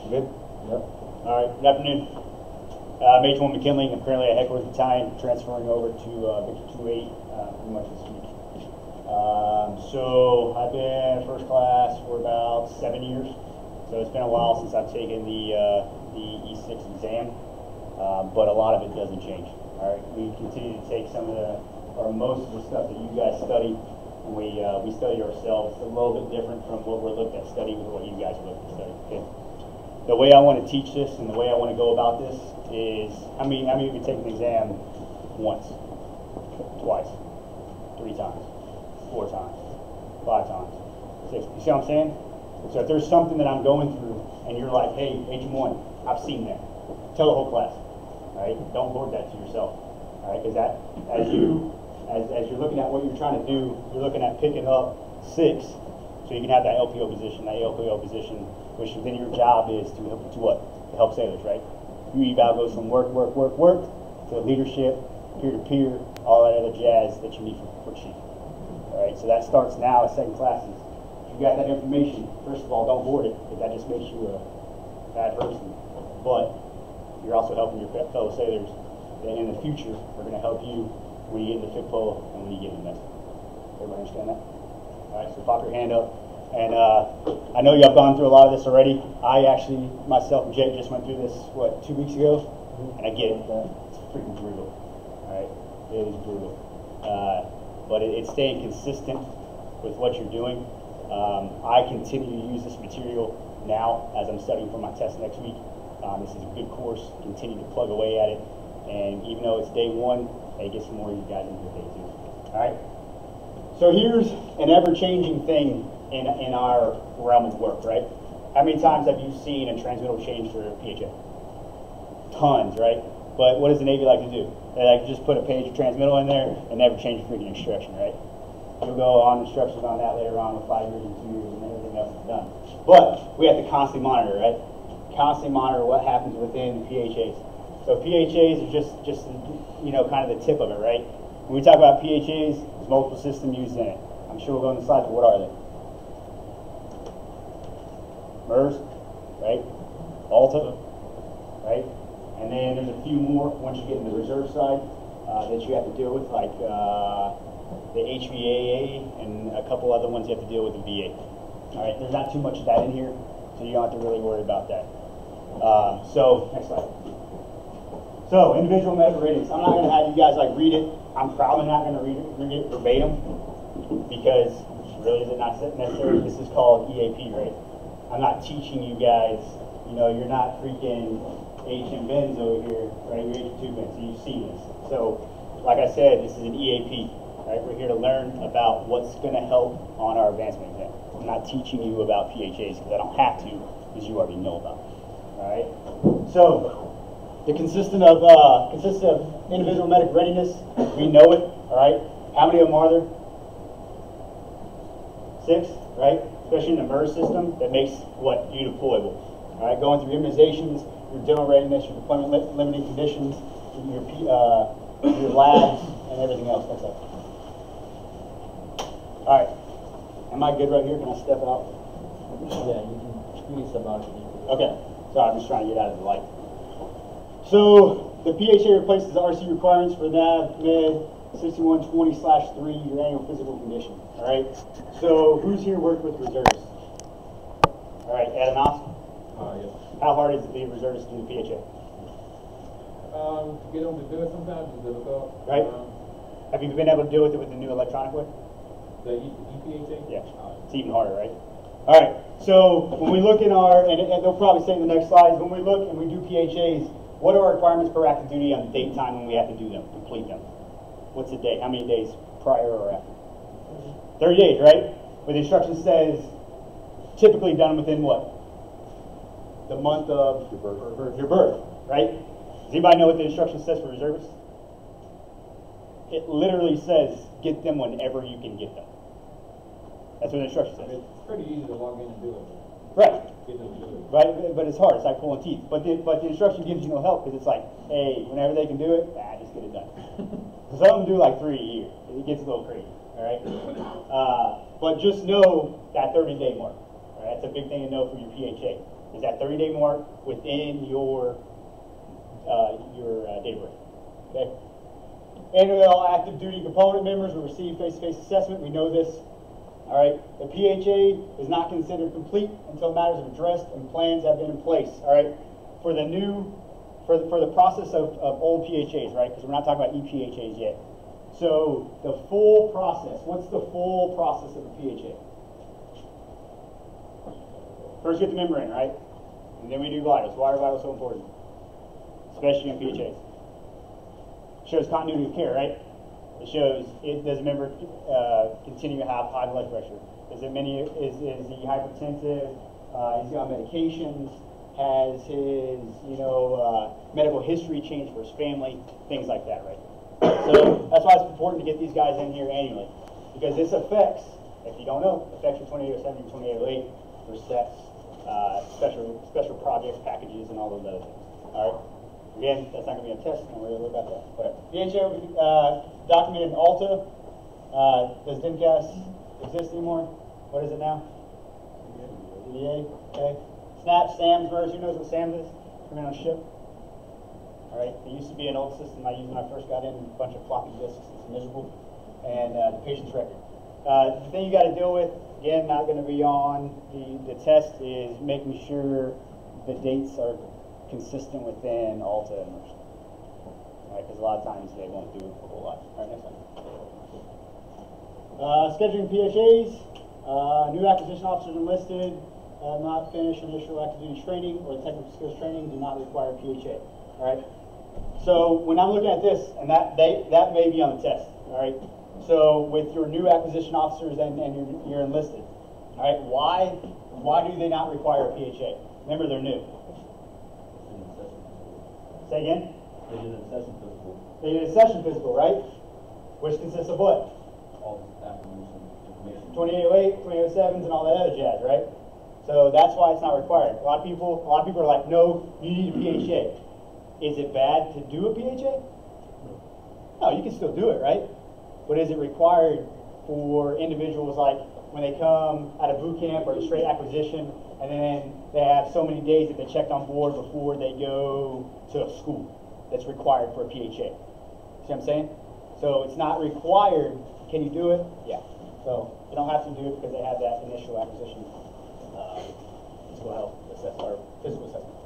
Good? Yep. All right, good afternoon. Major 1 McKinley. I'm currently at headquarters battalion, transferring over to Victor 2-8 pretty much this week. So I've been first class for about 7 years. So it's been a while since I've taken the E6 exam, but a lot of it doesn't change. All right, we continue to take some of the, or most of the stuff that you guys study, and we study ourselves. It's a little bit different from what we're looked at studying with what you guys are looking at studying. Okay. The way I want to teach this and the way I want to go about this is, how many of you take an exam once, twice, 3 times, 4 times, 5 times, 6? You see what I'm saying? So if there's something that I'm going through and you're like, hey, Agent 1, I've seen that, tell the whole class. All right? Don't hoard that to yourself. All right? Because that, as you're looking at what you're trying to do, you're looking at picking up 6, so you can have that LPO position. That LPO position, which then your job is to what? To help sailors, right? Your eval goes from work to leadership, peer-to-peer, all that other jazz that you need for chief. All right, so that starts now at second classes. If you got that information, first of all, don't hoard it, because that just makes you a bad person. But you're also helping your fellow sailors that in the future are going to help you when you get into FICPO and when you get into medicine. Everybody understand that? All right, so pop your hand up. And I know y'all gone through a lot of this already. I actually, myself and Jake just went through this, what, 2 weeks ago? And I get it. It's freaking brutal. All right? It is brutal. But it's staying consistent with what you're doing. I continue to use this material now as I'm studying for my test next week. This is a good course. Continue to plug away at it. And even though it's day 1, I get some more of you guys into day 2. All right? So here's an ever-changing thing in our realm of work, right? How many times have you seen a transmittal change for PHA? Tons, right? But what does the Navy like to do? They like to just put a page of transmittal in there and never change freaking instruction, right? You'll go on instructions on that later on with 5 years and 2 years and everything else is done. But we have to constantly monitor, right? Constantly monitor what happens within the PHAs. So PHAs are just you know, kind of the tip of it, right? When we talk about PHAs, there's multiple systems used in it. I'm sure we'll go on the slides, but what are they? MERS, right? Alta, right? And then there's a few more once you get into the reserve side that you have to deal with, like the HVAA and a couple other ones you have to deal with in VA. All right, there's not too much of that in here, so you don't have to really worry about that. So, next slide. So, individual medical ratings. I'm not going to have you guys like read it. I'm probably not going to read it verbatim because really is it not necessary? This is called EAP, right? I'm not teaching you guys, you know, you're not freaking HM Benz over here, right? You're H2 Benz, so you've seen this. So, like I said, this is an EAP, right? We're here to learn about what's going to help on our advancement exam. I'm not teaching you about PHAs because I don't have to, because you already know about it, all right? So, it consists of individual medic readiness. We know it, all right? How many of them are there? 6, right? Especially in the MERS system, that makes what you deployable. All right, going through immunizations, your dental readiness, your deployment limiting conditions, your labs, and everything else. That's it. All right, am I good right here? Can I step out? Yeah, you can step out. Okay, sorry, I'm just trying to get out of the light. So the PHA replaces the RC requirements for NAV Med 6120/3, your annual physical condition. All right. So who's here worked with reservists? All right, Adamov. Yes. How hard is it to be a reservist to do the PHA? To get them to do it sometimes is difficult. Right. Have you been able to deal with it with the new electronic way? The EPHA? Yeah. It's even harder, right? All right. So when we look in our, and they'll probably say in the next slides, when we look and we do PHAs, what are our requirements per active duty on the date time when we have to do them, complete them? What's the date? How many days prior or after? 30 days, right? But the instruction says typically done within what? The month of your birth, right? Does anybody know what the instruction says for reservists? It literally says get them whenever you can get them. That's what the instruction says. It's pretty easy to log in and do it. Right. Get them to do it. Right, but it's hard. It's like pulling teeth. But the instruction gives you no help because it's like, hey, whenever they can do it, just get it done. Some of them do like 3 a year. It gets a little crazy. All right. But just know that 30-day mark. All right, that's a big thing to know for your PHA. is that 30-day mark within your date of birth. Okay. Annually, all active duty component members will receive face-to-face assessment. We know this. All right. The PHA is not considered complete until matters are addressed and plans have been in place. All right. For the new, for the process of old PHAs, right? Because we're not talking about EPHAs yet. So the full process. What's the full process of a PHA? First, get the membrane, right? And then we do vitals. Why are vitals so important? Especially in PHAs. Shows continuity of care, right? It shows, does a member continue to have high blood pressure? Is he hypertensive? Is he on medications? Has his, medical history changed for his family? Things like that, right? So that's why it's important to get these guys in here annually. Because this affects, if you don't know, affects your 2807 and 2808 for sets, special projects, packages, and all those other things. All right? Again, that's not going to be a test, and we're going to look at that. Whatever. PHA will be documented in Alta. Does DINCAS exist anymore? What is it now? DDA. Okay. SNAP, SAMS version. Who knows what SAMS is? Coming on a ship. All right. It used to be an old system I used when I first got in. A bunch of floppy disks. It's miserable. And the patient's record. The thing you got to deal with, again, not going to be on the test, is making sure the dates are consistent within Alta and Mercy. All right, because a lot of times they won't do a whole lot. All right, next one. Scheduling PHAs. New acquisition officers enlisted, not finished initial active duty training or technical skills training do not require PHA. All right. So when I'm looking at this, and that may be on the test. All right. So with your new acquisition officers and you're enlisted, all right. Why do they not require a PHA? Remember, they're new. Say again? They did a session physical. They did a session physical, right? Which consists of what? All the information. 2808, 2807s, and all that other jazz, right? So that's why it's not required. A lot of people are like, no, you need a PHA. Is it bad to do a PHA? No, you can still do it, right? But is it required for individuals like when they come out of boot camp or straight acquisition, and then they have so many days that they checked on board before they go to a school that's required for a PHA. See what I'm saying? So it's not required. Can you do it? Yeah. So you don't have to do it because they have that initial acquisition physical health assessment or physical assessment.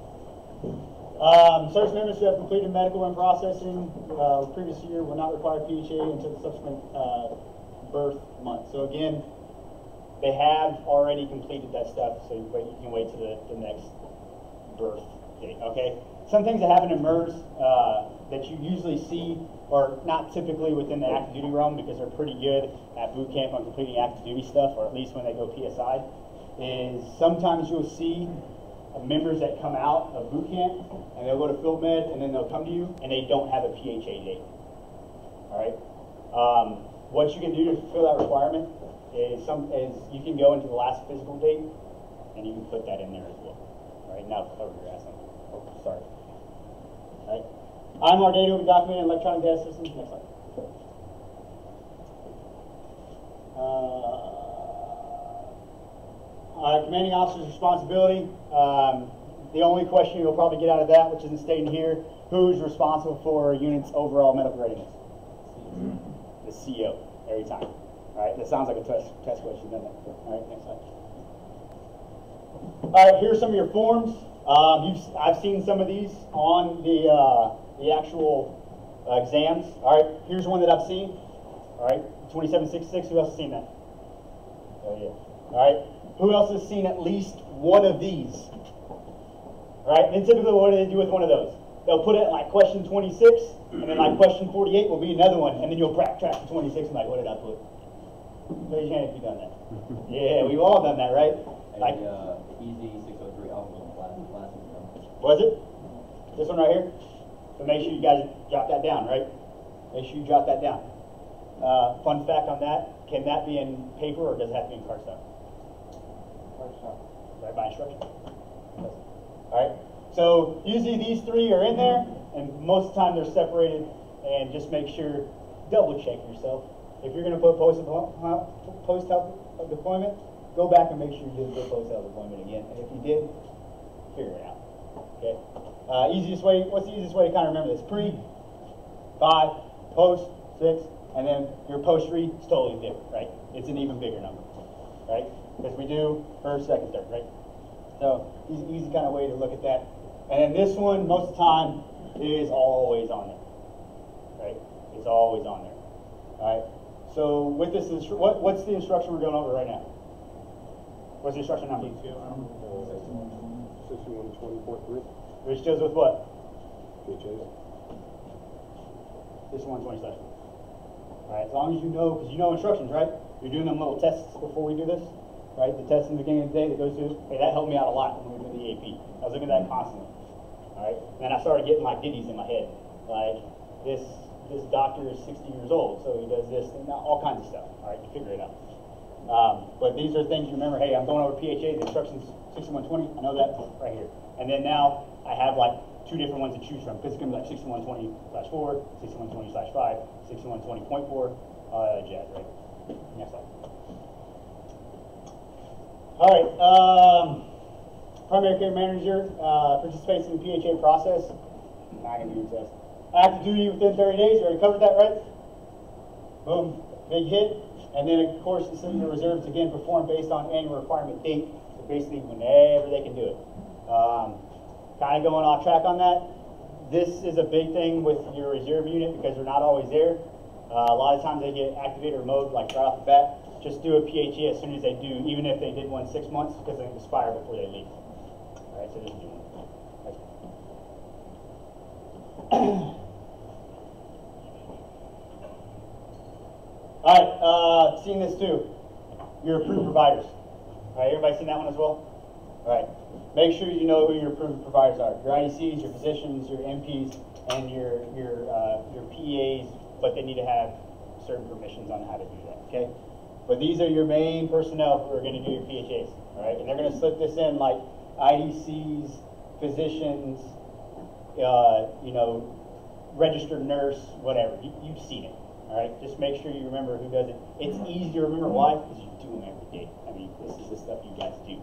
Service members who have completed medical and processing previous year will not require PHA until the subsequent birth month. So again, they have already completed that stuff, so you can wait to the next birth date, okay? Some things that happen in MERS that you usually see are not typically within the active duty realm because they're pretty good at boot camp on completing active duty stuff, or at least when they go PSI, is sometimes you'll see members that come out of boot camp and they'll go to field med and then they'll come to you and they don't have a PHA date, all right? What you can do to fulfill that requirement is you can go into the last physical date and you can put that in there as well. All right, now cover your ass. Oh, sorry. All right. IMR data will be documented in electronic data systems. Next slide. All right, commanding officer's responsibility. The only question you'll probably get out of that, which isn't stated here, who's responsible for a unit's overall medical readiness? The CO, every time. All right, that sounds like a test question, doesn't it? All right, next slide. All right, here's some of your forms. I've seen some of these on the actual exams. All right, here's one that I've seen. All right, 2766. Who else has seen that? Oh yeah. All right, who else has seen at least one of these? All right, and then typically what do they do with one of those? They'll put it in like question 26, and then like question 48 will be another one, and then you'll backtrack to 26 and like, what did I put? Raise your hand if you've done that. Yeah, we've all done that, right? Like easy 603 alcohol class. Was it? This one right here? So make sure you guys jot that down, right? Make sure you jot that down. Fun fact on that, can that be in paper or does it have to be in cardstock? Cardstock. Right by instruction? Alright, so usually these three are in there, and most of the time they're separated, and just make sure, double check yourself. If you're going to put post-health deployment, go back and make sure you did the post-health deployment again. And if you did, figure it out. Okay. Easiest way. What's the easiest way to kind of remember this? Pre, 5, post, 6, and then your post 3 is totally different, right? It's an even bigger number, right? Because we do first, second, third, right? So easy kind of way to look at that. And then this one, most of the time, is always on there, right? It's always on there. All right. So with this, what's the instruction we're going over right now? What's the instruction number? 6120.3. Which deals with what? PHAs. 6120/4. All right. As long as you know, because you know instructions, right? You're doing them little tests before we do this, right? The test in the beginning of the day that goes through. Hey, that helped me out a lot when we were doing the EAP. I was looking at that constantly. All right. And then I started getting like ditties in my head, like this doctor is 60 years old, so he does this and all kinds of stuff. All right, you figure it out. But these are things you remember. Hey, I'm going over PHA. The instructions 6120. I know that right here. And then now I have like 2 different ones to choose from because it's going to be like 6120/4, 6120/5, 6120.4, all that jazz, right? Next slide. All right. Primary care manager participates in the PHA process. Not going to do the test. Active duty within 30 days. We already covered that, right? Boom. Big hit. And then, of course, the senior reserves, again, perform based on annual requirement date. So basically, whenever they can do it. Kind of going off track on that. This is a big thing with your reserve unit because they're not always there. A lot of times they get activated or mowed like right off the bat. Just do a PHA as soon as they do, even if they did one 6 months because they expire before they leave. All right, so this is one. All right, seen this too. Your approved providers. All right, everybody seen that one as well? All right. Make sure you know who your approved providers are. Your IDCs, your physicians, your MPs, and your PAs, but they need to have certain permissions on how to do that, okay? But these are your main personnel who are going to do your PHAs, all right? And they're going to slip this in like IDCs, physicians, you know, registered nurse, whatever. You've seen it, all right? Just make sure you remember who does it. It's easy to remember why, because you do them every day. I mean, this is the stuff you guys do.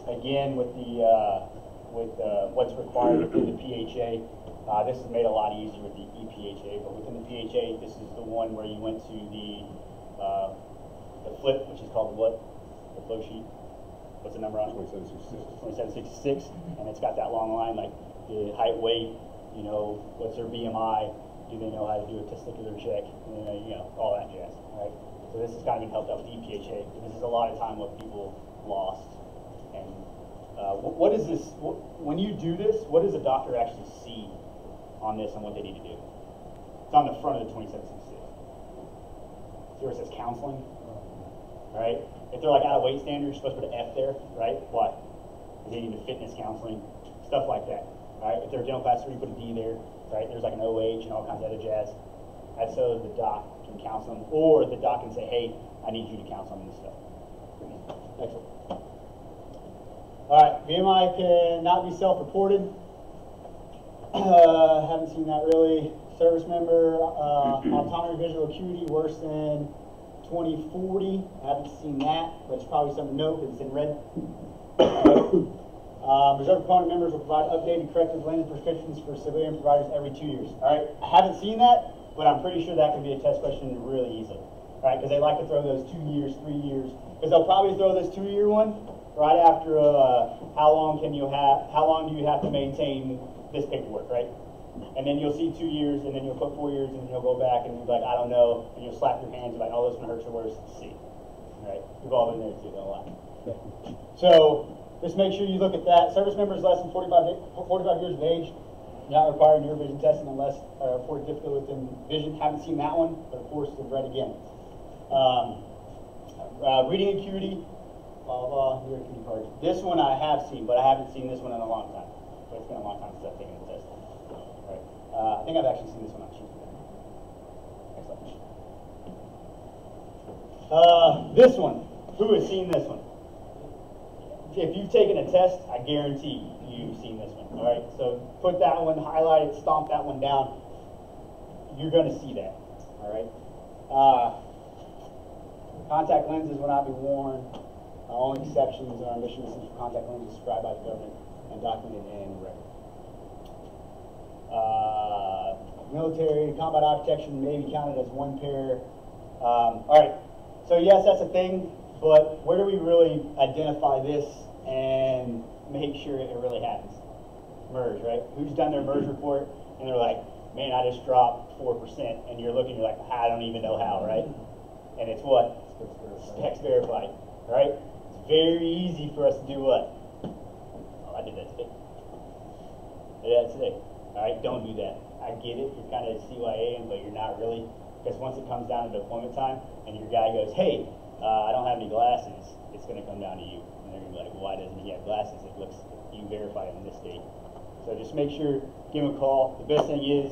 Again, with the what's required within the PHA, this is made a lot easier with the EPHA. But within the PHA, this is the one where you went to the flip, which is called the what? The flow sheet. What's the number on it? 2766, and it's got that long line like the height, weight. You know, what's their BMI? Do they know how to do a testicular check? You know, all that jazz, right? So this is kind of helped out with EPHA. This is a lot of time what people lost. And what is this? When you do this, what does a doctor actually see on this and what they need to do? It's on the front of the 2766. See where it says counseling? Right? If they're like out of weight standards, you're supposed to put an F there, right? Why? Because they need fitness counseling, stuff like that. Right? If they're dental class 3, you put a D there. Right? There's like an OH and all kinds of other jazz. That's so the doc can counsel them, or the doc can say, hey, I need you to counsel on this stuff. Excellent. All right, BMI cannot be self-reported. Haven't seen that really. Service member, autonomy visual acuity worse than 2040. Haven't seen that, but it's probably something to note because it's in red. Reserve component members will provide updated corrective lens prescriptions for civilian providers every 2 years. All right, I haven't seen that, but I'm pretty sure that can be a test question really easily. Right, because they like to throw those 2 years, 3 years, because they'll probably throw this 2-year one right after how long do you have to maintain this paperwork, right? And then you'll see 2 years, and then you'll put 4 years, and then you'll go back and you'll be like, I don't know, and you'll slap your hands like, oh, this one hurts or worse. See, right? We've all been there too, a lot. So just make sure you look at that. Service members less than 45 years of age, not requiring near vision testing unless for difficulty within vision. Haven't seen that one, but of course it's red again. Reading acuity, blah blah. Your acuity card. This one I have seen, but I haven't seen this one in a long time. So it's been a long time since I've taken the test. Right. I think I've actually seen this one on Tuesday. Excellent. This one. Who has seen this one? If you've taken a test, I guarantee you've seen this one. All right. So put that one, highlight it, stomp that one down. You're going to see that. All right. Contact lenses will not be worn. All exceptions are emission of central contact lenses prescribed by the government and documented in the record. Military combat eye protection may be counted as one pair. All right, so yes, that's a thing, but where do we really identify this and make sure it really happens? MERS, right? Who's done their MERS report and they're like, man, I just dropped 4%, and you're looking, you're like, I don't even know how, right? And it's what? Specs verified, right? It's very easy for us to do what? Oh, I did that today. I did that today. All right, don't do that. I get it, you're kind of CYA, but you're not really, because once it comes down to deployment time, and your guy goes, hey, I don't have any glasses, it's going to come down to you. And they're going to be like, why doesn't he have glasses? It looks, you verified in this date. So just make sure, give him a call. The best thing is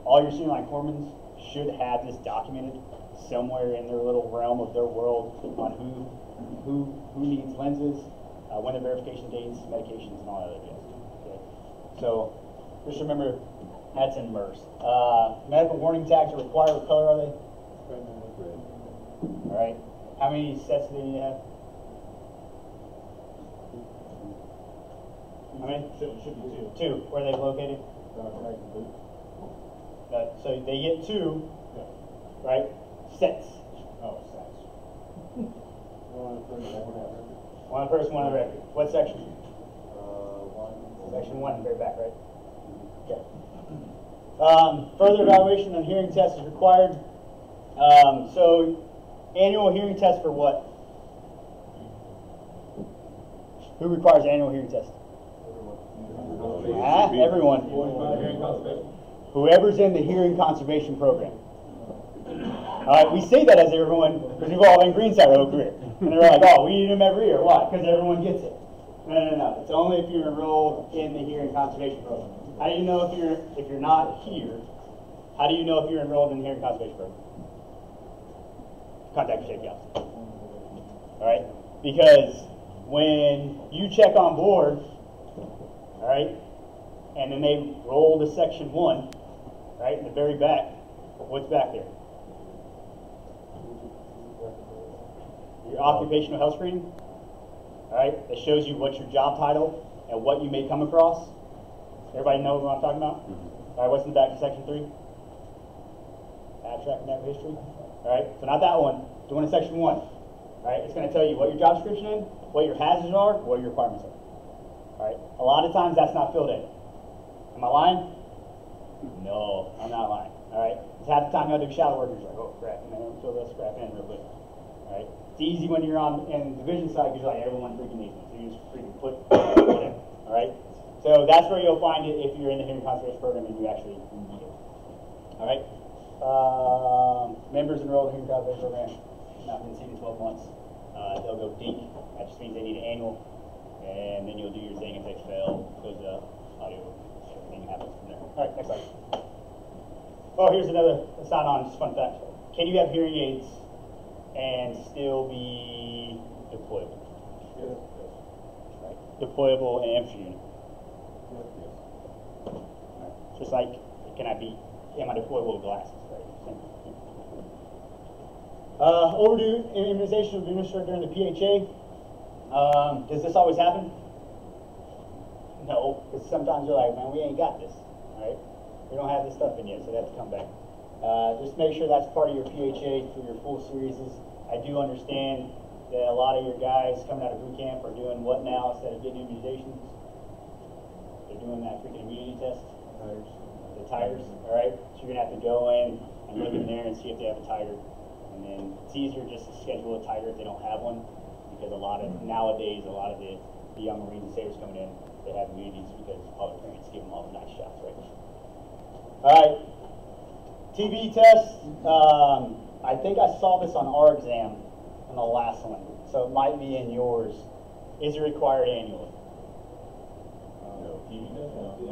all your senior line corpsmen should have this documented somewhere in their little realm of their world on who needs lenses, when the verification dates, medications, and all that other jazz. Okay. So just remember, that's in MERS. Medical warning tags are required. What color are they? Red. All right. How many sets do you have? How many? Should be two. Two. Where are they located? So they get two, Yeah. right? Sets. Oh, sets. One person, one on the record. What section? One. Section 1, very back, right? Okay. Further evaluation on hearing test is required. So, annual hearing test for what? Who requires annual hearing test? Everyone. Whoever's in the hearing conservation program. All right, we say that as everyone because we've all been Greenside our whole career, and they're like, "Oh, we need them every year. Why? Because everyone gets it." No. It's only if you're enrolled in the hearing conservation program. How do you know if you're not here? How do you know if you're enrolled in the hearing conservation program? Contact your safety officer. All right, because when you check on board, all right, and then they roll to section 1, right, in the very back. What's back there? Your occupational health screening. All right, that shows you what's your job title and what you may come across. Everybody know what I'm talking about? All right, what's in the back of section 3? Abstract and natural history. All right, so not that one. The one in section 1. All right, it's going to tell you what your job description is, what your hazards are, what your requirements are. All right, a lot of times that's not filled in. Am I lying? No, I'm not lying. All right, because half the time you'll do shadow work, you're like, oh crap, and then I'll fill this crap in real quick. All right, it's easy when you're on in the division side because you're like, everyone freaking needs one, so you just freaking put it in. All right, so that's where you'll find it if you're in the hearing conservation program and you actually need it. All right, members enrolled in the hearing conservation program, not been seen in 12 months. They'll go DEEK. That just means they need an annual, and then you'll do your thing. If they fail, close the audio. Everything happens from there. All right, next slide. Oh, here's another. It's not on. Just fun fact. Can you have hearing aids and still be deployable? Yes. Right. Deployable in infantry unit. Yes. Right. Just like, am I deployable with glasses? Right. Overdue immunization administered during the PHA. Does this always happen? No, because sometimes you're like, man, we ain't got this. All right, we don't have this stuff in yet, so they have to come back. Just make sure that's part of your PHA for your full series. I do understand that a lot of your guys coming out of boot camp are doing what now instead of getting immunizations? They're doing that freaking immunity test. The titers, all right? So you're gonna have to go in and look in there and see if they have a titer. And then it's easier just to schedule a titer if they don't have one, because nowadays a lot of the young Marines and sailors coming in, they have immunities because all their parents give them all the nice shots, right? All right, TB test. I think I saw this on our exam on the last one, so it might be in yours. Is it required annually?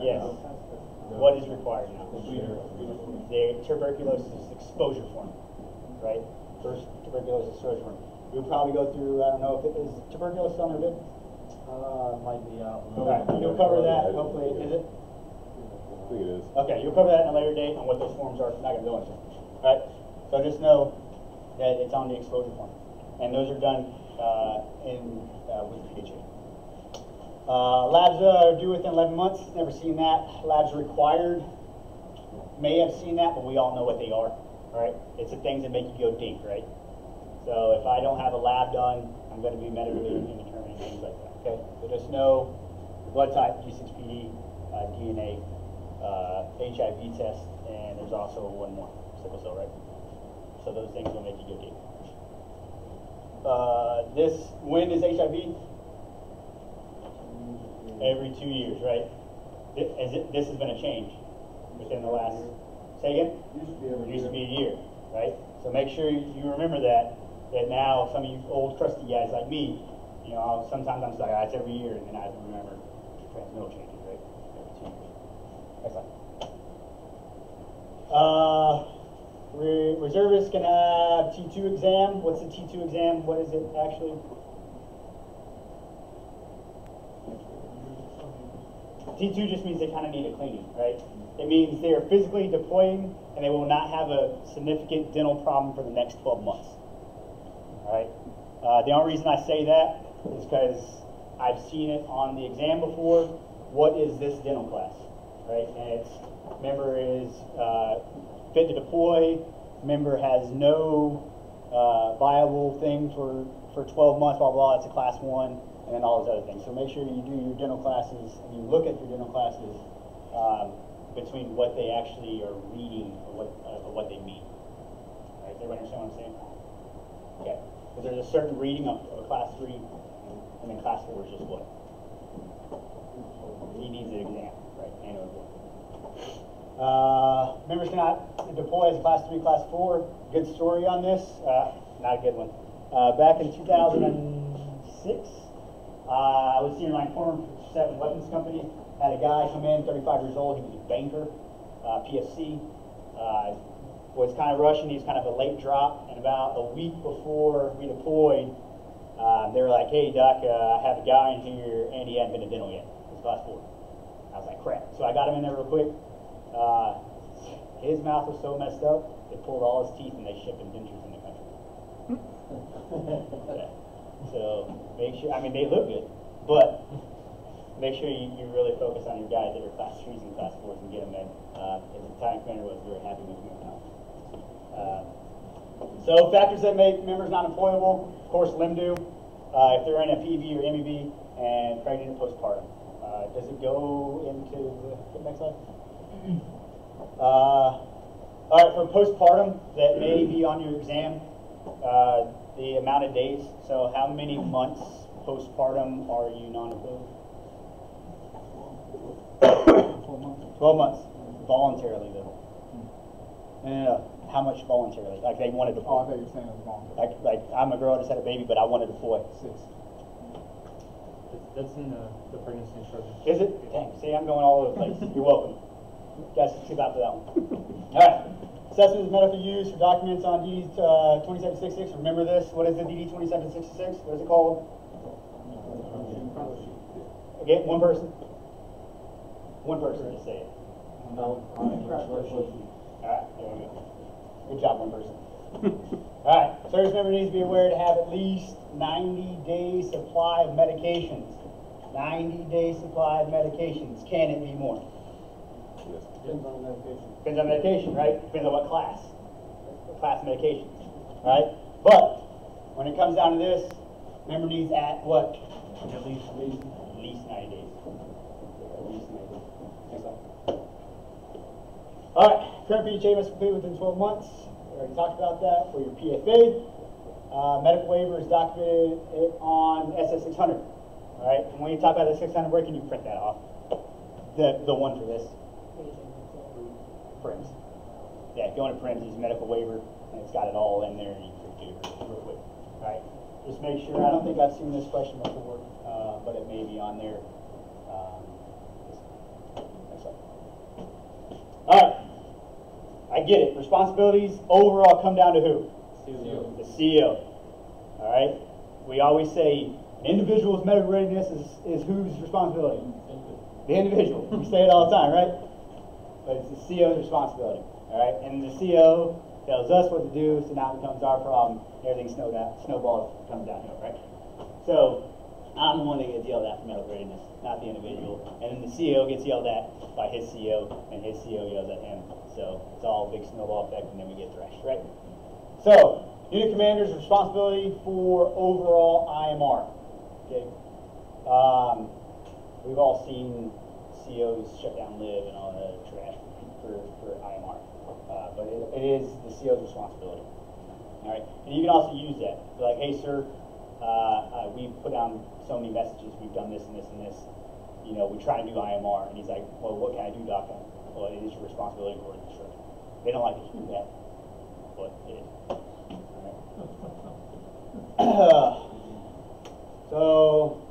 Yes. What is required now? The tuberculosis exposure form, right? First tuberculosis exposure form. We'll probably go through, I don't know if it is tuberculosis on their bid? Might be out. All right, you'll cover that, hopefully, is it? I think it is. Okay, you'll cover that in a later date on what those forms are. I'm not going to go into. All right, so just know that it's on the exposure form. and those are done with PHA. Labs are due within 11 months. Never seen that. Labs required. May have seen that, but we all know what they are, right? It's the things that make you go dink, right? So if I don't have a lab done, I'm going to be medically indeterminate, things like that, okay? So just know blood type, G6PD, DNA, HIV test, and there's also one more, sickle cell, right? So those things will make you go dink. When is HIV? Every 2 years, right? This has been a change within the last, say again? Used to be a year, right? So make sure you remember that now some of you old crusty guys like me, you know, sometimes I'm just like, it's every year, and then I remember transmittal changes, right? Every 2 years. Next slide. Reservists can have T2 exam. What's the T2 exam? What is it actually? T2 just means they kind of need a cleaning, right? It means they are physically deploying and they will not have a significant dental problem for the next 12 months. All right. The only reason I say that is because I've seen it on the exam before. What is this dental class, right? And it's member is fit to deploy. Member has no viable thing for 12 months. Blah blah. It's a class 1. And then all those other things. So make sure you do your dental classes and you look at your dental classes between what they actually are reading or what they mean. All right, does everybody understand what I'm saying? Okay. Because there's a certain reading of a class 3, and then class 4 is just what? He needs an exam, right? Annual exam. Members cannot deploy as a class 3, class 4. Good story on this. Not a good one. Back in 2006. I was senior line foreman for 7 weapons company. Had a guy come in, 35 years old. He was a banker, PFC. Was kind of rushing. He was kind of a late drop. And about a week before we deployed, they were like, "Hey, Doc, I have a guy in here, and he hadn't been to dental yet. It's class 4." I was like, "Crap!" So I got him in there real quick. His mouth was so messed up, they pulled all his teeth and they shipped him dentures in the country. Yeah. So make sure, I mean, they look good, but make sure you really focus on your guys that are class 3s and class 4s and get them in. As the battalion commander was very happy with me. So factors that make members not employable, of course, LIMDU, if they're in a PV or MEV, and pregnant and postpartum. Does it go into the next slide? All right, for postpartum, that may be on your exam. The amount of days. So how many months postpartum are you non-employed? 12 months. Voluntarily, though. No. How much voluntarily? Like they wanted to deploy. Oh, I thought you were saying it was voluntary. Like I'm a girl, I just had a baby, but I wanted to deploy. 6. That's in the pregnancy instructions. Is it? Dang, see, I'm going all over the place. You're welcome. Guys, skip out for that one. All right. Assessment of medical use for documents on DD 2766. Remember this. What is the DD 2766? What is it called? Again, one person. One person to say it. All right, there we go. Good job, one person. All right, service member needs to be aware to have at least 90 days supply of medications. 90 days supply of medications. Can it be more? Yes. Depends on the medication. Depends on medication, right? Depends on what class. What class of medication, right? But when it comes down to this, member needs at what? At least 90 days. At least 90 days. Next slide. All right, current PHA must complete within 12 months. We already talked about that for your PFA. Medical waiver is documented on SS600. All right, and when you talk about the 600, where can you print that off? The one for this. Prims. Yeah, go into Prims, use medical waiver, and it's got it all in there, and you can do it real quick. All right, just make sure. I don't think I've seen this question before, but it may be on there. Next slide. All right, I get it. Responsibilities overall come down to who? CEO. The CEO. All right, we always say an individual's medical readiness is whose responsibility? The individual. We say it all the time, right? But it's the CO's responsibility. All right, and the CO tells us what to do, so now it becomes our problem. Everything snowballs, comes downhill, right? So I'm the one that gets yelled at for medical readiness, not the individual. And then the CO gets yelled at by his CO, and his CO yells at him. So it's all a big snowball effect, and then we get thrashed, right? So unit commander's responsibility for overall IMR. Okay. We've all seen COs shut down live and all the trash for IMR, but it is the CO's responsibility. All right, and you can also use that. Be like, hey, sir, we put down so many messages. We've done this and this and this. You know, we try to do IMR, and he's like, well, what can I do, Doc? Well, it is your responsibility for the instruction. They don't like to hear that, but it is. All right. So,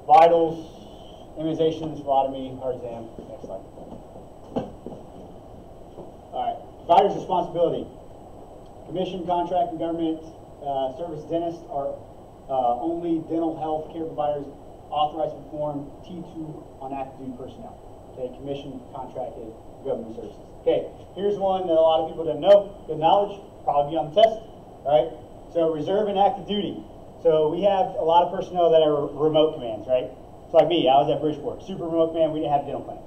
vitals, immunizations, phlebotomy, heart exam. Next slide. All right, provider's responsibility. Commission, contract, and government service dentists are only dental health care providers authorized to perform T2 on active duty personnel. Okay, commission, contracted, government services. Okay, here's one that a lot of people don't know. Good knowledge, probably be on the test. All right, so reserve and active duty. So we have a lot of personnel that are remote commands, right? It's like me, I was at Bridgeport, super remote command, we didn't have dental clinic.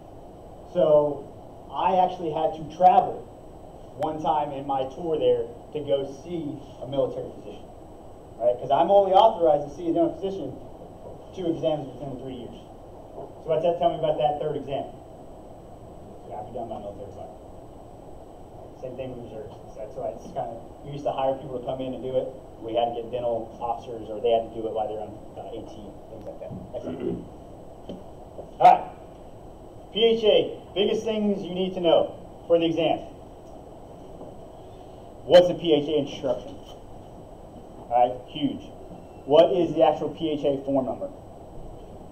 So I actually had to travel one time in my tour there to go see a military physician, right? Because I'm only authorized to see a dental physician 2 exams within 3 years. So what's that tell me about that 3rd exam? It's got to be done by military fire. Same thing with reserves. That's why it's kind of, we used to hire people to come in and do it. We had to get dental officers, or they had to do it while they're on AT, things like that. Excellent. All right. PHA, biggest things you need to know for the exam. What's a PHA instruction? All right, huge. What is the actual PHA form number?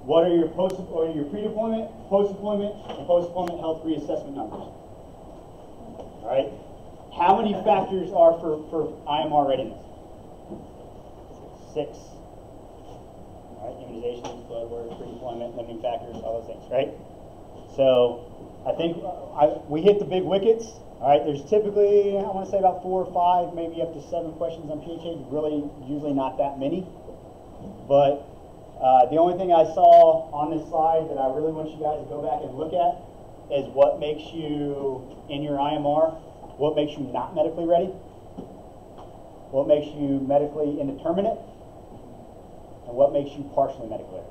What are your pre-deployment, post-deployment, and post-deployment health reassessment numbers? All right. How many factors are for IMR readiness? 6. All right, immunizations, blood work, pre-deployment, limiting factors, all those things, right? So I think we hit the big wickets. All right, there's typically, I want to say about 4 or 5, maybe up to 7 questions on PHA. Really, usually not that many. But the only thing I saw on this slide that I really want you guys to go back and look at is what makes you, in your IMR, what makes you not medically ready, what makes you medically indeterminate, and what makes you partially medically ready.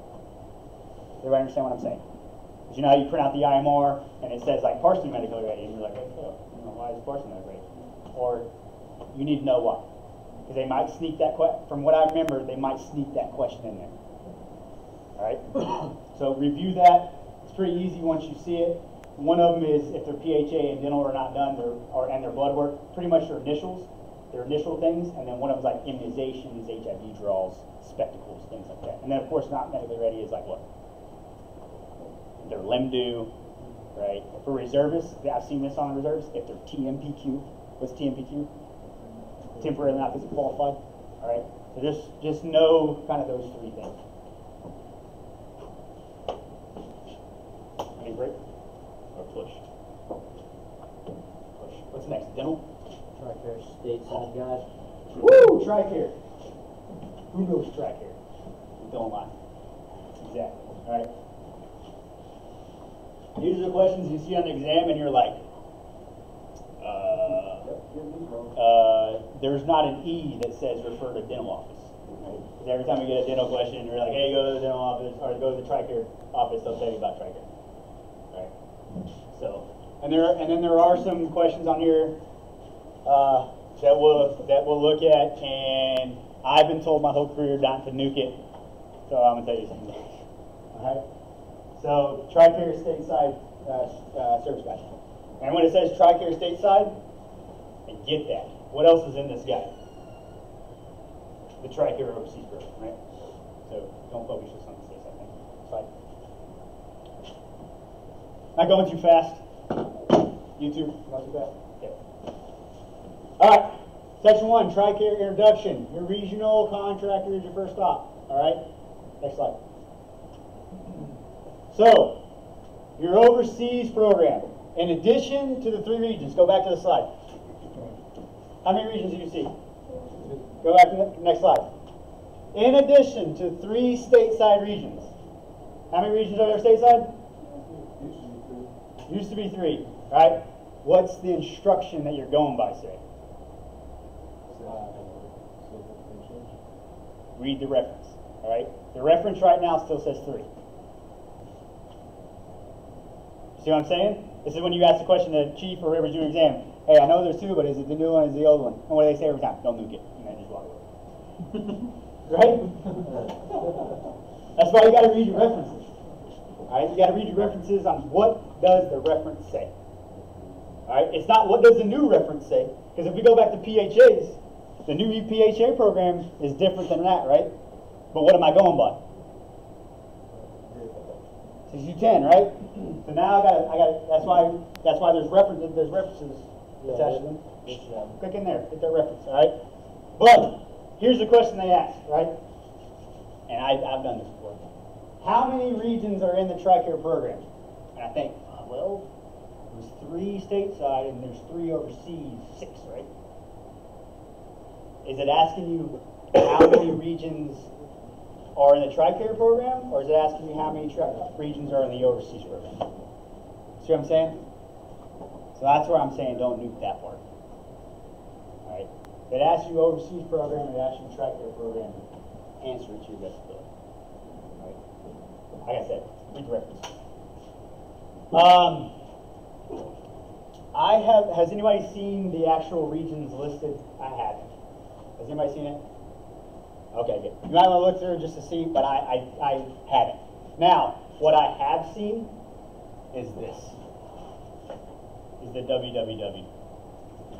Does everybody understand what I'm saying? Because you know how you print out the IMR and it says like partially medically ready, and you're like, oh, you know, why is it partially medically ready? Or you need to know why. Because they might sneak that from what I remember, they might sneak that question in there. All right? So review that. It's pretty easy once you see it. One of them is if their PHA and dental are not done, and their blood work, pretty much their initials, their initial things, and then one of them is like immunizations, HIV draws, spectacles, things like that. And then of course not medically ready is like what? Their LEMDU, right? For reservists, I've seen this on reservists, if they're TMPQ, what's TMPQ? Temporarily not physically qualified, all right? So just know kind of those 3 things. Any break? Or push? Push. What's next? Dental? TRICARE stateside guys. Woo! TRICARE. Who knows TRICARE? Don't lie. Exactly. All right. These are the questions you see on the exam, and you're like, there's not an E that says refer to dental office. Right? Because every time we get a dental question, you're like, hey, go to the dental office, or go to the TRICARE office, they'll tell you about TRICARE. Right? So, and then there are some questions on here that we'll look at, and I've been told my whole career not to nuke it, so I'm gonna tell you something. All right. So TRICARE stateside service guide, and when it says TRICARE stateside, and get that. What else is in this guide? The TRICARE overseas program, right? So don't focus just on the stateside thing. Slide. Not going too fast. YouTube, not too fast. Okay. All right. Section 1, TRICARE introduction. Your regional contractor is your first stop. All right. Next slide. So, your overseas program. In addition to the 3 regions, go back to the slide. How many regions do you see? Go back to the next slide. In addition to 3 stateside regions, how many regions are there stateside? Used to be 3, right? What's the instruction that you're going by, say? Read the reference, all right? The reference right now still says 3. See what I'm saying? This is when you ask the question to chief or whoever's doing your exam. Hey, I know there's 2, but is it the new one or is it the old one? And what do they say every time? Don't nuke it. And then just walk away. Right? That's why you got to read your references. All right? You got to read your references on what does the reference say. All right? It's not what does the new reference say. Because if we go back to PHAs, the new PHA program is different than that, right? But what am I going by? 6210, right? So now I got. That's why there's references attached to them. Click in there, get that reference, all right? But here's the question they ask, right? And I've done this before. How many regions are in the TRICARE program? And I think, well, there's 3 stateside and there's 3 overseas, 6, right? Is it asking you how many regions are in the TRICARE program, or is it asking you how many regions are in the overseas program? See what I'm saying? So that's where I'm saying don't nuke that part. All right? If it asks you overseas program, it asks you TRICARE program, answer it to your best ability. All right? Like I said, read the reference. Has anybody seen the actual regions listed? I haven't. Has anybody seen it? Okay, good. You might want to look through just to see, but I haven't. Now, what I have seen is this. Is the www.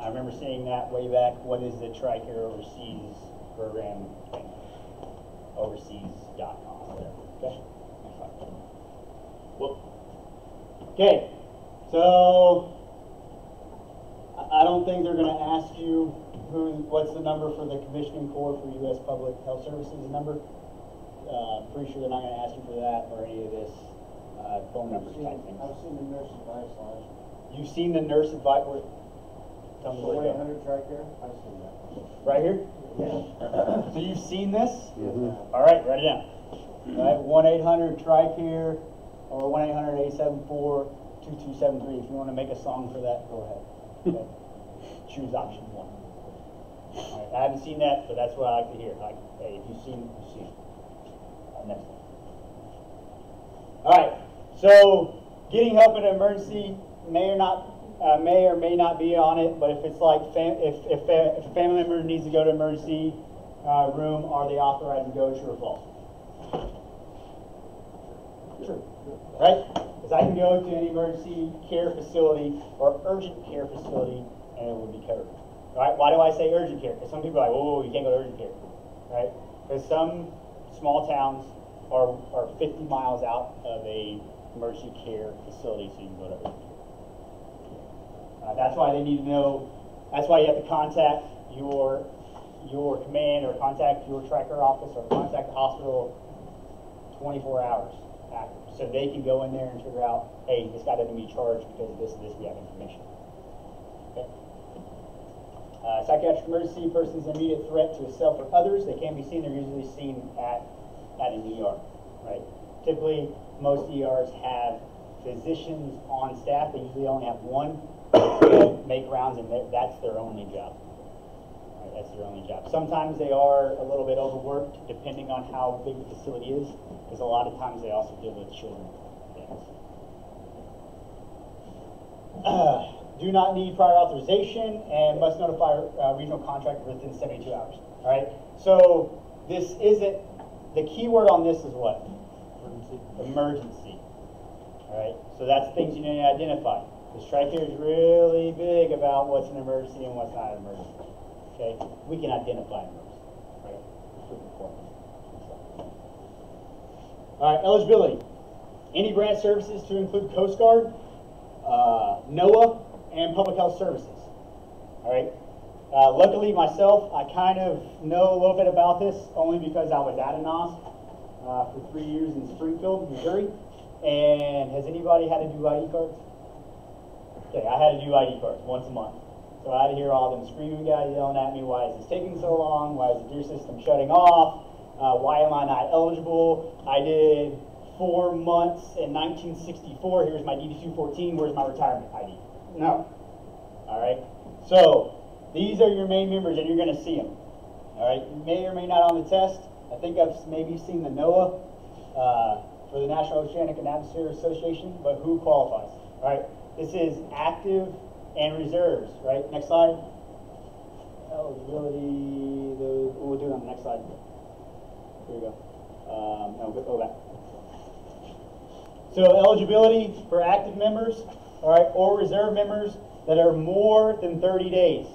I remember seeing that way back. What is the TRICARE Overseas program thing? Overseas.com, whatever. Okay? Whoop. Okay, so I don't think they're going to ask you what's the number for the commissioning corps for U.S. Public Health Services number. Pretty sure they're not going to ask you for that or any of this phone number type thing. I've seen the nurse advice line. You've seen the nurse advice? Tell me where 1-800 TRICARE? I've seen that. Right here? Yeah. So you've seen this? Yes. All right, write it down. All right, 1-800 TRICARE or 1-800-874-2273. If you want to make a song for that, go ahead. Okay. Choose option 1. All right, I haven't seen that, but that's what I like to hear. Like, hey, if you've seen it, you've seen it. Next one. All right, so getting help in an emergency may or may not be on it, but if it's like if a family member needs to go to emergency room, are they authorized to go? True or false? True, right? Because I can go to an emergency care facility or urgent care facility, and it will be covered. Right? Why do I say urgent care? Because some people are like, oh, you can't go to urgent care, right? Because some small towns are 50 miles out of a emergency care facility, so you can go to urgent care. That's why they need to know. That's why you have to contact your command or contact your TRICARE office or contact the hospital 24 hours after, so they can go in there and figure out, hey, this guy doesn't be charged because of this and this. We have information. Okay. Psychiatric emergency, person's immediate threat to himself or others. They can't be seen. They're usually seen at an ER, right? Typically, most ERs have physicians on staff. They usually only have one to make rounds, and that's their only job. Right, that's their only job. Sometimes they are a little bit overworked, depending on how big the facility is, because a lot of times they also deal with children. Do not need prior authorization and must notify regional contractor within 72 hours. All right. So this isn't the key word on this is what? Emergency. All right. So that's things you need to identify. This TRICARE is really big about what's an emergency and what's not an emergency. Okay. We can identify an emergency. Right. Super important. All right. Eligibility. Any branch services to include Coast Guard, NOAA, and Public Health Services. All right. Luckily, myself, I kind of know a little bit about this only because I was at a NOS for 3 years in Springfield, Missouri. And has anybody had to do ID cards? Okay, I had to do ID cards once a month. So I'd hear all them screaming guys yelling at me, why is this taking so long? Why is the deer system shutting off? Why am I not eligible? I did 4 months in 1964. Here's my DD-214. Where's my retirement ID? No. All right. So these are your main members, and you're going to see them. All right. You may or may not on the test. I think I've maybe seen the NOAA for the National Oceanic and Atmospheric Association, but who qualifies? All right. This is active and reserves. Right. Next slide. Eligibility. We'll do it on the next slide. Here we go. No, go back. So eligibility for active members, all right, or reserve members that are more than 30 days.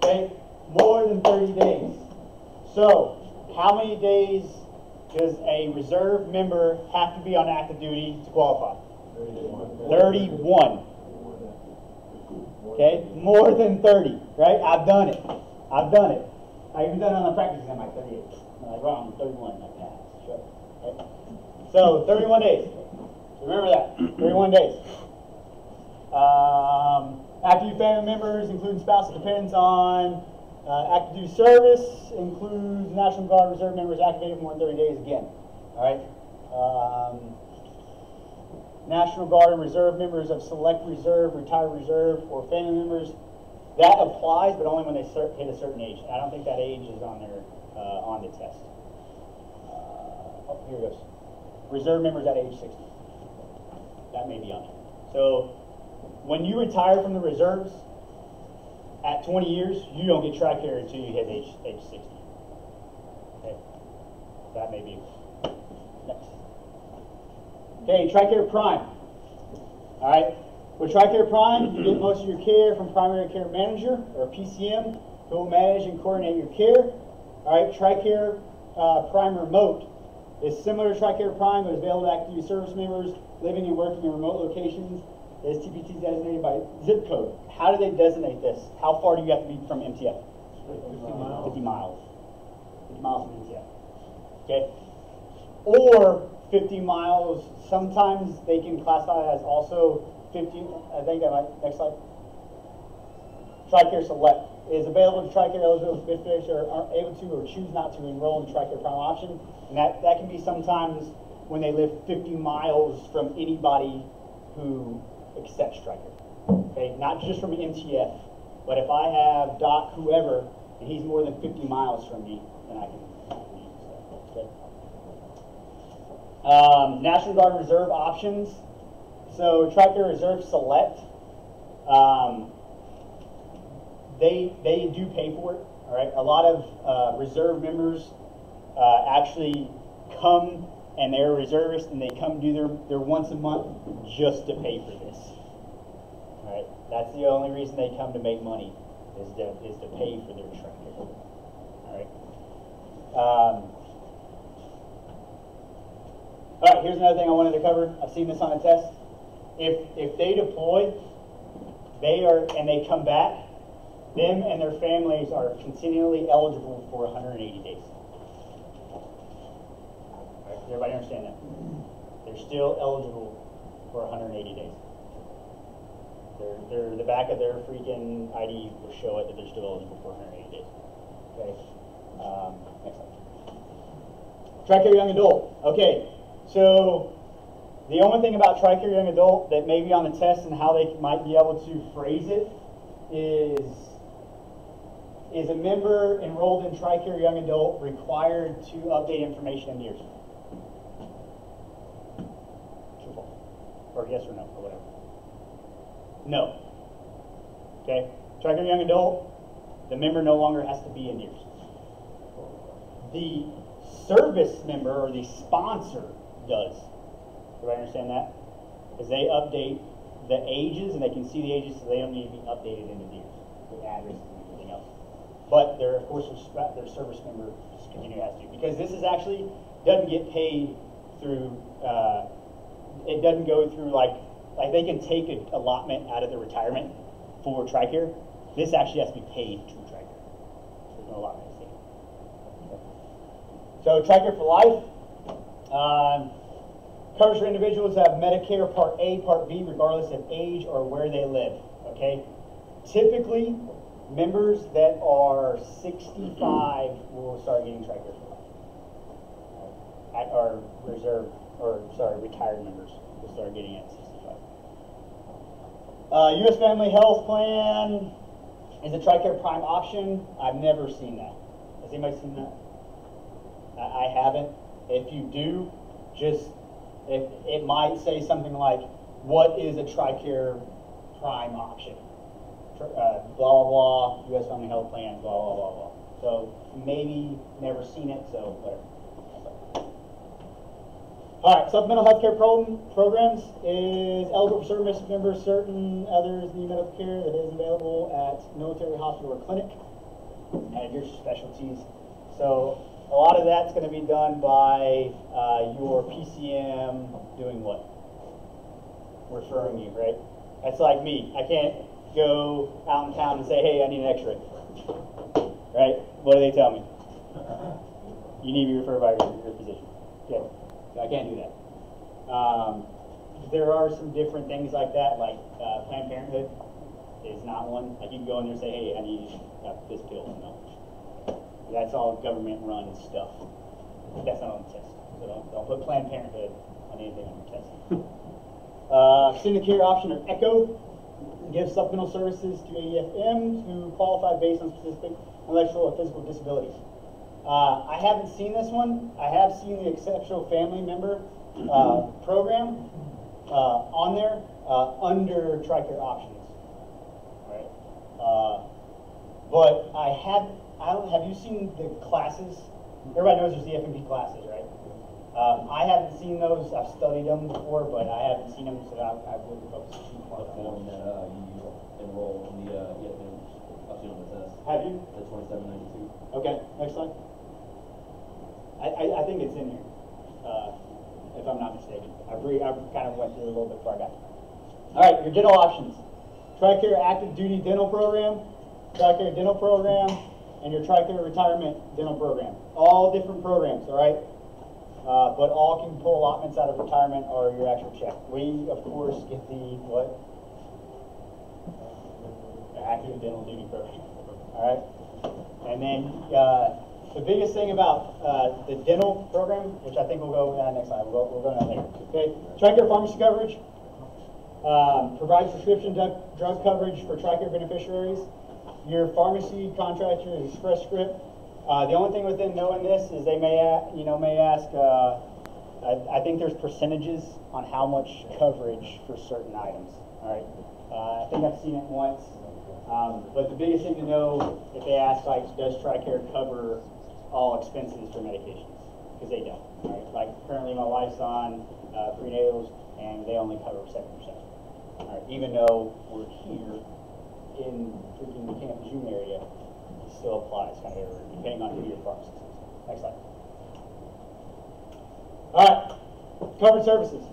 Okay, more than 30 days. So how many days does a reserve member have to be on active duty to qualify? 31. Okay, more than 30, right? I've done it. I've done it. I even done it on the practice exam, like 38. I'm like, wrong, 31, like that. Sure. Okay. So 31 days. Remember that, 31 days. Active family members, including spouse and dependents on active duty service, includes National Guard Reserve members activated for more than 30 days again. All right. National Guard and Reserve members of select reserve, retired reserve, or family members, that applies, but only when they hit a certain age. I don't think that age is on there on the test. Oh, here it goes. Reserve members at age 60. That may be on there. So when you retire from the reserves at 20 years, you don't get TRICARE until you hit age 60. Okay, that may be next. Okay, TRICARE Prime. All right, with TRICARE Prime, you get most of your care from primary care manager or PCM, who will manage and coordinate your care. All right, TRICARE Prime Remote is similar to TRICARE Prime, but is available to active duty service members living and working in remote locations. Is TPT designated by zip code. How do they designate this? How far do you have to be from MTF? 50 miles. 50 miles. 50 miles from MTF. Okay? Or 50 miles. Sometimes they can classify as also 50. I think that might, next slide. TRICARE Select is available to TRICARE eligible beneficiaries who are able to or choose not to enroll in TRICARE Prime option. And that can be sometimes when they live 50 miles from anybody who accepts TRICARE. Okay, not just from MTF, but if I have Doc whoever and he's more than 50 miles from me, then I can use that. Okay. National Guard Reserve options. So TRICARE Reserve Select. They do pay for it. All right, a lot of reserve members actually come and they're reservists and they come do their once a month just to pay for this. All right, that's the only reason they come to make money is to pay for their TRICARE. All right. All right, here's another thing I wanted to cover. I've seen this on a test. If they deploy, and they come back, them and their families are continually eligible for 180 days. All right, does everybody understand that? They're still eligible for 180 days. The back of their freaking ID will show it that they're still eligible for 180 days. Okay. Next slide. TRICARE Young Adult. Okay. So the only thing about TRICARE Young Adult that may be on the test and how they might be able to phrase it is a member enrolled in TRICARE Young Adult required to update information in years? True or false? Or yes or no, or whatever. No. Okay? TRICARE Young Adult, the member no longer has to be in years. The service member or the sponsor does. Everybody understand that? Because they update the ages and they can see the ages so they don't need to be updated into the years, the addresses and everything else. But their service member just continue to have to, because this is actually doesn't get paid through. It doesn't go through like they can take an allotment out of their retirement for TRICARE. This actually has to be paid to TRICARE. There's no allotment. So TRICARE for Life covers for individuals that have Medicare Part A, Part B, regardless of age or where they live. Okay. Typically, members that are 65 will start getting TRICARE for life. Or retired members will start getting it at 65. U.S. Family Health Plan is a TRICARE Prime option. I've never seen that. Has anybody seen that? I haven't. If you do, if it might say something like, what is a TRICARE Prime option? Blah, blah, blah, U.S. Family Health Plan, blah, blah, blah, blah. So maybe never seen it, so whatever. All right, supplemental healthcare programs is eligible for service members, certain others need medical care that is available at military hospital or clinic and your specialties. So a lot of that's going to be done by your PCM doing what? Referring you, right? That's like me. I can't go out in town and say, hey, I need an x-ray. Right? What do they tell me? You need to be referred by your physician. Okay. I can't do that. There are some different things like that, like Planned Parenthood is not one. Like you can go in there and say, hey, I need this pill. No. That's all government-run stuff. That's not on the test. So don't put Planned Parenthood on anything on your test. Extended care option or ECHO gives supplemental services to AEFM who qualify based on specific intellectual or physical disabilities. I haven't seen this one. I have seen the exceptional family member program on there under TRICARE options. Right? But have you seen the classes? Everybody knows there's the FMP classes, right? I haven't seen those. I've studied them before, but I haven't seen them, so I wouldn't focus too much on them. You enroll in the EFM option on the test. Have you? The 2792. Okay, next slide. I think it's in here, if I'm not mistaken. I kind of went through a little bit before I got there. All right, your dental options. TRICARE Active Duty Dental Program, TRICARE Dental Program, and your TRICARE Retirement Dental Program. All different programs, all right? But all can pull allotments out of retirement or your actual check. We, of course, get the, what? Active Dental Duty Program, all right? And then, the biggest thing about the dental program, which I think we'll go next slide, we'll go down later. Okay, TRICARE pharmacy coverage provides prescription drug coverage for TRICARE beneficiaries. Your pharmacy contractor is Express Script. The only thing within knowing this is they may ask. I think there's percentages on how much coverage for certain items. All right, I think I've seen it once. But the biggest thing to know if they ask, like, does TRICARE cover all expenses for medications? Because they don't. Right? Like currently my wife's on prenatals and they only cover 7%. All right? Even though we're here in freaking the Camp June area, it still applies kind of everywhere, depending on who your pharmacist is. Next slide. All right, covered services.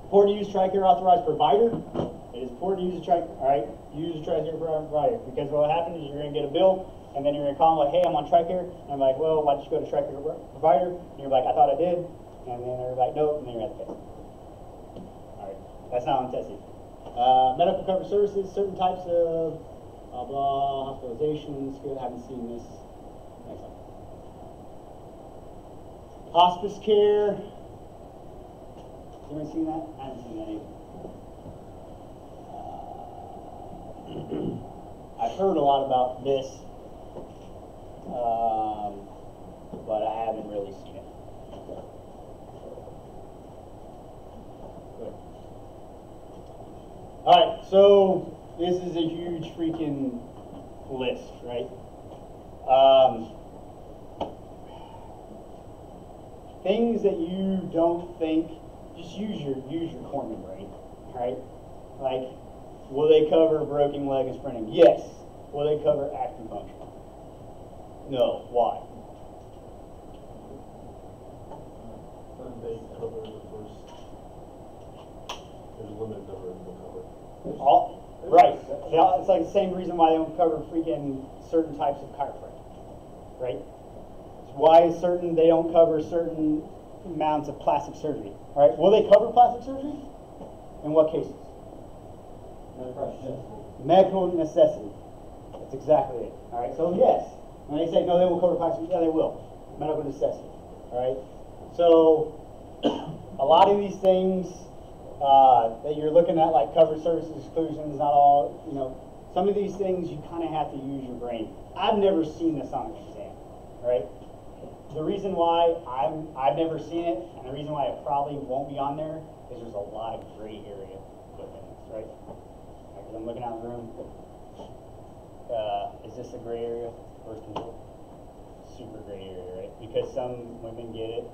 Important to use TRICARE authorized provider. It is important to use a TRICARE, all right? Use a TRICARE provider because what happens is you're going to get a bill. And then you're going to call them like, hey, I'm on TRICARE. And I'm like, well, why don't you go to TRICARE provider? And you're like, I thought I did. And then they're like, nope. And then you're at the pay. All right. That's not on testing. Medical covered services, certain types of blah, blah, hospitalizations. Good. I haven't seen this. Next one. Hospice care. Has anyone seen that? I haven't seen that either. I've heard a lot about this. But I haven't really seen it. Good. All right, so this is a huge freaking list, right? Things that you don't think, just use your corny brain, right? Like, will they cover broken leg and sprinting? Yes. Will they cover acupuncture? No. Why? They cover the first. There's a limited number of people covered. All right. It's like the same reason why they don't cover freaking certain types of chiropractic, right? It's why they don't cover certain amounts of plastic surgery. All right. Will they cover plastic surgery? In what cases? Medical necessity. That's exactly it. All right. So yes, when they say no, they will cover prices. Yeah, they will. Medical necessity. All right. So a lot of these things that you're looking at, like covered services exclusions, not all. You know, some of these things you kind of have to use your brain. I've never seen this on an exam. All right. The reason why I've never seen it, and the reason why it probably won't be on there, is there's a lot of gray area within this, right? Because I'm looking out in the room. Is this a gray area? Birth control? Super gray area, right? Because some women get it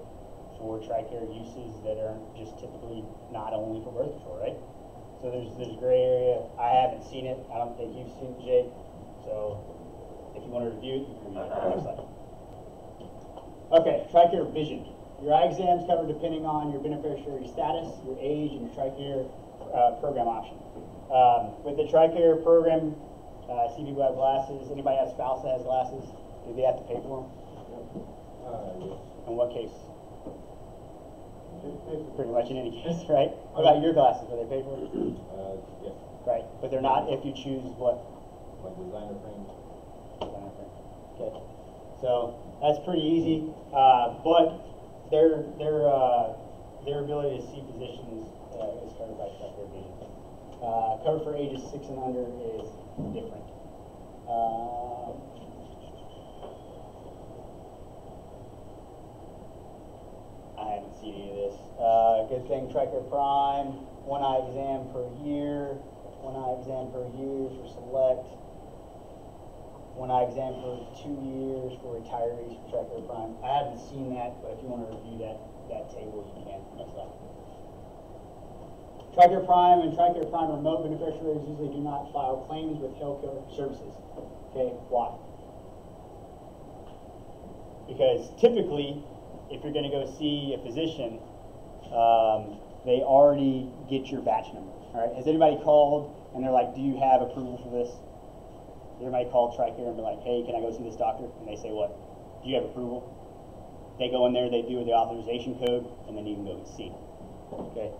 for TRICARE uses that are just typically not only for birth control, right? So there's gray area. I haven't seen it. I don't think you've seen it, Jake. So if you want to review it, you can review it. Next slide. Okay, TRICARE vision. Your eye exams covered depending on your beneficiary status, your age, and your TRICARE program option. With the TRICARE program, see people have glasses. Anybody have a spouse that has glasses? Do they have to pay for them? Yes. In what case? Pretty much in any case, right? What about your glasses? Are they paid for? Yes. Right, but they're not if you choose what? Like designer frames. Designer frame. Okay, so that's pretty easy, but their ability to see physicians is covered by TRICARE vision. Covered for ages 6 and under is different. I haven't seen any of this. Good thing TRICARE Prime, 1 eye exam per year, 1 eye exam per year for select, 1 eye exam for 2 years for retirees for TRICARE Prime. I haven't seen that, but if you want to review that table, you can. Next slide. TRICARE Prime and TRICARE Prime remote beneficiaries usually do not file claims with healthcare services. Okay, why? Because typically, if you're going to go see a physician, they already get your batch number. All right. Has anybody called and they're like, "Do you have approval for this?" Everybody called TRICARE and be like, "Hey, can I go see this doctor?" And they say, "What? Do you have approval?" They go in there, they do the authorization code, and then you can go get seen. Okay.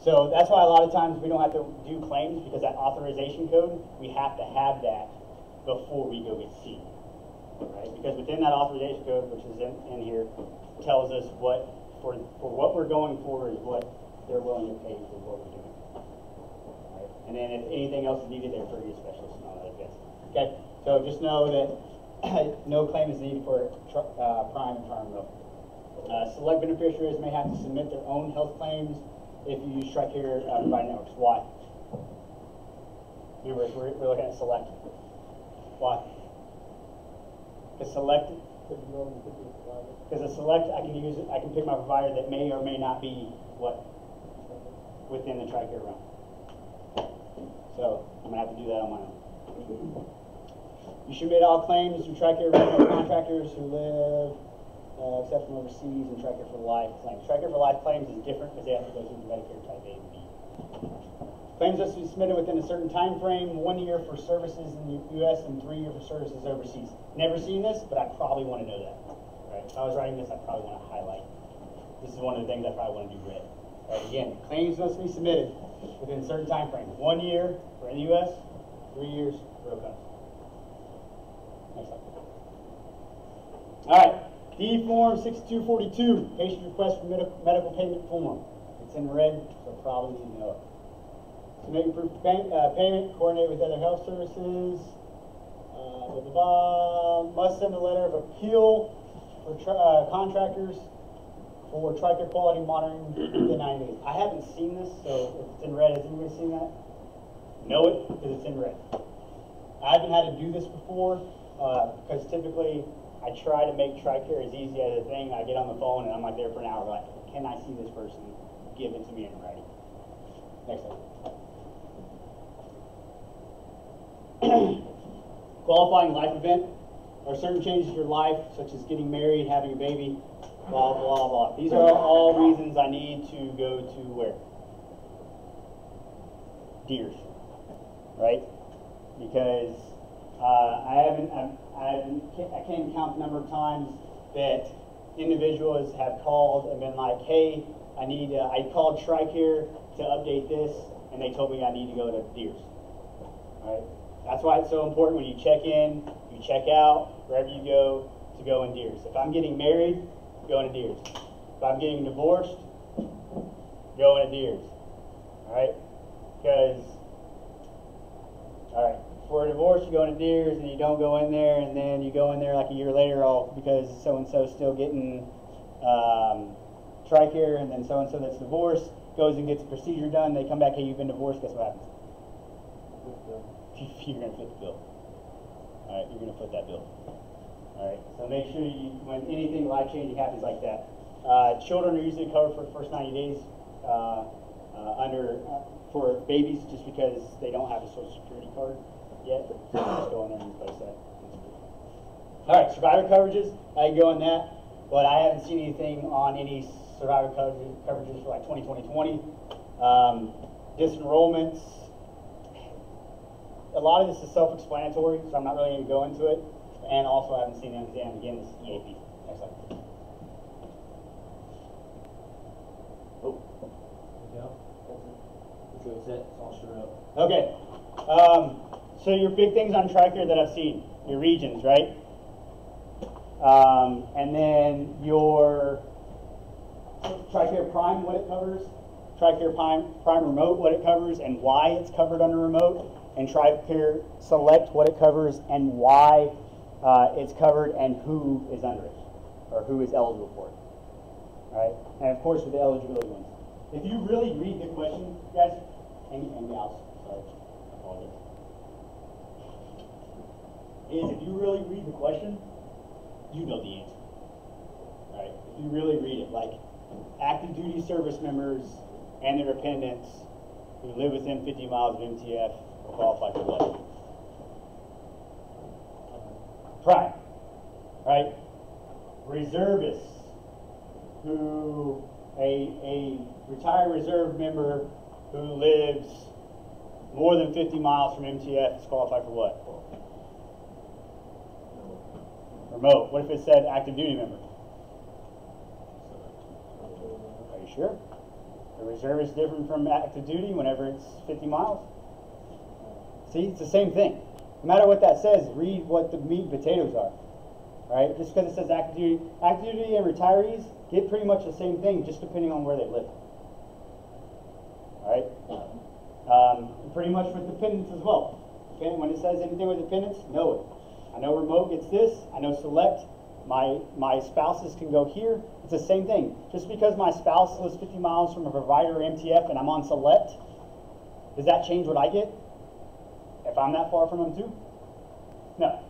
So that's why a lot of times we don't have to do claims, because that authorization code, we have to have that before we go get seen. Right? Because within that authorization code, which is in here, tells us what for what we're going for is what they're willing to pay for what we're doing. Right? And then if anything else is needed, they refer you to a specialist and all that good. Okay? So just know that no claim is needed for Prime and Prime Remote. Select beneficiaries may have to submit their own health claims if you use TRICARE provider networks. Why? Remember, we're looking at select. Why? Because select. Because a select, I can pick my provider that may or may not be what? Within the TRICARE realm. So I'm gonna have to do that on my own. You should make all claims to TRICARE regional contractors who live, except from overseas, and TRICARE for Life claims. TRICARE for Life claims is different because they have to go through the Medicare Type A and B. Claims must be submitted within a certain time frame, 1 year for services in the U.S. and 3 years for services overseas. Never seen this, but I probably want to know that. Right? If I was writing this, I probably want to highlight. This is one of the things I probably want to do red. Right? Again, claims must be submitted within a certain time frame. 1 year for in the U.S., 3 years for overseas. Next slide. All right, D form 6242, patient request for medical payment form. It's in red, so probably you know it. Submit your proof of payment, coordinate with other health services. Must send a letter of appeal for contractors for TRICARE quality monitoring within 90 days. I haven't seen this, so if it's in red, has anybody seen that? Know it, because it's in red. I haven't had to do this before, because typically I try to make TRICARE as easy as a thing. I get on the phone and I'm like there for an hour, like, can I see this person? Give it to me in writing. Next slide. Qualifying life event are certain changes to your life, such as getting married, having a baby, blah, blah, blah. These are all reasons I need to go to where? Deers, right? Because I can't count the number of times that individuals have called and been like, hey, I called TRICARE to update this, and they told me I need to go to Deers. Right? That's why it's so important when you check in, you check out, wherever you go, to go in Deers. If I'm getting married, go into Deers. If I'm getting divorced, go into Deers. Alright? Because, alright, for a divorce, you go into Deers and you don't go in there, and then you go in there like a year later, all because so-and-so's still getting TRICARE, and then so-and-so that's divorced goes and gets a procedure done, they come back, hey, you've been divorced, guess what happens? You're going to foot the bill. Alright, you're going to foot that bill. Alright, so make sure you, when anything life-changing happens like that. Children are usually covered for the first 90 days for babies, just because they don't have a Social Security card yet. So just go in there and replace that. Alright, survivor coverages, I can go on that, but I haven't seen anything on any survivor coverages for like 2020. Disenrollments. A lot of this is self-explanatory, so I'm not really going to go into it. And also, I haven't seen an exam. Again, this is EAP. Next slide. Oh. Yeah. That's it. It's all sure up. Okay. So your big things on TRICARE that I've seen, your regions, right? And then your TRICARE Prime, what it covers, TRICARE Prime Remote, what it covers, and why it's covered under Remote, and TRICARE Select, what it covers, and why it's covered, and who is under it, or who is eligible for it. All right, and of course with the eligibility ones. If you really read the question, guys, and gals, sorry, I apologize. If you really read the question, you know the answer. All right, if you really read it, like active duty service members and their dependents who live within 50 miles of MTF will qualify for what? Prime, right? Reservists, who a retired reserve member who lives more than 50 miles from MTF is qualified for what? Remote. What if it said active duty member? Are you sure? The reserve is different from active duty whenever it's 50 miles. See, it's the same thing. No matter what that says, read what the meat and potatoes are. Right? Just because it says active duty and retirees get pretty much the same thing, just depending on where they live. All right? Pretty much with dependents as well. Okay? When it says anything with dependents, know it. I know remote gets this. I know select. My spouses can go here. It's the same thing. Just because my spouse lives 50 miles from a provider or MTF and I'm on select, does that change what I get? If I'm that far from them too? No.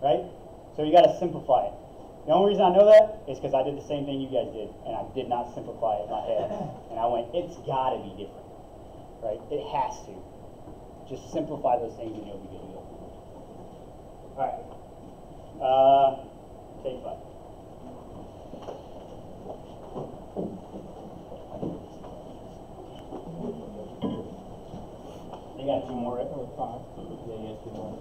Right? So you got to simplify it. The only reason I know that is because I did the same thing you guys did, and I did not simplify it in my head. And I went, it's got to be different. Right? It has to. Just simplify those things and you'll be good to go. All right. Take 5. You got 2 more, right? Yeah, you got 2 more.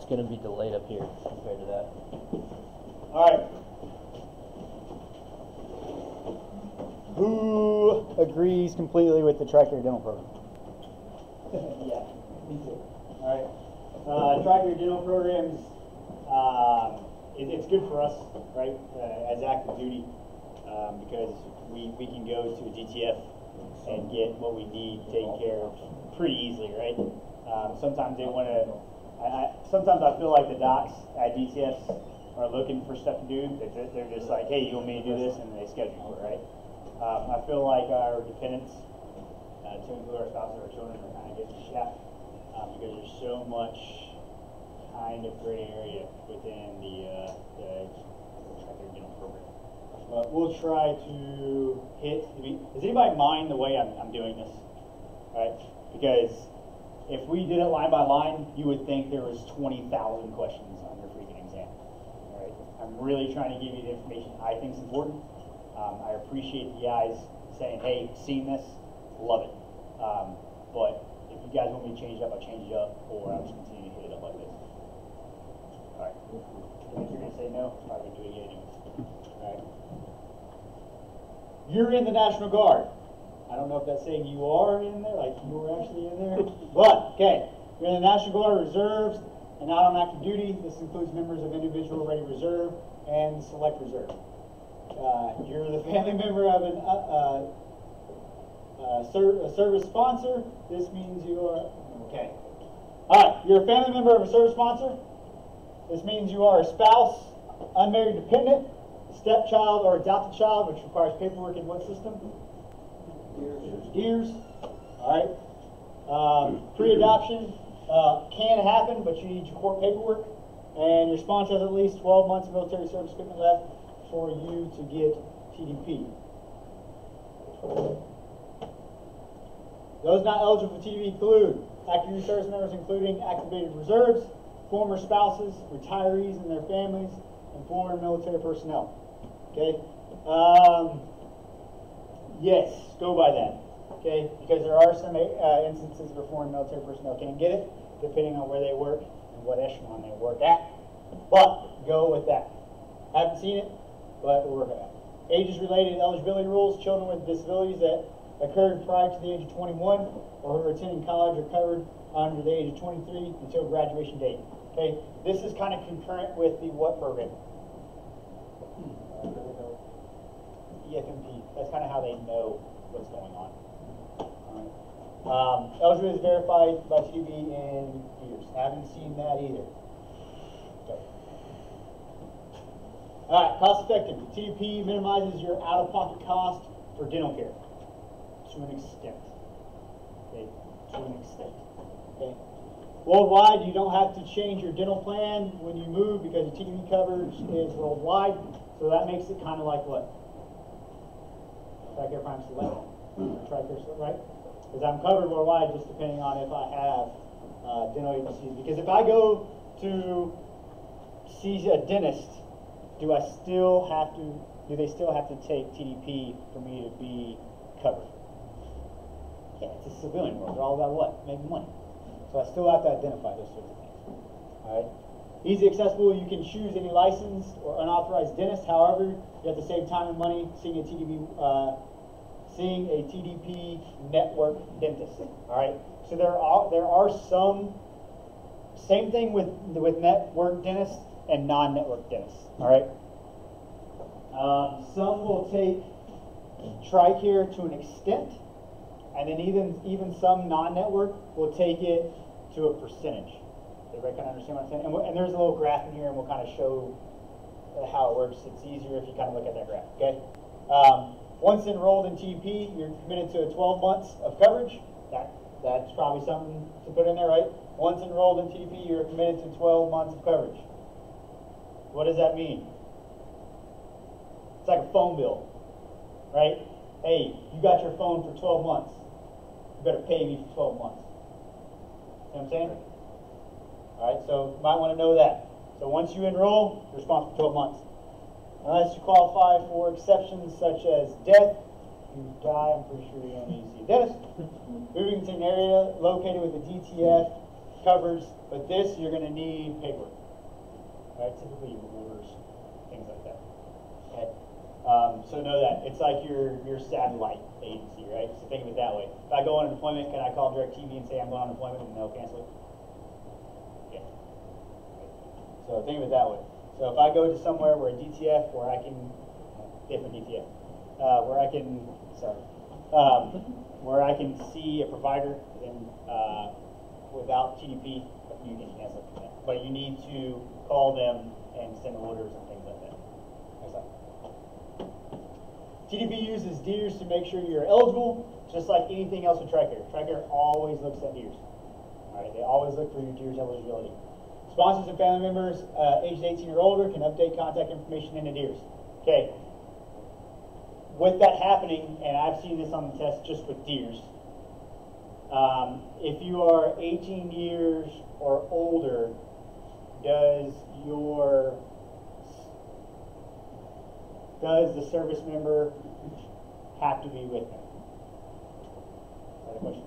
gonna be delayed up here compared to that. All right. Who agrees completely with the TRICARE dental program? Yeah, me too. All right. TRICARE dental programs, it's good for us, right, as active duty, because we can go to a DTF and get what we need taken care of pretty easily, right? Sometimes they want to. Sometimes I feel like the docs at DTFs are looking for stuff to do. They're just like, hey, you want me to do this, and they schedule it, right? I feel like our dependents, to include our spouses or our children, are kind of getting shot because there's so much kind of gray area within the TRICARE dental program. But we'll try to hit. Does anybody mind the way I'm doing this? Right? Because if we did it line by line, you would think there was 20,000 questions on your freaking exam. All right? I'm really trying to give you the information I think is important. I appreciate you guys saying, "Hey, seen this, love it." But if you guys want me to change it up, I'll change it up, or I'll just continue to hit it up like this. All right. If you're gonna say no, I'm gonna do it again anyways. All right. You're in the National Guard. I don't know if that's saying you are in there, like you were actually in there, but okay. You're in the National Guard Reserves and out on active duty. This includes members of Individual Ready Reserve and Select Reserve. You're the family member of a service sponsor. This means you are, okay. All right, you're a family member of a service sponsor. This means you are a spouse, unmarried dependent, stepchild, or adopted child, which requires paperwork in what system? Years. All right. Pre-adoption can happen, but you need your court paperwork. And your sponsor has at least 12 months of military service equipment left for you to get TDP. Those not eligible for TDP include active duty service members, including activated reserves, former spouses, retirees and their families, and foreign military personnel. Okay? Yes, go by that. Okay? Because there are some instances where foreign military personnel can't get it, depending on where they work and what echelon they work at. But go with that. Haven't seen it, but we're working on it. Ages-related eligibility rules: children with disabilities that occurred prior to the age of 21 or who are attending college are covered under the age of 23 until graduation date. Okay, this is kind of concurrent with the what program? EFMP. That's kind of how they know what's going on. Eligibility is verified by TDB in years. Haven't seen that either. Okay. All right, cost effective. TDP minimizes your out-of-pocket cost for dental care to an extent. Okay, to an extent. Okay. Worldwide, you don't have to change your dental plan when you move because the TDP coverage is worldwide. So that makes it kind of like what? TRICARE Prime Select. TRICARE Select, right? Because I'm covered worldwide just depending on if I have dental agencies. Because if I go to see a dentist, do they still have to take TDP for me to be covered? Yeah, it's a civilian world. They're all about what? Making money. So I still have to identify those sorts of things. All right. Easy accessible. You can choose any licensed or unauthorized dentist. However, you have to save time and money seeing a TDP network dentist. All right. So there are some. Same thing with network dentists and non-network dentists. All right. Some will take TRICARE to an extent, and then even some non-network will take it to a percentage. Everybody kind of understand what I'm saying? And there's a little graph in here, and we'll kind of show how it works. It's easier if you kind of look at that graph. Okay. Once enrolled in TDP, you're committed to 12 months of coverage. That's probably something to put in there, right? Once enrolled in TDP, you're committed to 12 months of coverage. What does that mean? It's like a phone bill, right? Hey, you got your phone for 12 months. You better pay me for 12 months. You know what I'm saying? All right, so you might want to know that. So once you enroll, you're responsible for 12 months. Unless you qualify for exceptions such as death, you die, I'm pretty sure you don't need to see a dentist. Moving to an area located with a DTF covers, but this you're going to need paperwork. Right? Typically orders, things like that. Okay. So know that it's like your satellite agency, right? So think of it that way. If I go on an appointment, can I call DirecTV and say I'm going on an appointment and they'll cancel it? Yeah. So think of it that way. So if I go to somewhere where a DTF, where I can, different DTF, where I can, where I can see a provider and without TDP, you can cancel it. But you need to call them and send orders and things like that. Next slide. TDP uses DEERS to make sure you're eligible, just like anything else with TRICARE. TRICARE always looks at DEERS. All right, they always look for your DEERS eligibility. Sponsors and family members aged 18 or older can update contact information in the DEERS. Okay. With that happening, and I've seen this on the test just with DEERS, if you are 18 years or older, does the service member have to be with them? Is that a question?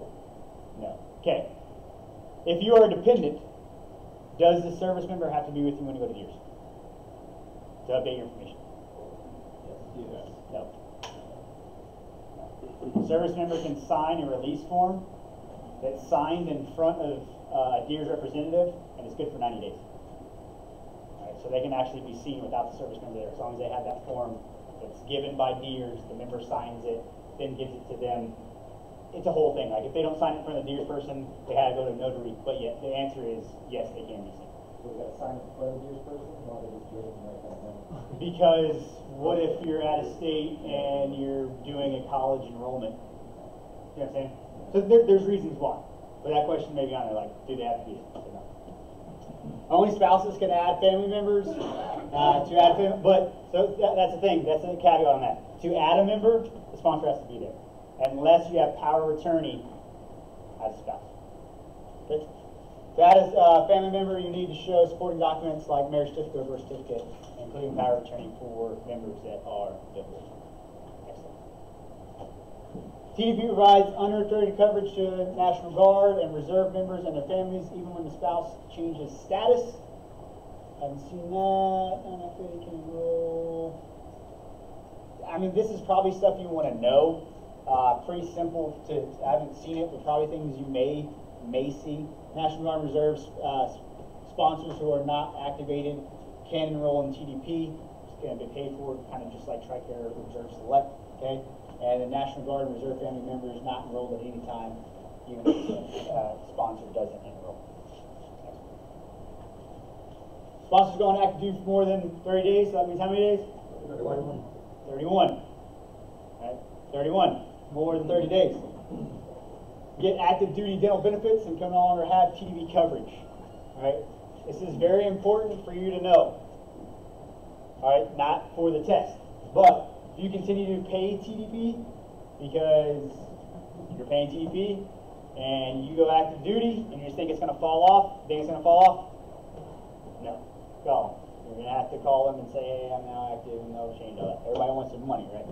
No. Okay. If you are a dependent, does the service member have to be with you when you go to DEERS to update your information? Yes. No. The service member can sign a release form that's signed in front of a DEERS representative, and it's good for 90 days. All right, so they can actually be seen without the service member there, as long as they have that form that's given by DEERS, the member signs it, then gives it to them. It's a whole thing. Like if they don't sign it in front of the DEERS person, they had to go to a notary. But yet the answer is yes, they can be seen. So we got to sign it for the DEERS person, or they just do it right now? Because what if you're at a state and you're doing a college enrollment? You know what I'm saying? So there's reasons why. But that question may be on there, like, do they have to be there? So no. Only spouses can add family members to add family, but so that's the thing. That's a caveat on that. To add a member, the sponsor has to be there, unless you have power of attorney as a spouse. Okay? To add a family member, you need to show supporting documents like marriage certificate or birth certificate, including power of attorney for members that are divorced. TDP provides unrestricted coverage to National Guard and Reserve members and their families, even when the spouse changes status. Haven't seen that. Unactivated can enroll. I mean, this is probably stuff you want to know. Pretty simple to. I haven't seen it, but probably things you may see. National Guard and Reserve sponsors who are not activated can enroll in TDP. It's going to be paid for, kind of just like TRICARE Reserve Select. Okay. And the National Guard and Reserve family member is not enrolled at any time, even if the sponsor doesn't enroll. Sponsors go on active duty for more than 30 days, so that means how many days? 31. 31. Right? 31. More than 30 days. Get active duty dental benefits and can no longer have TDP coverage. Right? This is very important for you to know. All right? Not for the test, but you continue to pay TDP because you're paying TDP and you go active duty and you just think it's going to fall off, think it's going to fall off? No. Call them. You're going to have to call them and say, hey, I'm now active and they'll change all that. Everybody wants their money, right?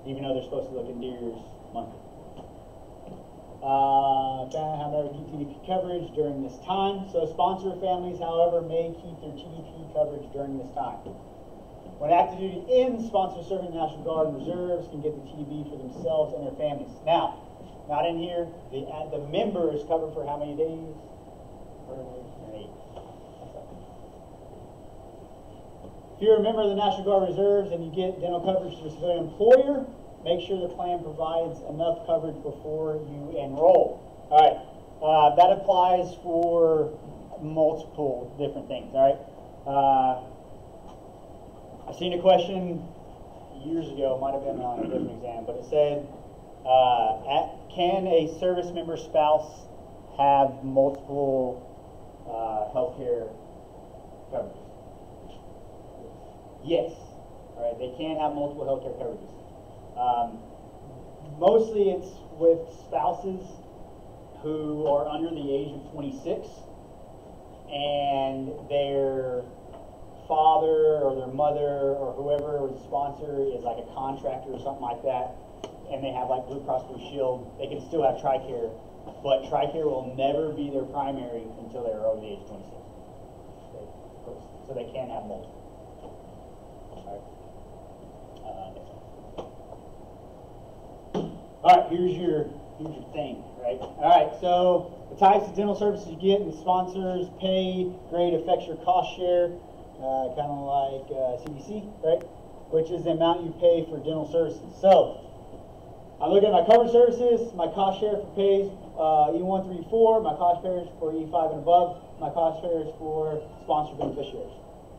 Even though they're supposed to look in DEERS monthly. Have never keep TDP coverage during this time. So sponsor families, however, may keep their TDP coverage during this time. When active duty ends, sponsors serving the National Guard and Reserves can get the TDP for themselves and their families. Now, not in here, the member is covered for how many days? 8. If you're a member of the National Guard Reserves and you get dental coverage through a civilian employer, make sure the plan provides enough coverage before you enroll. All right, that applies for multiple different things. All right. I've seen a question years ago, might have been on a different exam, but it said, can a service member spouse have multiple healthcare coverages? Yes. All right, they can have multiple healthcare coverages. Mostly it's with spouses who are under the age of 26 and their father or their mother or whoever was a sponsor is like a contractor or something like that, and they have like Blue Cross Blue Shield. They can still have TRICARE But TRICARE will never be their primary until they're over the age of 26. Okay? So they can't have multiple. All right. Next one. All right, here's your thing, right? All right, so the types of dental services you get and the sponsors pay grade affects your cost share, kind of like CDC, right? Which is the amount you pay for dental services. So I look at my covered services, my cost share for pays E1 through E4, my cost shares for E5 and above, my cost shares for sponsored beneficiaries.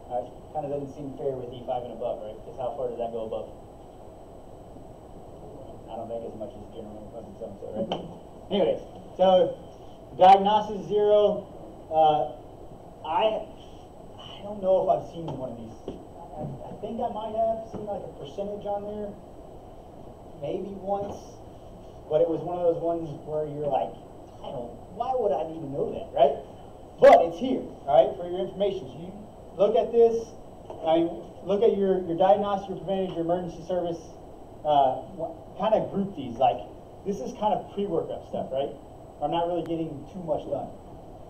All right, kind of doesn't seem fair with E5 and above, right? Because how far does that go above? I don't think as much as general fucking so-and-so, right? Anyways, so diagnosis 0. I don't know if I've seen one of these. I think I might have seen like a percentage on there, maybe once, but it was one of those ones where you're like, why would I need to know that, right? But it's here, all right, for your information. So you look at this, look at your diagnostic, your preventative, your emergency service, kind of group these, like, this is kind of pre-workup stuff, right? I'm not really getting too much done,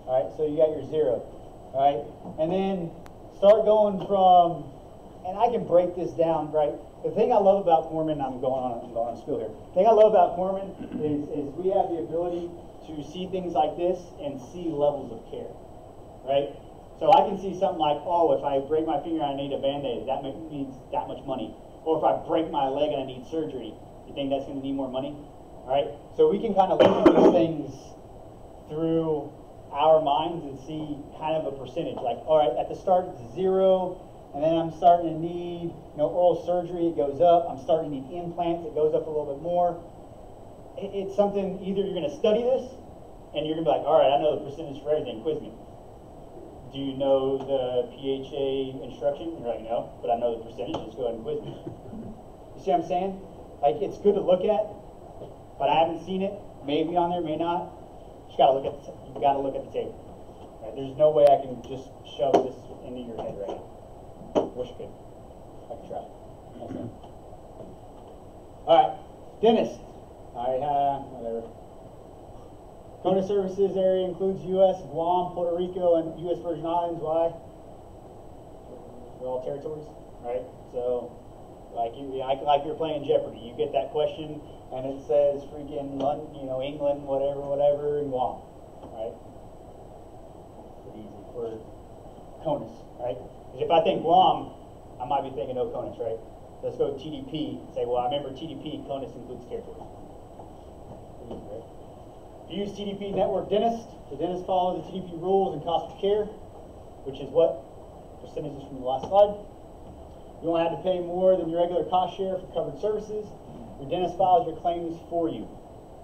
all right? So you got your 0, all right? And then start going from, and I can break this down, right? The thing I love about Foreman, I'm going on spiel here. The thing I love about Foreman is we have the ability to see things like this and see levels of care, right? So I can see something like, oh, if I break my finger and I need a Band-Aid, that means that much money. Or if I break my leg and I need surgery, you think that's going to need more money? All right? So we can kind of look at these things through our minds and see kind of a percentage. Like, all right, at the start it's 0, and then I'm starting to need, oral surgery, it goes up. I'm starting to need implants, it goes up a little bit more. It's something, either you're going to study this, and you're going to be like, all right, I know the percentage for everything, quiz me. Do you know the PHA instruction? You're like, no, but I know the percentage, just go ahead and quiz me. You see what I'm saying? Like, it's good to look at, but I haven't seen it. Maybe on there, may not. You gotta look at the table. Right? There's no way I can just shove this into your head right now. Wish I could. I could try. Okay. All right, dentist. All right, whatever. CONUS services area includes U.S., Guam, Puerto Rico, and U.S. Virgin Islands. Why? They're all territories, right? So, like you're playing Jeopardy. You get that question, and it says freaking London, England, whatever, and Guam, right? Pretty easy for CONUS, right? Because if I think Guam, I might be thinking no CONUS, right? Let's go TDP and say, well, I remember TDP, CONUS includes territories. Pretty easy, right? Use TDP network dentist. The dentist follows the TDP rules and cost of care, which is what percentages from the last slide. You won't have to pay more than your regular cost share for covered services. Your dentist files your claims for you.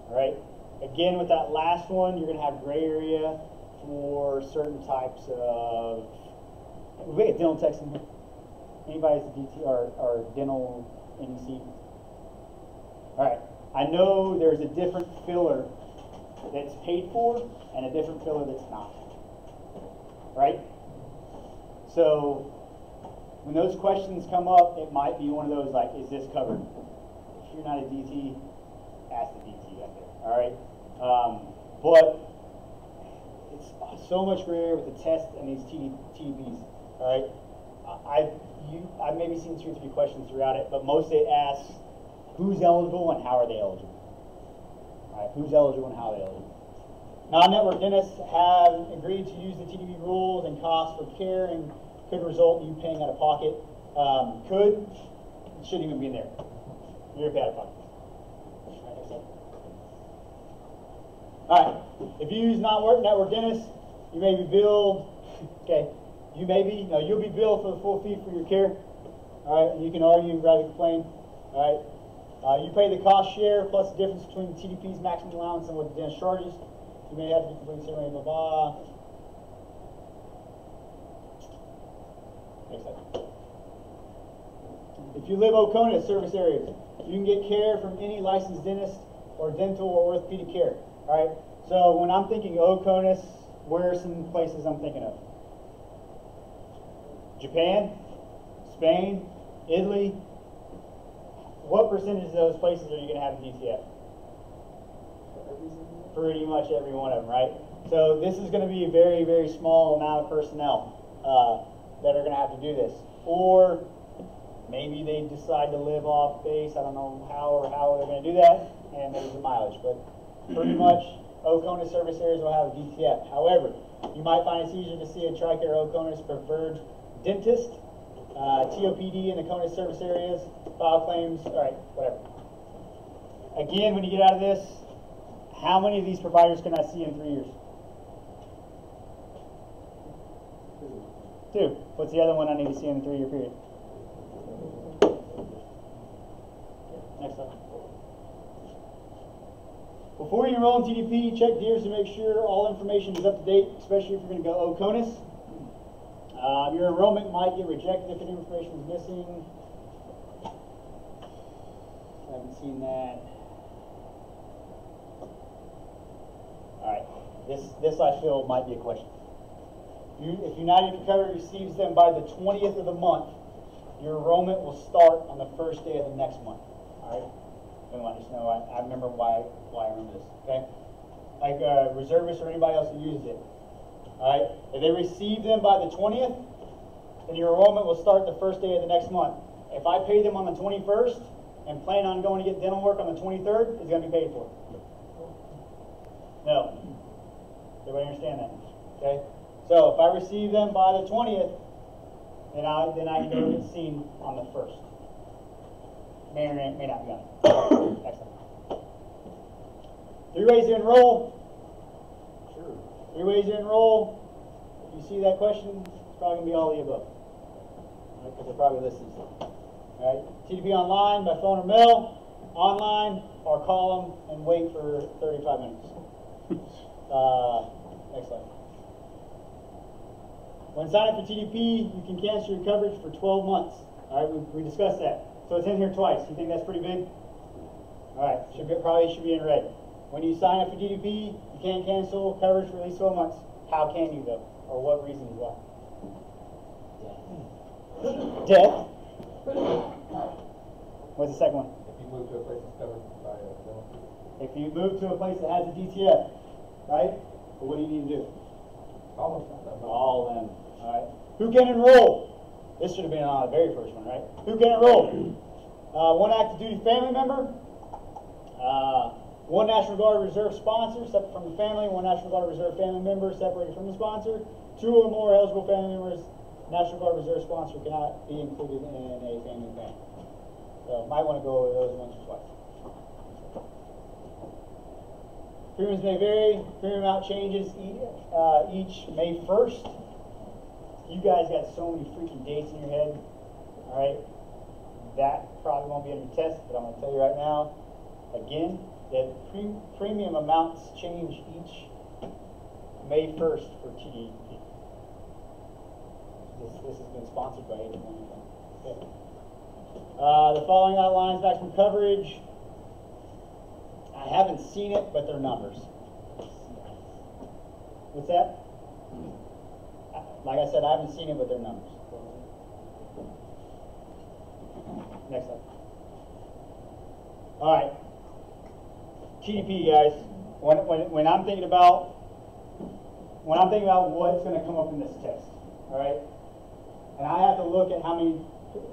All right. Again, with that last one, you're going to have gray area for certain types of. We get dental techs in here. Anybody's a DT or dental NEC? All right. I know there's a different filler that's paid for and a different filler that's not, right? So when those questions come up, it might be one of those like, is this covered? If you're not a DT, ask the DT out there, all right? But it's so much grayer with the test and these TDPs, all right? I've maybe seen 2 or 3 questions throughout it, but most it asks who's eligible and how are they eligible. All right, who's eligible and how they eligible. Non-network dentists have agreed to use the TDP rules and costs for care and could result in you paying out of pocket. It shouldn't even be in there. You're going to pay out of pocket. All right, if you use non-network dentists, you may be billed, okay, you'll be billed for the full fee for your care. All right, and you can argue and rather complain. All right. You pay the cost share plus the difference between the TDP's maximum allowance and what the dentist charges. You may have to complete ceremony, blah, blah. Next slide. If you live OCONUS service areas, you can get care from any licensed dentist or dental or orthopedic care. All right. So when I'm thinking OCONUS, where are some places I'm thinking of? Japan, Spain, Italy. What percentage of those places are you going to have in DTF? Pretty much every one of them, right? So this is going to be a very, very small amount of personnel that are going to have to do this. Or maybe they decide to live off base. I don't know how they're going to do that, and there's the mileage. But pretty much Oconus service areas will have a DTF. However, you might find it's easier to see a TRICARE Oconus preferred dentist, TOPD in the CONUS service areas, file claims, all right, whatever. Again, when you get out of this, how many of these providers can I see in 3 years? 2. What's the other one I need to see in a 3-year period? Next slide. Before you enroll in TDP, check DEERS to make sure all information is up to date, especially if you're going to go OCONUS. Your enrollment might get rejected if any information is missing. I haven't seen that. Alright, this I feel might be a question. If United Recovery receives them by the 20th of the month, your enrollment will start on the first day of the next month. Alright? And let us know. I remember why I remember this. Okay? Like reservists or anybody else who uses it. Alright? If they receive them by the 20th, then your enrollment will start the first day of the next month. If I pay them on the 21st and plan on going to get dental work on the 23rd, it's going to be paid for. No. Everybody understand that? Okay? So if I receive them by the 20th, then I can go get seen on the 1st. May or may not be on it. Excellent. 3 ways to enroll. Sure. 3 ways to enroll. If you see that question, it's probably going to be all of the above. Because they're probably listed. Alright. TDP online, by phone or mail, online, or call them and wait for 35 minutes. Next slide. When signing up for TDP, you can cancel your coverage for 12 months. Alright, we discussed that. So it's in here twice. You think that's pretty big? Alright, probably should be in red. When you sign up for TDP, you can't cancel coverage for at least 12 months. How can you though? Or what reasons why? Death. What's the second one? If you move to a place that's covered by a dental. If you move to a place that has a DTF, right? Well, what do you need to do? All All of them. Alright. Who can enroll? This should have been on the very first one, right? Who can enroll? One active duty family member, one National Guard Reserve sponsor separate from the family, one National Guard Reserve family member separated from the sponsor, 2 or more eligible family members. National Guard Reserve sponsor cannot be included in a family plan. So might want to go over those once or twice. Premiums may vary. Premium amount changes each May 1st. You guys got so many freaking dates in your head. Alright? That probably won't be on your test, but I'm going to tell you right now, again, that premium amounts change each May 1st for TDP. This has been sponsored by 8 okay. The following outlines maximum coverage. I haven't seen it, but they're numbers. What's that? Like I said, I haven't seen it, but they're numbers. Next slide. All right. TDP, guys. When I'm thinking about what's going to come up in this test, all right, and I have to look at how many.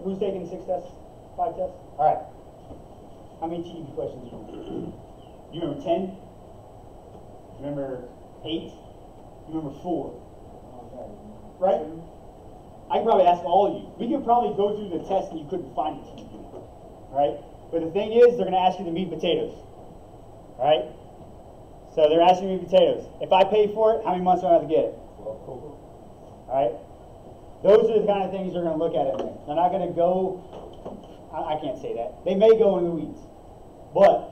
Who's taking 6 tests? 5 tests? All right. How many TDP questions do you remember? You remember 10? You remember 8? You remember 4? Right? I can probably ask all of you. We could probably go through the test and you couldn't find the TDP. Right? But the thing is, they're going to ask you the meat and potatoes. Right? So they're asking me potatoes. If I pay for it, how many months do I have to get it? Alright? Those are the kind of things they're going to look at it. They're not going to go, I can't say that. They may go in the weeds. But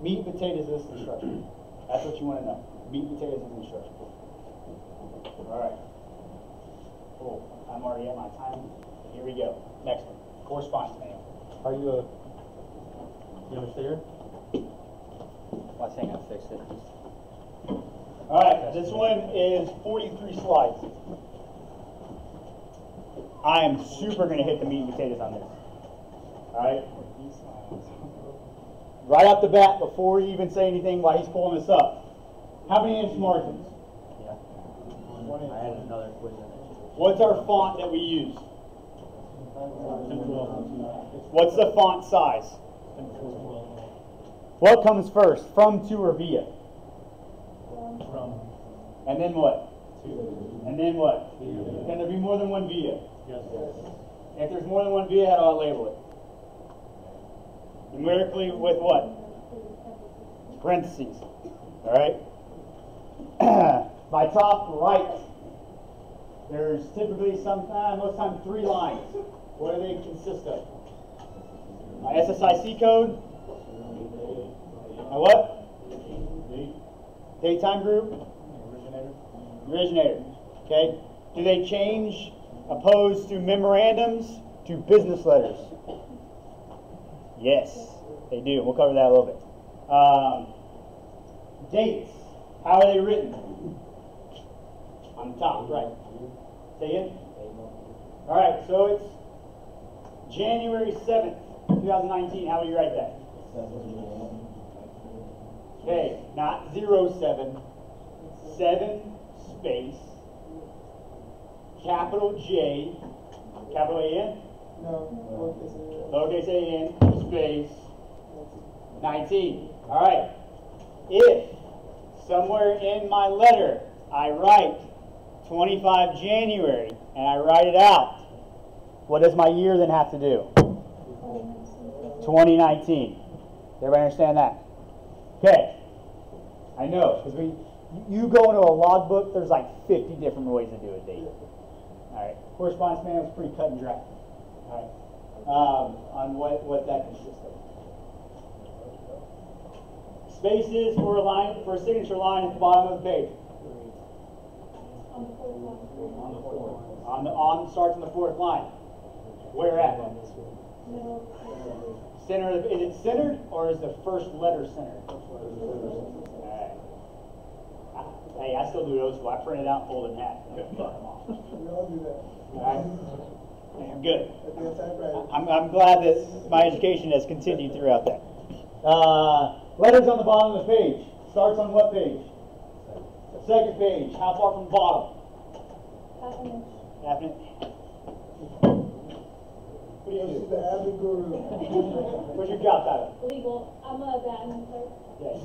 meat and potatoes is instruction. That's what you want to know. Meat and potatoes is instruction. Alright. Cool. I'm already at my time. Here we go. Next one. Correspondence manual. Are you understand? Well, I think I fixed it. Alright, this one is 43 slides. I am super going to hit the meat and potatoes on this. Alright? right off the bat, before we even say anything while he's pulling this up, how many inch margins? Yeah. I had another quiz in it. What's our font that we use? What's the font size? What comes first, from, to, or via? From. And then what? And then what? Can there be more than one via? Yes. If there's more than one via, how do I label it? Numerically with what? Parentheses. All right? My top right, there's typically most times 3 lines. What do they consist of? My SSIC code. My what? Daytime group. Originator. Okay. Do they change opposed to memorandums to business letters? Yes, they do. We'll cover that a little bit. Dates. How are they written? On the top, right. Say it. All right, so it's January 7th, 2019. How do you write that? Okay, not 07. 7 space, capital J, capital A-N? No, Lowercase a-n, space, 19. All right. If somewhere in my letter I write 25 January and I write it out, what does my year then have to do? 2019. Everybody understand that? Okay. I know, because you go into a logbook, there's like 50 different ways to do a date. All right. Correspondence manual is pretty cut and dry. All right. On what that consists of. Spaces for a signature line at the bottom of the page. Starts on the 4th line. Where at? Center. Is it centered or is the first letter centered? Alright. Hey, I still do those. I print it out, fold it in half. we all do that. Alright. I'm good. At the typewriter. I'm glad that my education has continued throughout that. Letters on the bottom of the page. Starts on what page? Second page. How far from the bottom? Half an inch. What do you do? The admin guru. What's your job title? Legal. I'm a admin clerk. Yes.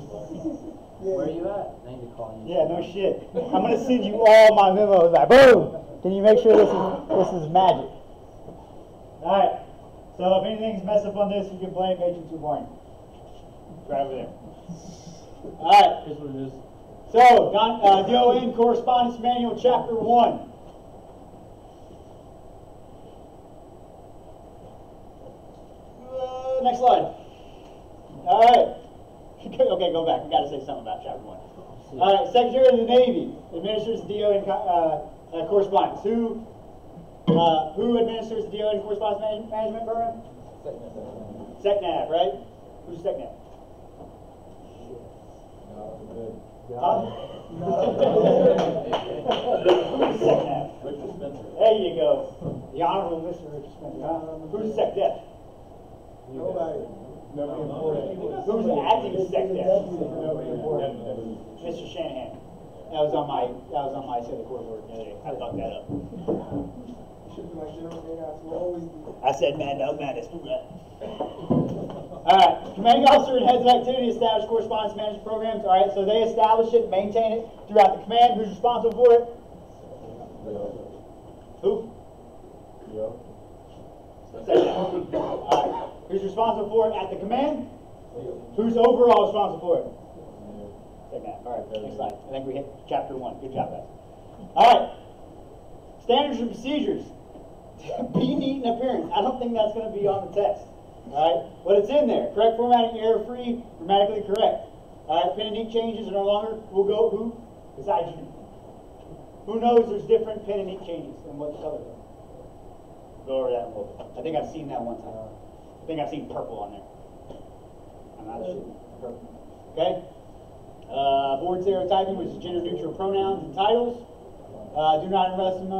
Where are you at? I need to call you. Yeah, no shit. I'm gonna send you all my memos. Like, boom. Can you make sure this is magic? All right. So if anything's messed up on this, you can blame Agent Too Boring. It's right over there. All right. Here's what it is. So DON Correspondence Manual, Chapter 1. Next slide. All right. Okay, go back. We got to say something about Chapter 1. All right. Secretary of the Navy administers the DON correspondence. Who administers the DON Correspondence Management Program? SECNAV, right? Who's SECNAV? Huh? Who's SECNAV? Richard Spencer. There you go. The Honorable Mr. Richard Spencer. Huh? Who's SECDEF? Nobody. Who's acting as SECDEF? Mr. Shanahan. That was on my Senate court board the other day. I fucked that up. I said, man, no madness. All right, commanding officer and heads of activity establish correspondence management programs. All right, so they establish it, maintain it throughout the command. Who's responsible for it? Who? All right, who's responsible for it at the command? Who's overall responsible for it? All right, next slide. I think we hit Chapter 1. Good job, guys. All right, standards and procedures. Be neat in appearance. I don't think that's going to be on the test. All right, but it's in there. Correct formatting, error-free, grammatically correct. All right, pen and ink changes are no longer. We'll go who? Besides you. Who knows there's different pen and ink changes and what the colors are? Go over that a little bit. I think I've seen that one time. I think I've seen purple on there. I'm not sure. Purple. Okay. Board stereotyping, which is gender-neutral pronouns and titles. Do not invest in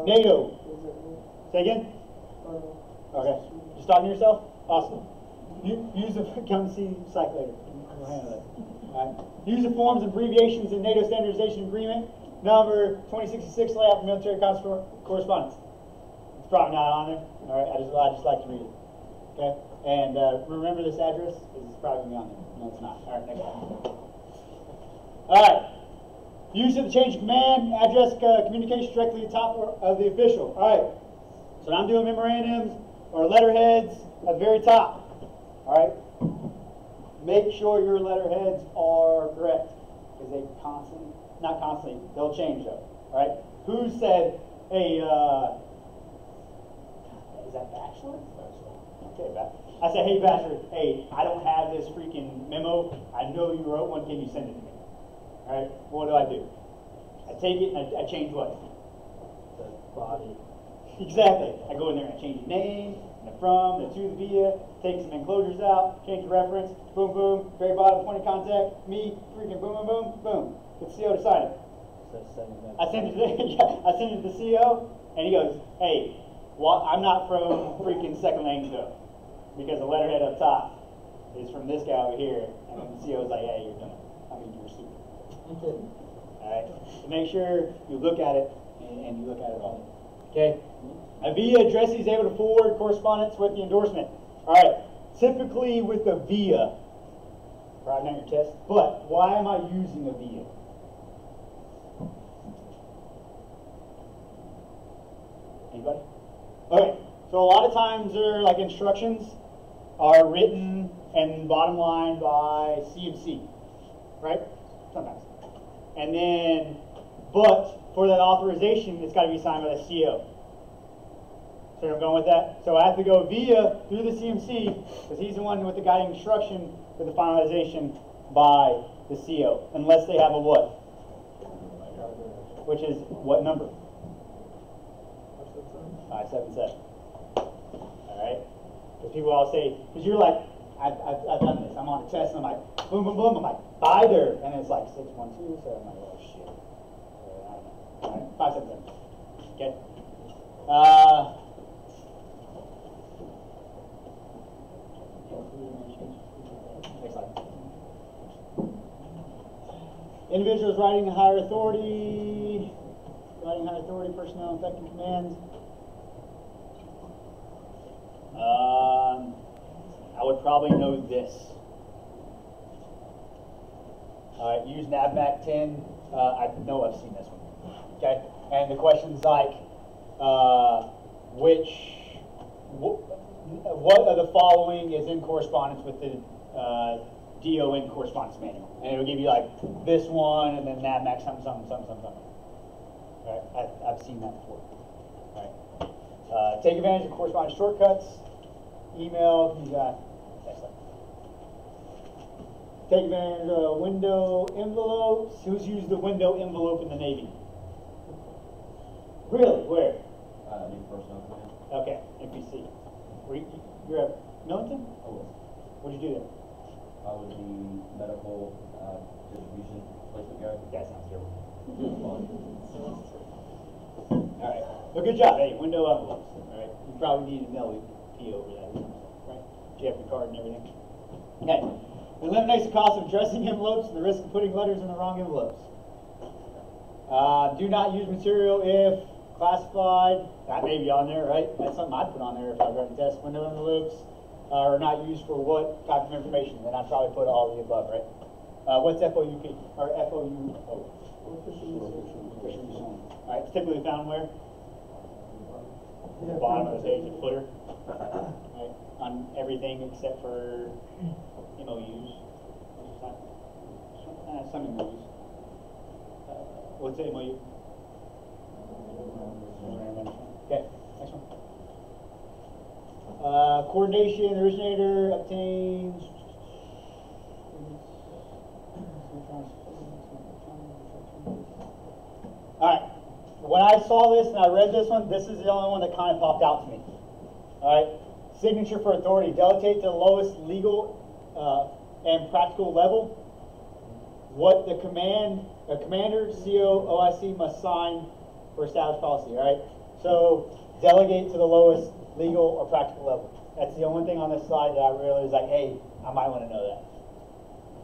NATO. Say again? Okay. Just talking to yourself? Awesome. use the, come see Psych later. We'll handle that. All right. Use the forms and abbreviations in NATO Standardization Agreement number 2066 layout for military correspondence. It's probably not on there. All right, I just like to read it. Okay, and remember this address because it's probably gonna be on there. No, it's not. All right, next one. All right. Use of the change of command address communication directly at the top of the official. All right. So I'm doing memorandums or letterheads at the very top. All right. Make sure your letterheads are correct because they constantly, not constantly, they'll change though. All right. Who said, hey, is that Bachelor? Okay, I said, hey, Bachelor, hey, I don't have this freaking memo. I know you wrote one. Can you send it to me? All right. What do? I take it and I change what? The body. Exactly. I go in there and I change the name, the from, the to, the via, take some enclosures out, change the reference, boom, boom, very bottom point of contact, me, freaking boom, boom, boom, boom. Get the CO to sign it. I send it to I send it to the CO, and he goes, hey, well, I'm not from freaking Second Langsdale, because the letterhead up top is from this guy over here, and then the CO's like, hey, you're dumb. I mean, you're stupid. All right. So make sure you look at it, and you look at it all. Okay. A VIA addressee is able to forward correspondence with the endorsement. All right. Typically with a VIA, probably not your test, but why am I using a VIA? Anybody? Okay. So a lot of times they're like instructions are written and bottom line by CMC, right? Sometimes. And then, but for that authorization, it's got to be signed by the CO. So I'm going with that. So I have to go via through the CMC because he's the one with the guiding instruction for the finalization by the CO, unless they have a what? Which is what number? 577. All right. Because people all say, because you're like, I've done this. I'm on a test and I'm like, boom, boom, boom. I'm like, bye there, and it's like 612. So I'm like, oh shit. All right. 577. Okay. Next slide. Individuals writing higher authority, personnel effective commands. I would probably know this. All right, use NAVMAC 10. I know I've seen this one. Okay, and the question's like, what of the following is in correspondence with the DON correspondence manual? And it'll give you like this one, and then NAVMAC something. All right, I've seen that before. All right, take advantage of correspondence shortcuts. Email, you got. Take advantage of window envelopes. Who's used the window envelope in the Navy? Really? Where? New personnel command. Okay, NPC. You're at Millington? I was. What'd you do there? I was the medical distribution placement guy. That sounds terrible. All right. Well, good job. Hey, window envelopes. All right. You probably need an LEP over that, right? Jeopardy card and everything. Okay. Eliminates the cost of addressing envelopes and the risk of putting letters in the wrong envelopes. Do not use material if classified. That may be on there, right? That's something I'd put on there if I wrote a test. Window envelopes are not used for what type of information? Then I'd probably put all of the above, right? What's FOUP? Or FOUO? Official use only. All right, it's typically found where? The bottom of the page, the footer. Right? On everything except for MOUs. Some MOUs. What's the MOU? Okay, next one. Coordination, the originator obtains. Alright, when I saw this and I read this one, this is the only one that kind of popped out to me. Alright, signature for authority, delegate to the lowest legal and practical level what the commander, CO, OIC must sign for established policy, alright? So, delegate to the lowest legal or practical level. That's the only thing on this slide that I really was like, hey, I might want to know that.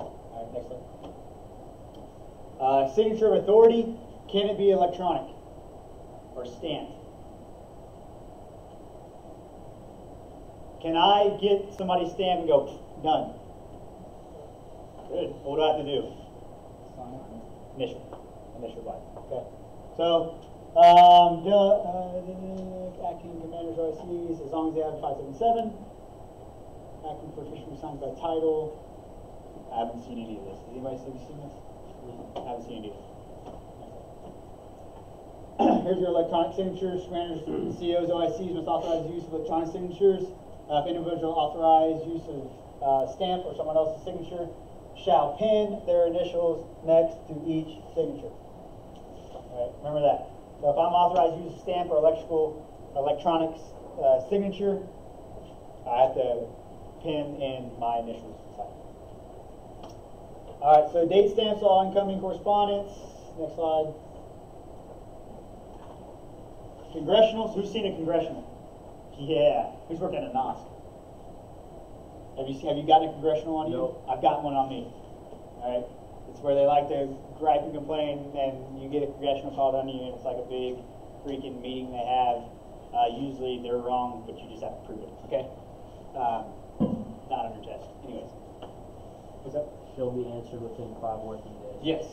All right, next slide. Signature of authority, can it be electronic or stamped? Can I get somebody stamped and go, done? Good. What do I have to do? Initial blank. Okay. So, acting commanders OICs, as long as they have 577. Acting for fishery signed by title. I haven't seen any of this. Has anybody seen this? I haven't seen any of this. Here's your electronic signatures. Commanders, COs, OICs must authorize the use of electronic signatures. If individual authorized use of stamp or someone else's signature, shall pin their initials next to each signature. All right, remember that. So if I'm authorized to use a stamp or electronics signature, I have to pin in my initials inside. All right, so date stamps all incoming correspondence. Next slide. Congressionals. Who's seen a congressional? Yeah. Who's working at a NOSC? Have you gotten a congressional on you? Nope. I've gotten one on me. All right. It's where they like to gripe and complain, and you get a congressional called on you, and it's like a big freaking meeting they have. Usually they're wrong, but you just have to prove it. Okay. Not under test. Anyways. What's up? Shall be answered within 5 working days. Yes.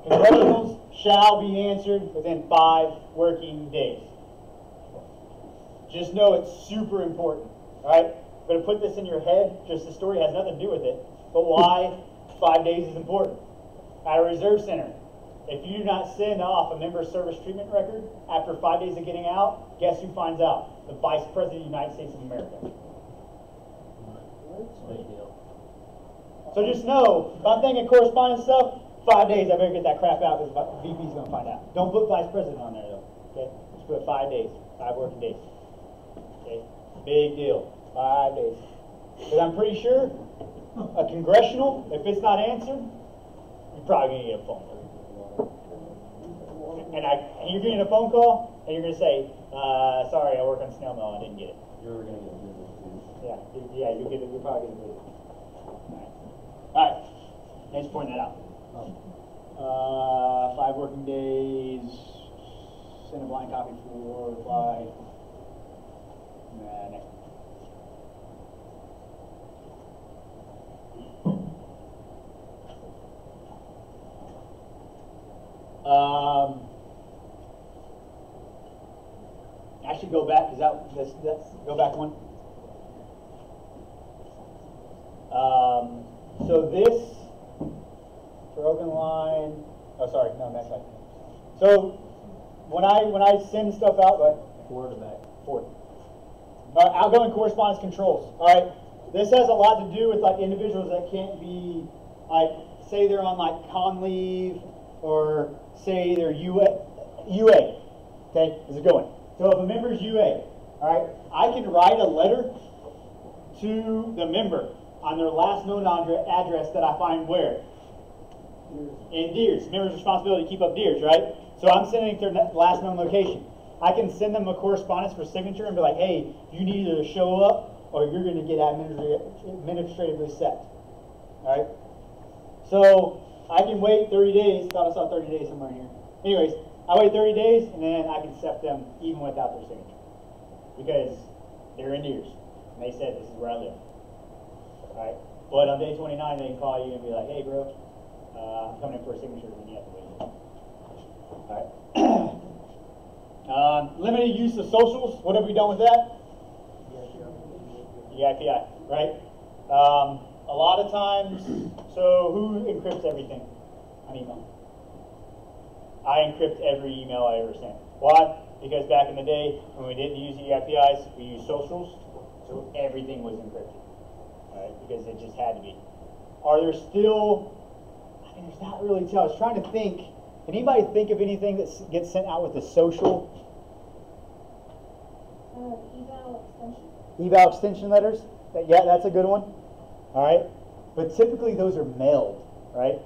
Congressionals shall be answered within 5 working days. Just know it's super important. All right. I'm going to put this in your head. Just the story has nothing to do with it. But why 5 days is important. At a reserve center, if you do not send off a member service treatment record after 5 days of getting out, guess who finds out? The Vice President of the United States of America. Big deal. So just know, if I'm thinking correspondence stuff, 5 days, I better get that crap out because the VP's going to find out. Don't put Vice President on there, though. Okay? Just put 5 days, 5 working days. Okay? Big deal. 5 days. Because I'm pretty sure a congressional, if it's not answered, you're probably going to get a phone call. And you're getting a phone call, and you're going to say, sorry, I work on snail mail, I didn't get it. You're going to get a visit too. Yeah, you'll get it. You'll probably get a visit. All right. Thanks for pointing that out. 5 working days. Send a blind copy for reply. Next. I should go back because that's go back one. So this for open line. Oh, sorry, no, next slide. So when I send stuff out, but Forward to back. forward. Outgoing correspondence controls. All right, this has a lot to do with like individuals that can't be like say they're on like con leave or say they're UA. Okay, how's it going? So if a member is UA, all right, I can write a letter to the member on their last known address that I find where? In Deers. Member's responsibility to keep up Deers, right? So I'm sending their last known location. I can send them a correspondence for signature and be like, hey, you need either to show up or you're going to get administratively set. All right? So I can wait 30 days. Thought I saw 30 days somewhere in here. Anyways, I wait 30 days and then I can accept them even without their signature because they're in Deers. And they said this is where I live. All right? But on day 29, they can call you and be like, hey, bro, I'm coming in for a signature and you have to wait. All right? Limited use of socials. What have we done with that? EIPI, right? A lot of times, so who encrypts everything on email? I encrypt every email I ever sent. Why? Because back in the day, when we didn't use EIPIs, we used socials, so everything was encrypted, right? Because it just had to be. Are there still, I mean, there's not really, I was trying to think, can anybody think of anything that gets sent out with a social? Eval extension. Eval extension letters? Yeah, that's a good one. All right. But typically those are mailed, right?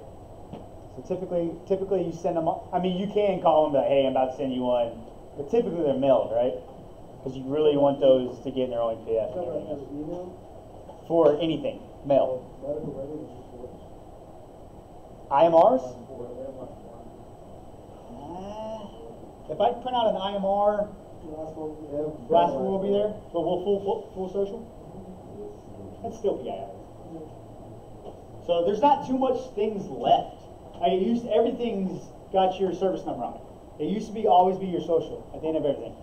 So typically you send them, I mean, you can call them, but hey, I'm about to send you one. But typically they're mailed, right? because you really want those to get in their own PDF and everything else. Email, For anything, mail. medical records, reports. IMRs? Last If I print out an IMR, one, yeah. last one will be there, but we'll full social? That's still PII. So there's not too much things left. Everything's got your service number on it. It used to always be your social at the end of everything.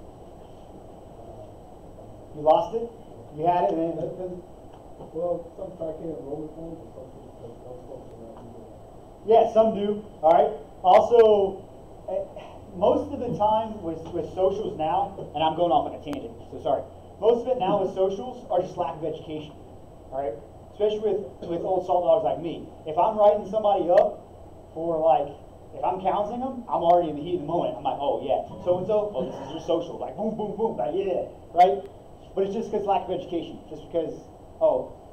You lost it? You had it and then... Well, some tracking enrollment forms or something, like some folks are not using it. Yeah, some do. All right. Also, most of the time with socials now, and I'm going off on a tangent, so sorry. Most of it now with socials are just lack of education. All right. Especially with old salt dogs like me. If I'm writing somebody up for if I'm counseling them, I'm already in the heat of the moment. I'm like, oh yeah, so and so. Oh, this is your social. Like boom, boom, boom. Like yeah, right. But it's just because lack of education. Just because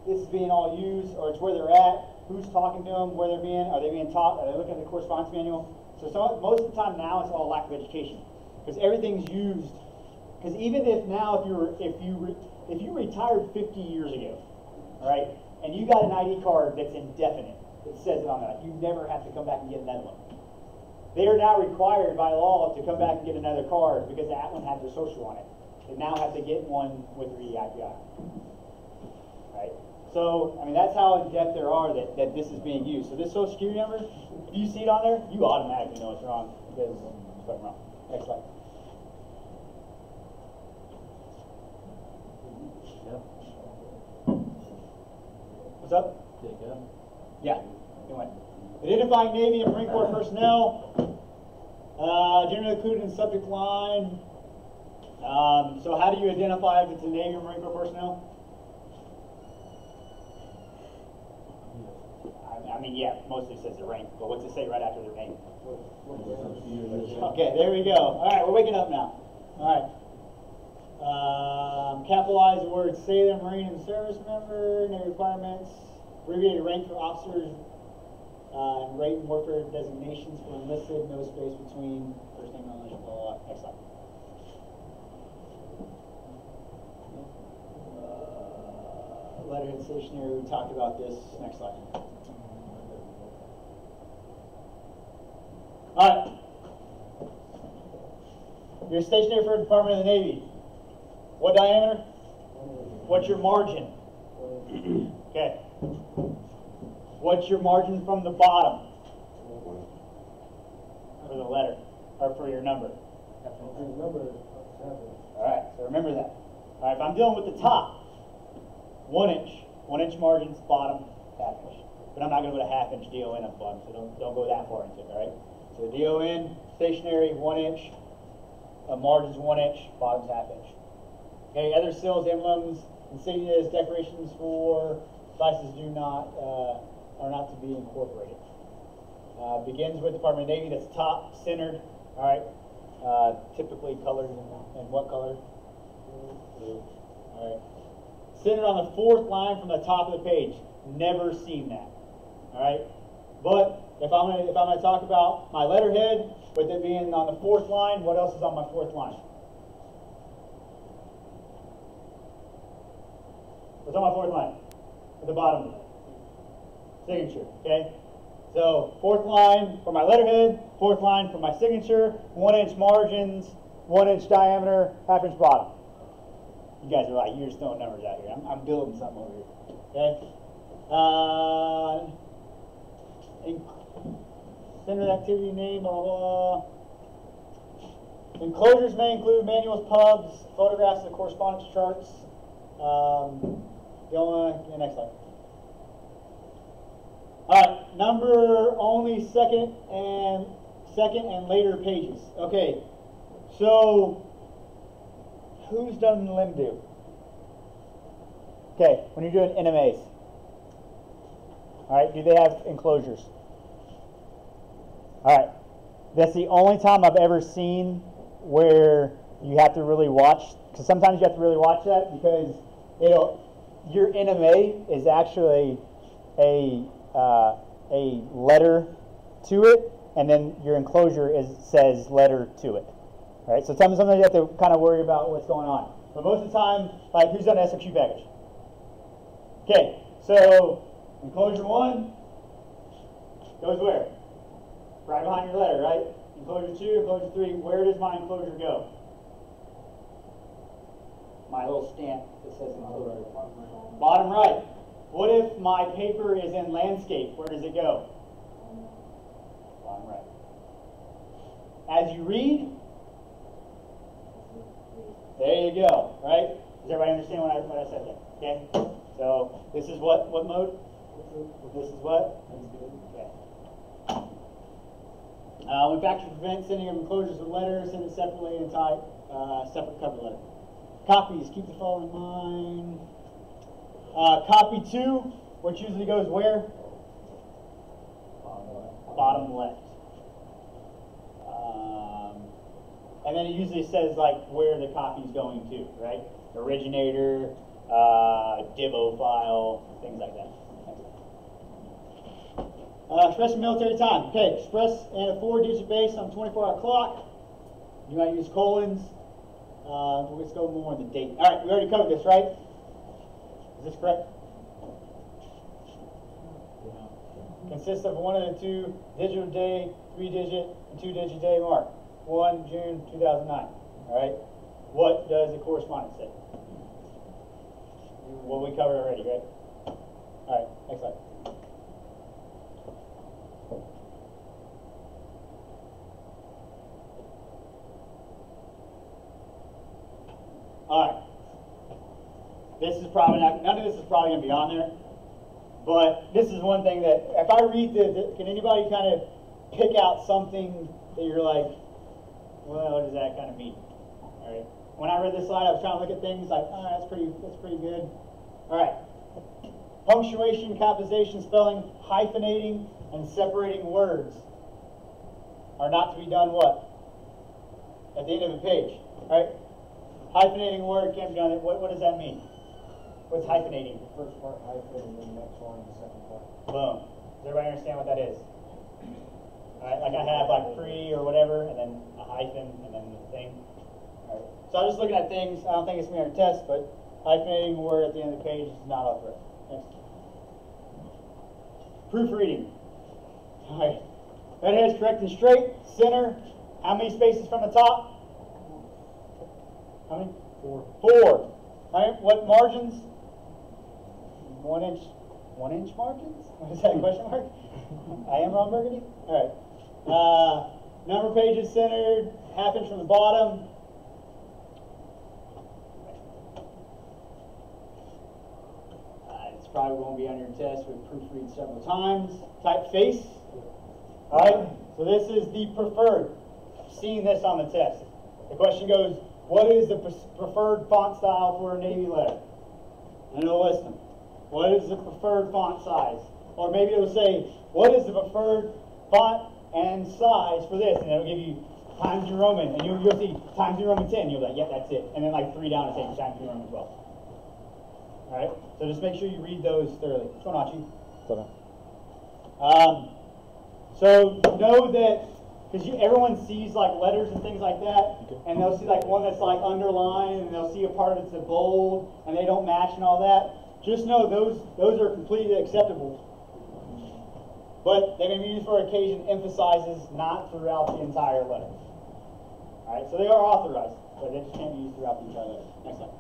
this is being all used, or it's where they're at. Who's talking to them, where they're being, are they being taught, are they looking at the correspondence manual? So most of the time now it's all lack of education. Because everything's used, because even if now if you retired 50 years ago, all right, and you got an ID card that's indefinite, it says it on that, you never have to come back and get another one. They are now required by law to come back and get another card because that one had their social on it. They now have to get one with their EIPI. Right? So, I mean, that's how in depth there are that this is being used. So this social security number, if you see it on there, you automatically know it's wrong because it's fucking wrong. Next slide. What's up? Yeah. Anyway. Identifying Navy and Marine Corps personnel. Generally included in subject line. So how do you identify if it's a Navy or Marine Corps personnel? I mean, yeah, mostly says the rank, but what's it say right after their name? Okay, there we go. All right, we're waking up now. All right. Capitalize the word sailor, Marine, and service member. Navy requirements. Abbreviated rank for officers. And rate and warfare designations for enlisted. No space between first name and blah, blah, blah. Next slide. Letterhead stationery. We talked about this. Next slide. All right. You're stationary for the Department of the Navy. What diameter? What's your margin? Okay. What's your margin from the bottom? For the letter, or for your number? All right, so remember that. All right, if I'm dealing with the top, 1 inch. 1 inch margins, bottom, half inch. But I'm not going to put a half inch DON up bottom, so don't go that far into it, all right? So DON, stationary, 1 inch, margins 1 inch, bottoms half inch. Okay, other seals, emblems, insignias, decorations for devices are not to be incorporated. Begins with Department of Navy, that's top, centered, all right? Typically colored in what color? Blue. All right. Centered on the 4th line from the top of the page. Never seen that. All right. But if I'm gonna talk about my letterhead, with it being on the 4th line, what else is on my 4th line? What's on my 4th line? At the bottom. Signature. Okay. So 4th line for my letterhead, 4th line for my signature, 1 inch margins, 1 inch diameter, half inch bottom. You guys are like, you're just throwing numbers out here. I'm building something over here. Okay. Center activity name, blah, blah. Enclosures may include manuals, pubs, photographs of the correspondence charts. Next slide. All right, number only second and later pages. Okay, so who's done LIMDO? Okay, when you're doing NMAs. All right, do they have enclosures? All right, that's the only time I've ever seen where you have to really watch, because sometimes you have to really watch that because your NMA is actually a letter to it, and then your enclosure says letter to it. All right, so tell me something you have to kind of worry about what's going on. But most of the time, like, who's done SFQ package? Okay, so enclosure 1 goes where? Right behind your letter, right? Enclosure 2, enclosure 3, where does my enclosure go? My little stamp that says enclosure. Bottom right. What if my paper is in landscape? Where does it go? Bottom right. As you read, there you go, right? Does everybody understand what I said there? Okay? So this is what mode? This is what? Okay. When factory prevent sending of enclosures with letters, send it separately and type separate cover letter. Copies, keep the following in mind. Copy 2, which usually goes where? Bottom left. And then it usually says like where the copy is going to, right? Originator, Divo file, things like that. Express military time. Okay, express and a 4-digit base on 24-hour clock. You might use colons. Let's go more on the date. All right, we already covered this, right? Is this correct? Consists of one of the 2 digital day, 3-digit, and 2-digit day mark. 1 June 2009. All right. What does the correspondence say? What we covered already, right? All right. Next slide. All right. This is probably not. None of this is probably going to be on there. But this is one thing that, if I read can anybody kind of pick out something that you're like, well, what does that kind of mean? All right. When I read this slide, I was trying to look at things like, oh, that's pretty good. All right. Punctuation, capitalization, spelling, hyphenating, and separating words are not to be done what? At the end of the page. All right. Hyphenating a word can't be done. What does that mean? What's hyphenating? The first part hyphen and then the next one, the second part. Boom. Does everybody understand what that is? All right, like I have like pre or whatever, and then a hyphen, and then the thing. All right. So I'm just looking at things. I don't think it's going to be on your test, but hyphenating a word at the end of the page is not authorized. Next. Proofreading. All right. Letterhead's correct and straight. Center. How many spaces from the top? How many? 4. All right. What margins? 1 inch. 1 inch margins? Is that a question mark? I am Ron Burgundy? All right. Number of pages centered, 1/2 inch from the bottom. It's probably won't be on your test. We've proofread several times. Typeface. All right. So this is the preferred. I've seen this on the test. The question goes, what is the preferred font style for a Navy letter? And it'll list them. What is the preferred font size? Or maybe it'll say, what is the preferred font and size for this? And it'll give you Times New Roman. And you'll see Times New Roman 10. You'll be like, yep, that's it. And then like 3 down and say Times New Roman 12. All right? So just make sure you read those thoroughly. What's going on, Chief? So know that, because everyone sees like letters and things like that, and they'll see like one that's like underlined, and they'll see a part of it's a bold, and they don't match and all that. Just know those are completely acceptable. But they may be used for occasion, emphasizes, not throughout the entire letter. Alright, so they are authorized, but they just can't be used throughout the entire letter. Next slide.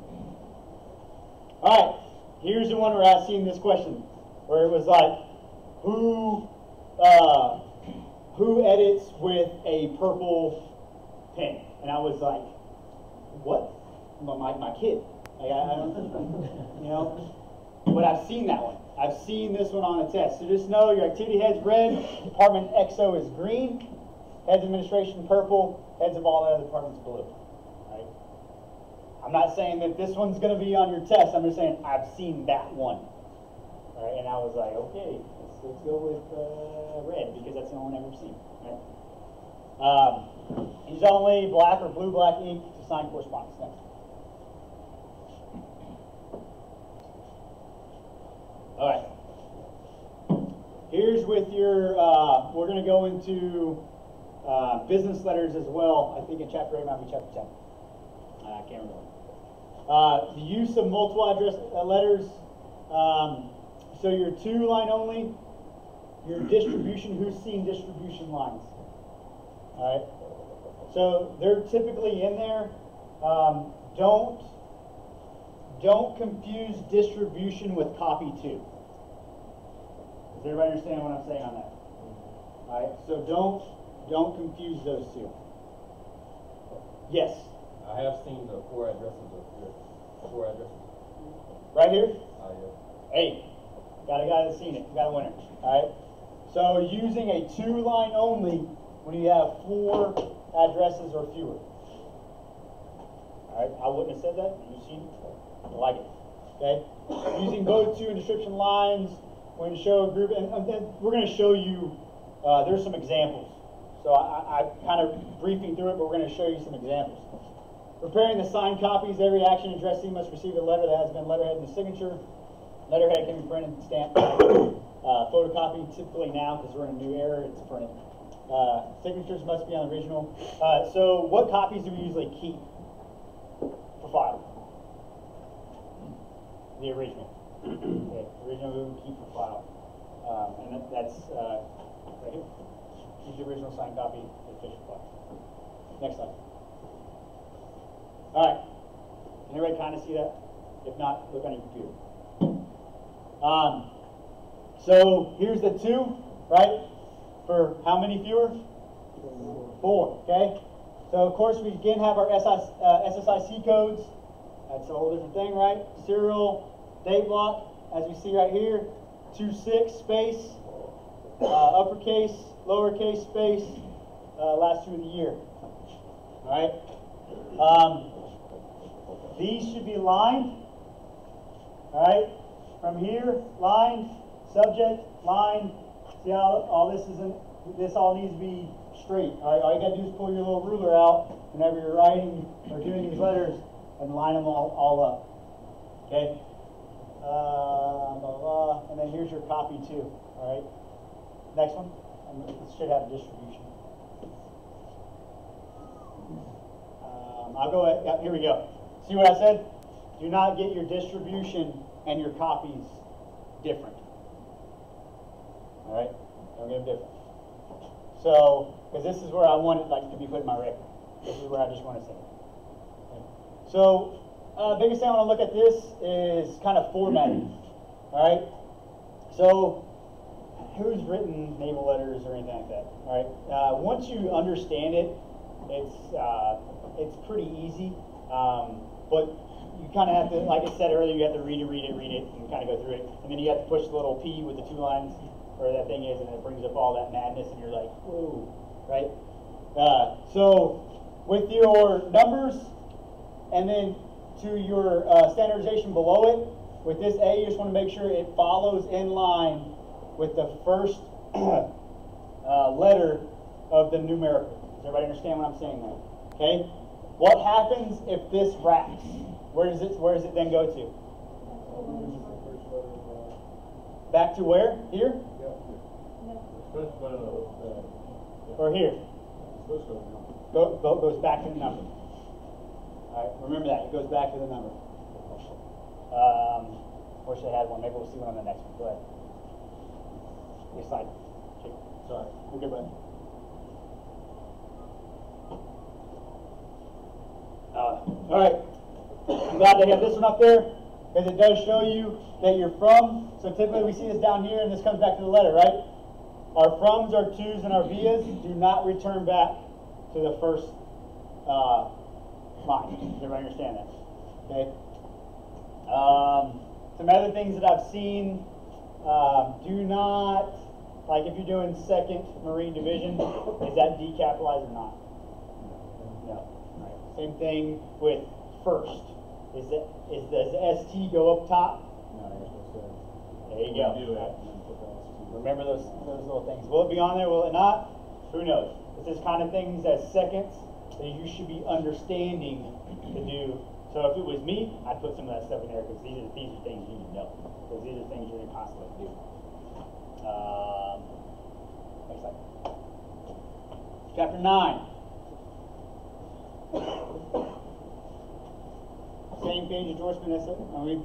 Alright, here's the one where I've seen this question, where it was like, who edits with a purple pen? And I was like, what? My kid. Like, I don't, you know. But I've seen that one. I've seen this one on a test. So just know your activity head's red, department XO is green, heads administration purple, heads of all the other departments blue. Right? I'm not saying that this one's going to be on your test. I'm just saying I've seen that one. Right? And I was like, okay, let's go with red because that's the only one I've ever seen. Right? Use only black or blue-black ink to sign correspondence. Next. All right. Here's with your, we're going to go into business letters as well. I think in chapter 8 might be chapter 10. I can't remember. The use of multiple address letters. So your 2-line only, your distribution, who's seen distribution lines? All right. So they're typically in there. Don't confuse distribution with copy 2. Does everybody understand what I'm saying on that? All right. So don't confuse those two. Yes. I have seen the 4 addresses up here. 4 addresses. Right here. Yeah. Hey, got a guy that's seen it. Got a winner. All right. So using a 2-line only when you have 4 addresses or fewer. All right. I wouldn't have said that. You've seen it. I like it. Okay. Using both 2 and description lines when show a group, and then we're going to show you. There's some examples. So I kind of briefing through it, but we're going to show you some examples. Preparing the signed copies, every action addressee must receive a letter that has been letterhead and signature. Letterhead can be printed and stamped, photocopied typically now because we're in a new era, it's printed. Signatures must be on the original. So what copies do we usually keep for file? The original. Okay, the original we would keep for file. And that's right here. Use the original signed copy, the official file. Next slide. All right. Can everybody kind of see that? If not, look on your computer. So here's the 2, right? For how many fewer? 4. Okay. So of course we again have our SSIC codes. That's a whole different thing, right? Serial, date block, as we see right here. 26 space, uppercase, lowercase space, last 2 of the year. All right. These should be lined, all right? From here, lined, subject, line. See how all this isn't, this all needs to be straight, all right? All you gotta do is pull your little ruler out whenever you're writing or doing these letters and line them all up, okay? Blah, blah, blah. And then here's your copy too, all right? Next one, it should have distribution. I'll go ahead, yeah, here we go. See what I said? Do not get your distribution and your copies different. All right? Don't get them different. So, because this is where I want it like to be put in my record. This is where I just want to say it. Okay. So, biggest thing I want to look at this is kind of formatting. All right? So, who's written naval letters or anything like that? All right? Once you understand it, it's pretty easy. But you kind of have to, like I said earlier, you have to read it, and kind of go through it. And then you have to push the little P with the 2 lines, where that thing is, and it brings up all that madness, and you're like, whoa, right? So with your numbers, and then to your standardization below it, with this A, you just want to make sure it follows in line with the first letter of the numerical. Does everybody understand what I'm saying now? Okay? What happens if this wraps? Where does it then go to? Back to where? Here? Or here? Goes back to the number. All right, remember that. It goes back to the number. Wish I had one. Maybe we'll see one on the next one. Go ahead. Next slide. Okay. Sorry. We're good, bud. All right. I'm glad they have this one up there because it does show you that you're from. So typically we see this down here, and this comes back to the letter, right? Our froms, our tos, and our vias do not return back to the first line. Does everybody understand that? Okay. Some other things that I've seen, do not, like if you're doing 2nd Marine Division, is that decapitalized or not? No. Right. Same thing with 1st. Does the ST go up top? No. There you go. Remember those little things. Will it be on there? Will it not? Who knows? This is kind of things as seconds that you should be understanding to do. So if it was me, I'd put some of that stuff in there because these are things you need to know. Because these are things you're going to constantly do. Next slide. Chapter 9. Same page endorsement.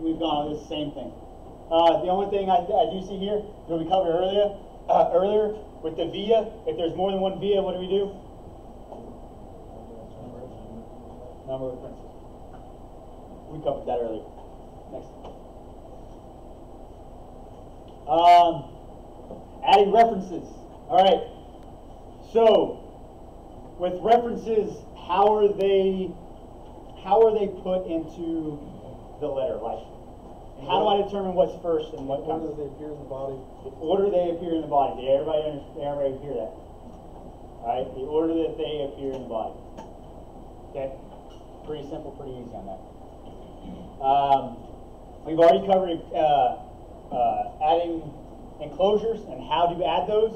We've gone over this same thing. The only thing I do see here, what we covered earlier with the via. If there's more than one via, what do we do? Number of princes. We covered that earlier. Next. Adding references. All right. So, with references, how are they put into the letter? Like, how do I determine what's first and what comes? Order they appear in the body. The order they appear in the body. Did everybody hear that? All right. The order that they appear in the body. Okay. Pretty simple, pretty easy on that. We've already covered adding enclosures and how to add those,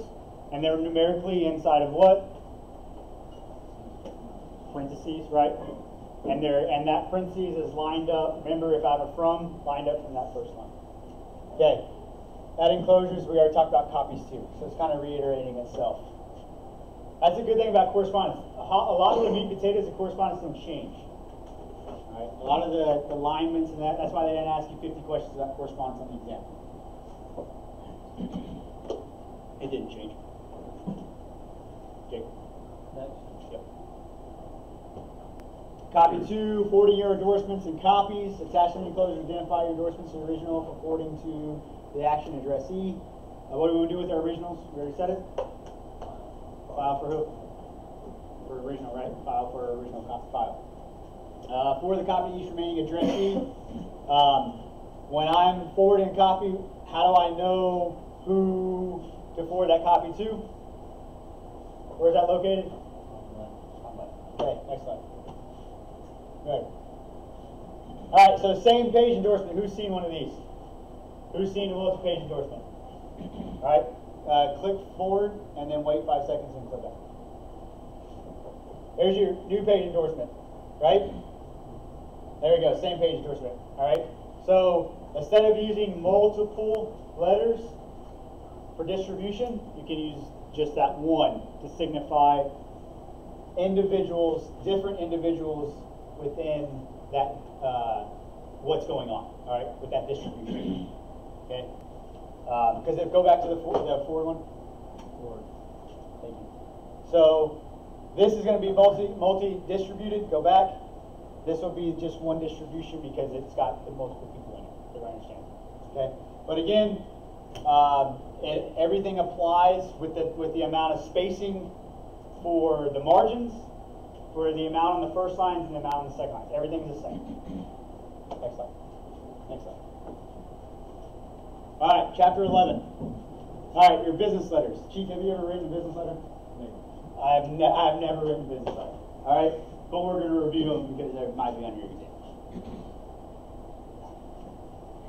and they're numerically inside of what? Parentheses, right? And that parentheses is lined up. Remember, if I have a from, lined up from that first line. Okay. Add enclosures. We already talked about copies too, so it's kind of reiterating itself. That's a good thing about correspondence. A lot of the meat and potatoes of correspondence don't change. Right. A lot of the alignments and that's why they didn't ask you 50 questions about correspondence on the exam. It didn't change. Okay. Next. Yep. Copy 2, forwarding your endorsements and copies. Attach them enclosures, identify your endorsements to the original for forwarding to the action addressee. What do we do with our originals? We already said it. File for who? For original, right? File for original copy file. For the copy each remaining addressee, when I'm forwarding a copy, how do I know who to forward that copy to? Where is that located? Okay, next slide. Good. All right, so same page endorsement. Who's seen one of these? Who's seen a multi-page endorsement? All right, click forward and then wait 5 seconds and click back. There's your new page endorsement, right? There we go, same page endorsement. All right. So instead of using multiple letters for distribution, you can use just that one to signify individuals, different individuals within that what's going on. All right, with that distribution. Okay. Because go back to the forward one. Forward. Thank you. So this is going to be multi-distributed. Go back. This will be just one distribution because it's got the multiple people in it. Everybody understand? Okay. But again, everything applies with the amount of spacing for the margins, for the amount on the first lines and the amount on the second lines. Everything's the same. Next slide. Next slide. All right, chapter 11. All right, your business letters. Chief, have you ever written a business letter? I've never written a business letter. All right. But we're going to review them because they might be on your exam.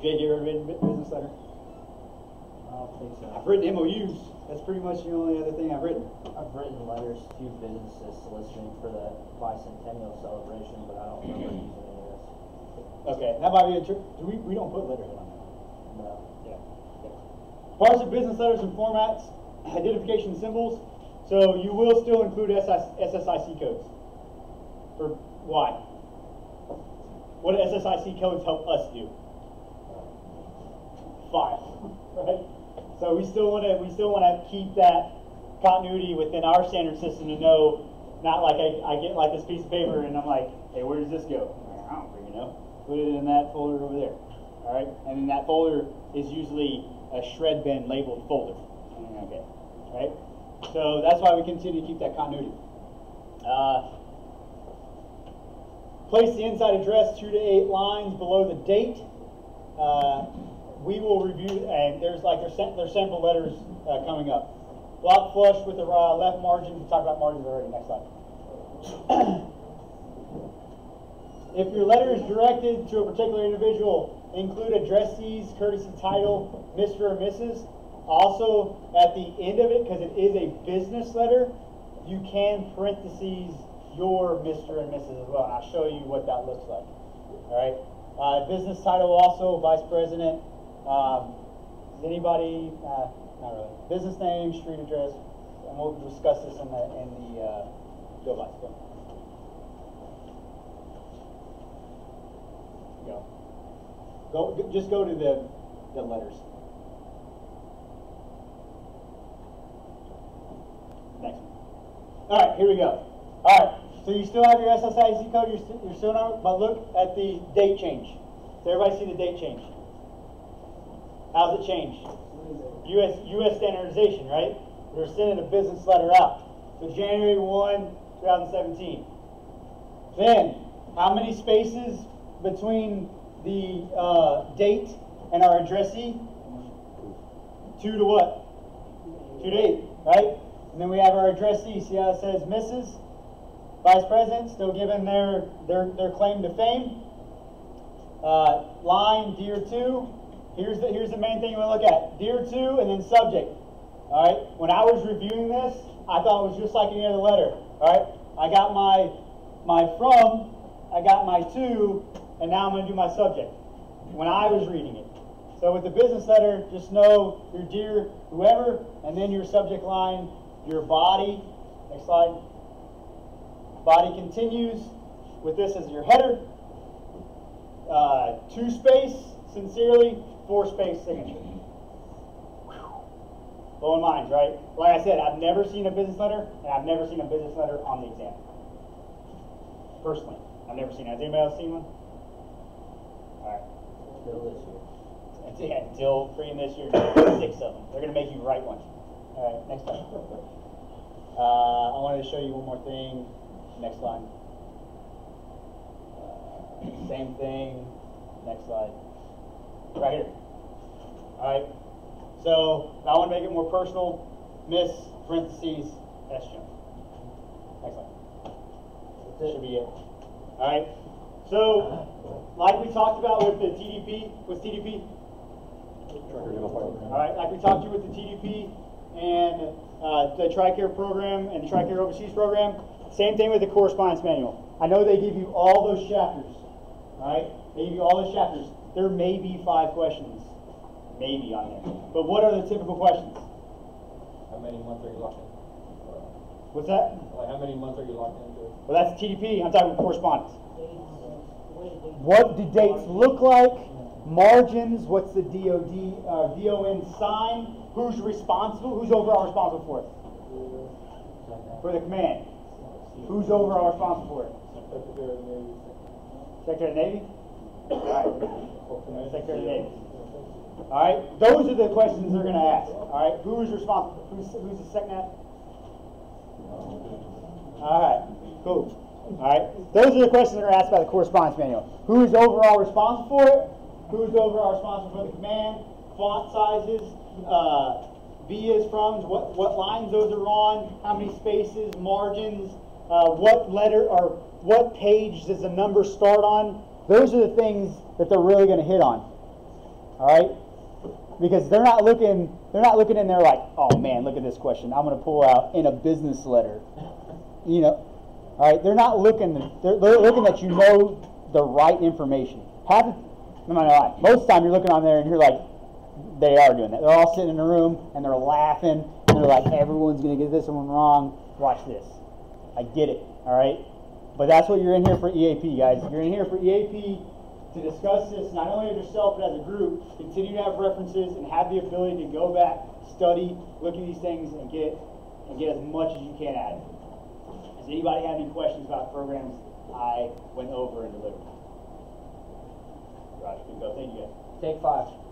Jay, you ever written a business letter? I don't think so. I've written MOUs. That's pretty much the only other thing I've written. I've written letters to businesses soliciting for the bicentennial celebration, but I don't remember using any of this. Okay, that might be a trick. We don't put letters on there. No. Yeah. Okay. Parts of business letters and formats, identification symbols. So you will still include SSIC codes. For why? What do SSIC codes help us do? File, right? So we still want to keep that continuity within our standard system to know, not like I get like this piece of paper and I'm like, hey, where does this go? I don't really know. Put it in that folder over there. All right, and then that folder is usually a shred bin labeled folder. Okay, right? So that's why we continue to keep that continuity. Place the inside address 2 to 8 lines below the date. We will review, and there's sample letters coming up. Block flush with the left margin. We talked about margins already. Next slide. If your letter is directed to a particular individual, include addressee's courtesy title, Mr. or Mrs. Also, at the end of it, because it is a business letter, you can parentheses your Mr. and Mrs. as well, and I'll show you what that looks like. All right. Business title also, Vice President. Is anybody? Not really. Business name, street address. and we'll discuss this in the go by. Just go to the letters. Next one. All right, here we go. All right, so you still have your SSIC code. You're still not, but look at the date change. Does everybody see the date change? How's it change? U.S. standardization, right? We're sending a business letter out. So January 1, 2017. Then, how many spaces between the date and our addressee? 2 to what? 2 to 8, right? And then we have our addressee. See how it says Mrs. Vice President, still giving their claim to fame. Line, Dear 2. Here's the main thing you want to look at. Dear 2 and then subject. All right. When I was reviewing this, I thought it was just like any other letter. All right. I got my from, I got my to, and now I'm going to do my subject. When I was reading it. So with the business letter, just know your dear whoever, and then your subject line, your body. Next slide. Body continues with this as your header. 2 space, sincerely, 4 space signature. Blowing minds, right? Like I said, I've never seen a business letter, and I've never seen a business letter on the exam. Personally, I've never seen it. Has anybody else seen one? All right. Still this year. Until freaking this year, 6 of them. They're going to make you write one. All right, next slide. I wanted to show you one more thing. Next slide. Same thing. Next slide. Right here. All right. So I want to make it more personal. Miss parentheses S. Jones. Next slide. That should be it. All right. So, like we talked about with the TDP, what's TDP? All right. Like we talked to you with the TDP and the TRICARE program and the TRICARE Overseas program. Same thing with the correspondence manual. I know they give you all those chapters. All right. They give you all those chapters. There may be 5 questions, maybe on there. But what are the typical questions? How many months are you locked in? What's that? Like, how many months are you locked into? Well, that's TDP. I'm talking about correspondence. What do dates look like? Margins. What's the DON sign? Who's responsible? Who's overall responsible for it? For the command. Who's overall responsible for it? Secretary of the Navy. All right. Secretary of the Navy. All right. Those are the questions they're going to ask. All right. Who's responsible? Who's the second half? All right. Cool. All right. Those are the questions that are asked by the correspondence manual. Who is overall responsible for it? Who's overall responsible for the command? Font sizes, vias, froms, what lines those are on, how many spaces, margins, what letter or what page does the number start on? Those are the things that they're really going to hit on. All right? Because they're not looking in there like, oh man, look at this question. I'm going to pull out in a business letter. You know, all right? They're not looking. They're looking that you know the right information. No matter what. Most of the time you're looking on there and you're like, they are doing that. They're all sitting in a room and they're laughing and they're like, everyone's going to get this one wrong. Watch this. I get it. All right? But that's what you're in here for EAP, guys. You're in here for EAP to discuss this not only as yourself but as a group. Continue to have references and have the ability to go back, study, look at these things, and get as much as you can out of it. Does anybody have any questions about programs I went over and delivered? Roger, good go. Thank you, guys. Take 5.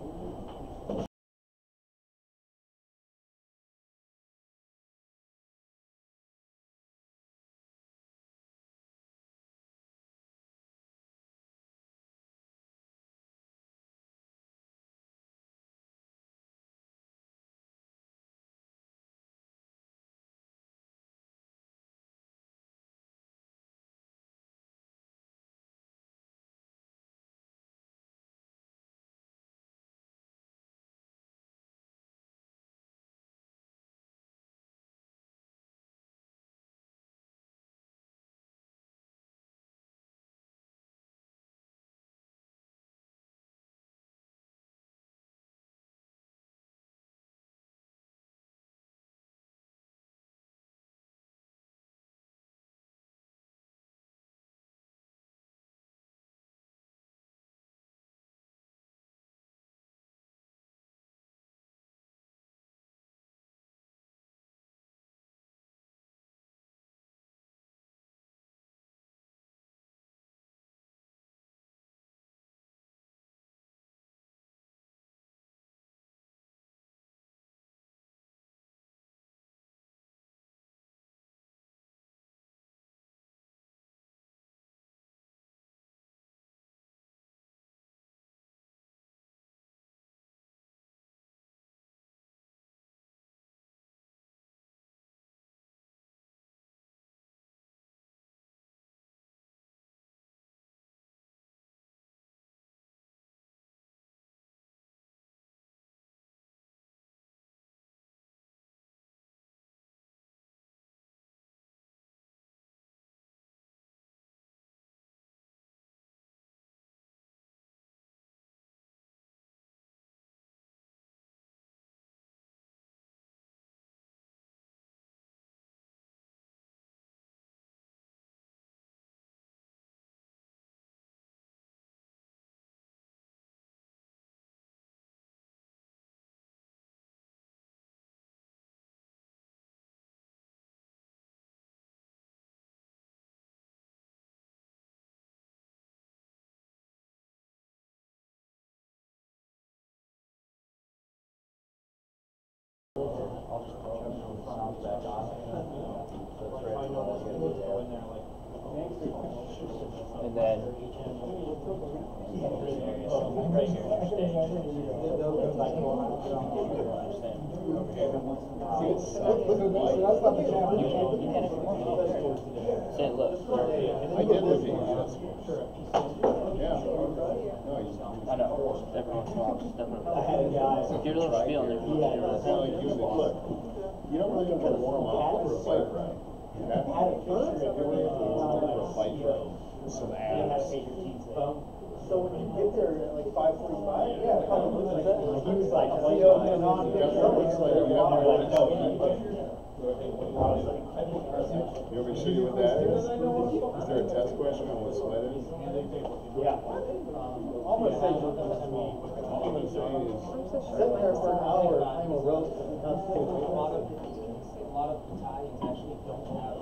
Sounds back on. So it's ready to go in there like. And then. Right here, your stage. Say, look. I did look at you, yes. Yeah. No, I know. Every once in a while, just definitely. Give it a little spiel and then you it's not like you that look. You don't really want to warm up for a bike ride. You have to for a bike ride. Some abs. So when you get there at like 5:45, yeah, it kind of looks like that. He was like, see you open on. It looks like you have to. You want me to show you what that is? Is there a test question on what sweat is? Yeah. All I'm saying is, sitting there for an hour, playing a rope doesn't constitute weight loss. A lot of battalions actually don't have.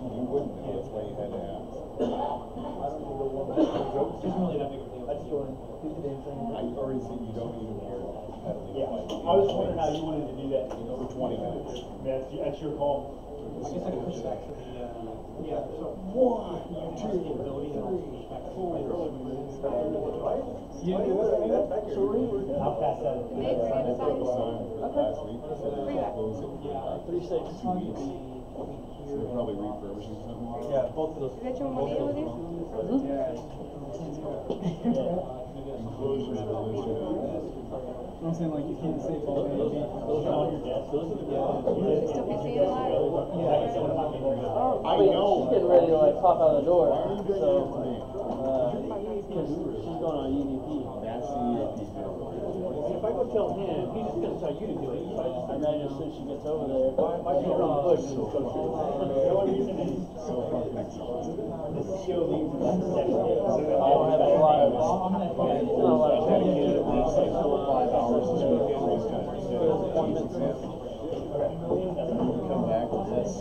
You wouldn't know, that's why you had to ask. I already said you don't even care about pedaling. Yeah, I was wondering how you wanted to do that. For 20 minutes. That's your call. I guess I could push back to the, yeah, so. 1, 2, 3, 4. I'll pass that. Maybe we're gonna That's what was sign. signed last week. They said they were closing for about 2 weeks. So they're probably refurbishing something. Yeah, both of those. Is that your one meeting with you? Enclosures are listed. I'm saying like you can't say both. Those are on your desk. Still be seeing a lot? I know. She's getting ready to like pop out the door. Why are you bringing it to me? Because she's going on EVP. That's the EAP. If I go tell him, he's just gonna tell you to do it. So I imagine as soon as she gets over there. my feet are on the push. So fucking exhausted. I don't have a lot of Dedicated at least like 4 or 5 hours to do these guys. Come back with this.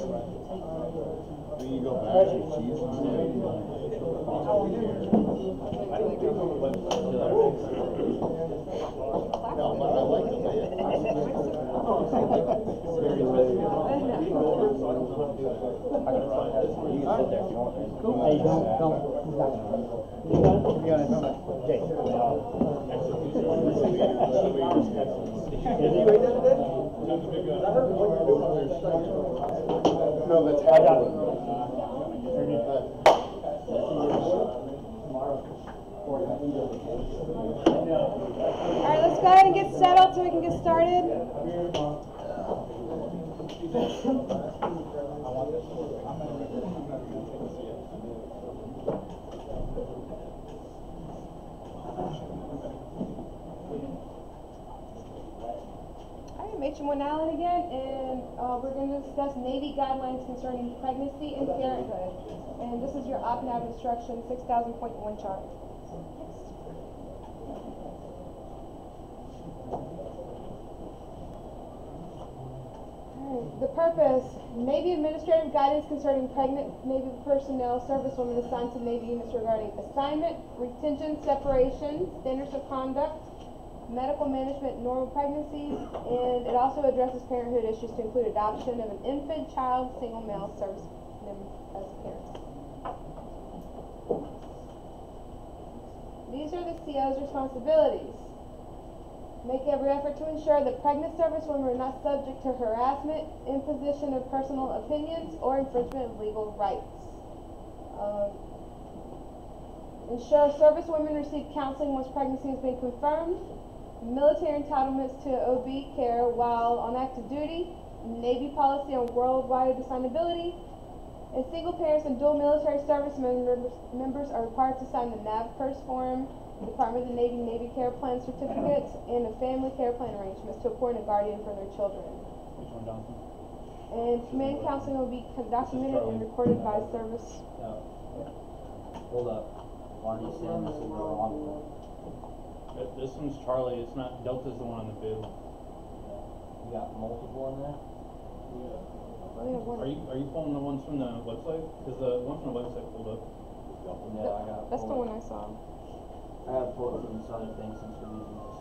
When you go back to cheese and stuff, no, but I like the way it very late. You can sit there if you want. Hey, don't. Be honest, Jake. No, that's how I got it. Alright, let's go ahead and get settled so we can get started. Alright, Matron One Allen again, and we're going to discuss Navy guidelines concerning pregnancy and parenthood. And this is your op-nav instruction 6000.1 chart. The purpose, Navy administrative guidance concerning pregnant Navy personnel, servicewomen assigned to Navy units regarding assignment, retention, separation, standards of conduct, medical management, normal pregnancies, and it also addresses parenthood issues to include adoption of an infant, child, single male service member as parents. These are the CO's responsibilities. Make every effort to ensure that pregnant servicewomen are not subject to harassment, imposition of personal opinions, or infringement of legal rights. Ensure servicewomen receive counseling once pregnancy has been confirmed. Military entitlements to OB care while on active duty. Navy policy on worldwide assignability. And single parents and dual military service members are required to sign the NAVPERS form, Department of the Navy Navy Care Plan certificates, and the family care plan arrangements to appoint a guardian for their children. And command counseling will be documented and recorded by service. Hold up. Why are you saying this is the wrong one? This one's Charlie, it's not, Delta's the one on the bid. You got multiple in there? I only have one. Are you pulling the ones from the website? Cause the one from the website pulled up. Yeah, I got. That's the one I saw. I got pulled from this other thing since we're using this.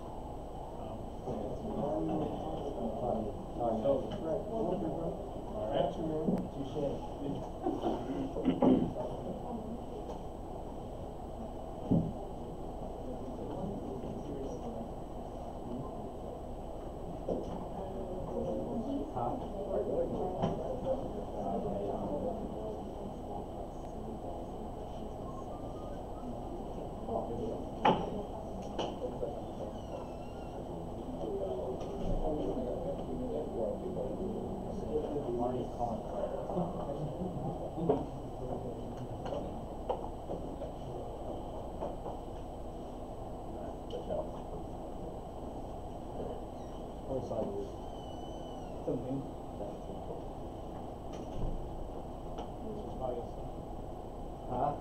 Huh?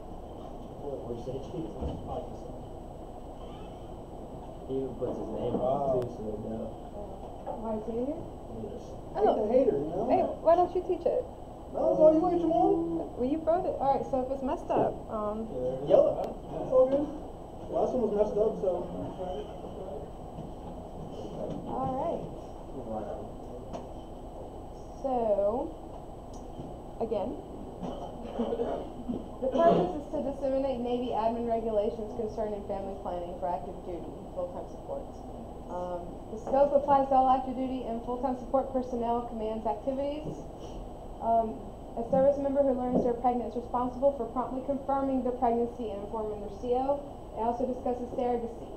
What'd you say, Chief? He even puts his name on it too, so they know. Why is he here? Hate the hater, you know? Hey, why don't you teach it? No, it's all you want, Jamal. Well, you wrote it. Alright, so if it's messed up, Yell it. It's all good. Last one was messed up, so. alright. So, again, the purpose is to disseminate Navy admin regulations concerning family planning for active duty and full-time support. The scope applies to all active duty and full-time support personnel, commands, activities. A service member who learns they're pregnant is responsible for promptly confirming their pregnancy and informing their CO. It also discusses surrogacy.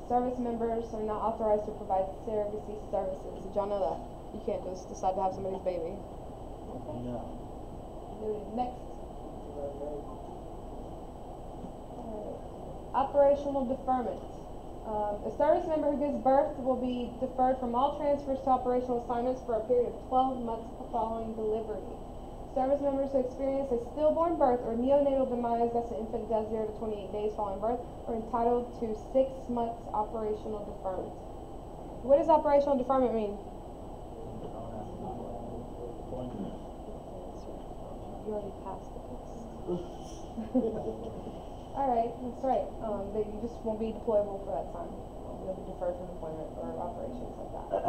Service members are not authorized to provide surrogacy services. Did y'all know that? You can't just decide to have somebody's baby. Okay. No. Next. Operational deferment. A service member who gives birth will be deferred from all transfers to operational assignments for a period of 12 months following delivery. Service members who experience a stillborn birth or neonatal demise, that's an infant death 0 to 28 days following birth, are entitled to 6 months operational deferment. What does operational deferment mean? You already passed the test. Alright, that's right. That you just won't be deployable for that time. You'll be deferred from deployment or operations like that.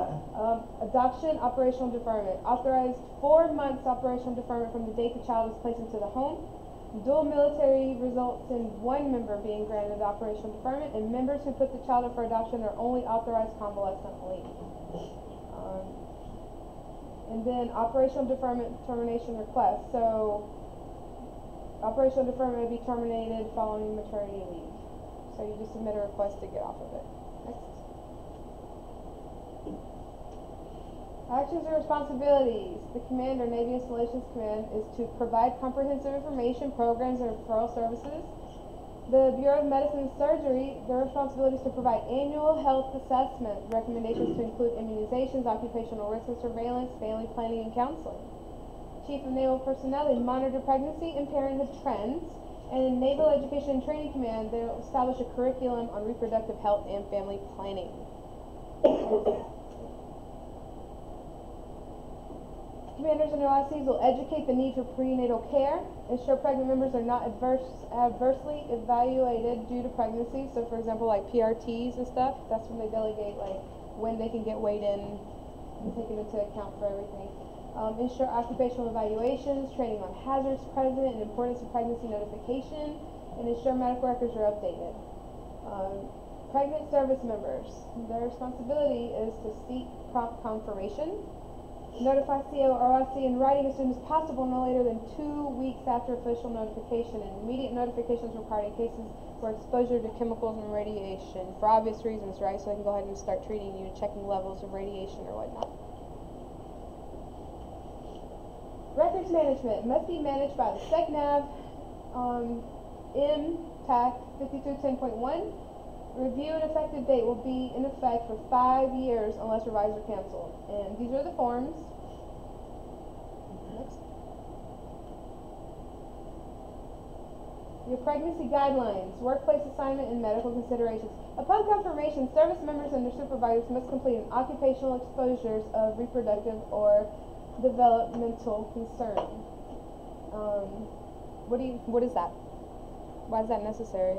Adoption, operational deferment. Authorized 4 months operational deferment from the date the child is placed into the home. Dual military results in one member being granted operational deferment, and members who put the child up for adoption are only authorized convalescent leave. And then operational deferment termination request. So operational deferment may be terminated following maternity leave. So you just submit a request to get off of it. Next. Actions and responsibilities. The Command or Navy Installations Command is to provide comprehensive information, programs, and referral services. The Bureau of Medicine and Surgery, their responsibility is to provide annual health assessment, recommendations to include immunizations, occupational risk and surveillance, family planning, and counseling. Chief of Naval Personnel, they monitor pregnancy and parenthood trends. And in Naval Education and Training Command, they'll establish a curriculum on reproductive health and family planning. Commanders and OICs will educate the need for prenatal care, ensure pregnant members are not adversely evaluated due to pregnancy. So, for example, like PRTs and stuff, that's when they delegate like when they can get weighed in and taken into account for everything. Ensure occupational evaluations, training on hazards present and importance of pregnancy notification, and ensure medical records are updated. Pregnant service members, their responsibility is to seek prompt confirmation, notify CO or OIC in writing as soon as possible, no later than 2 weeks after official notification, and immediate notifications required in cases for exposure to chemicals and radiation, for obvious reasons, right? So they can go ahead and start treating you, checking levels of radiation or whatnot. Records management must be managed by the SecNav MTAC 5210.1. Review and effective date will be in effect for 5 years unless revised or canceled. And these are the forms. Next. Your pregnancy guidelines, workplace assignment, and medical considerations. Upon confirmation, service members and their supervisors must complete an occupational exposures of reproductive or developmental concern. What is that? Why is that necessary?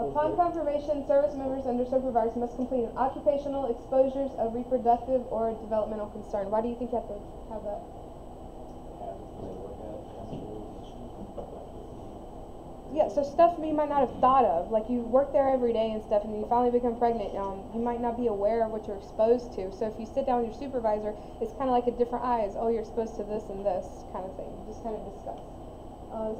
Upon confirmation, service members and their supervisors must complete an occupational exposures of reproductive or developmental concern. Why do you think you have to have that? Yeah, so stuff you might not have thought of. Like you work there every day and stuff, and you finally become pregnant. You might not be aware of what you're exposed to. So if you sit down with your supervisor, it's kind of like a different eyes. Oh, you're exposed to this and this kind of thing. Just kind of discuss.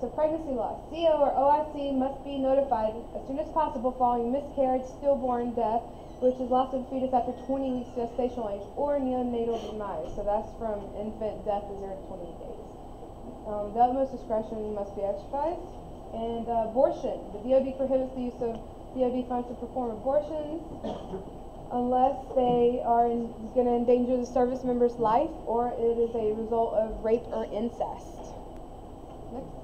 So pregnancy loss. CO or OIC must be notified as soon as possible following miscarriage, stillborn death, which is loss of fetus after 20 weeks gestational age, or neonatal demise. So that's from infant death to 0 to 28 days. The utmost discretion must be exercised. And abortion. The DoD prohibits the use of DoD funds to perform abortions unless they are going to endanger the service member's life or it is a result of rape or incest. Next.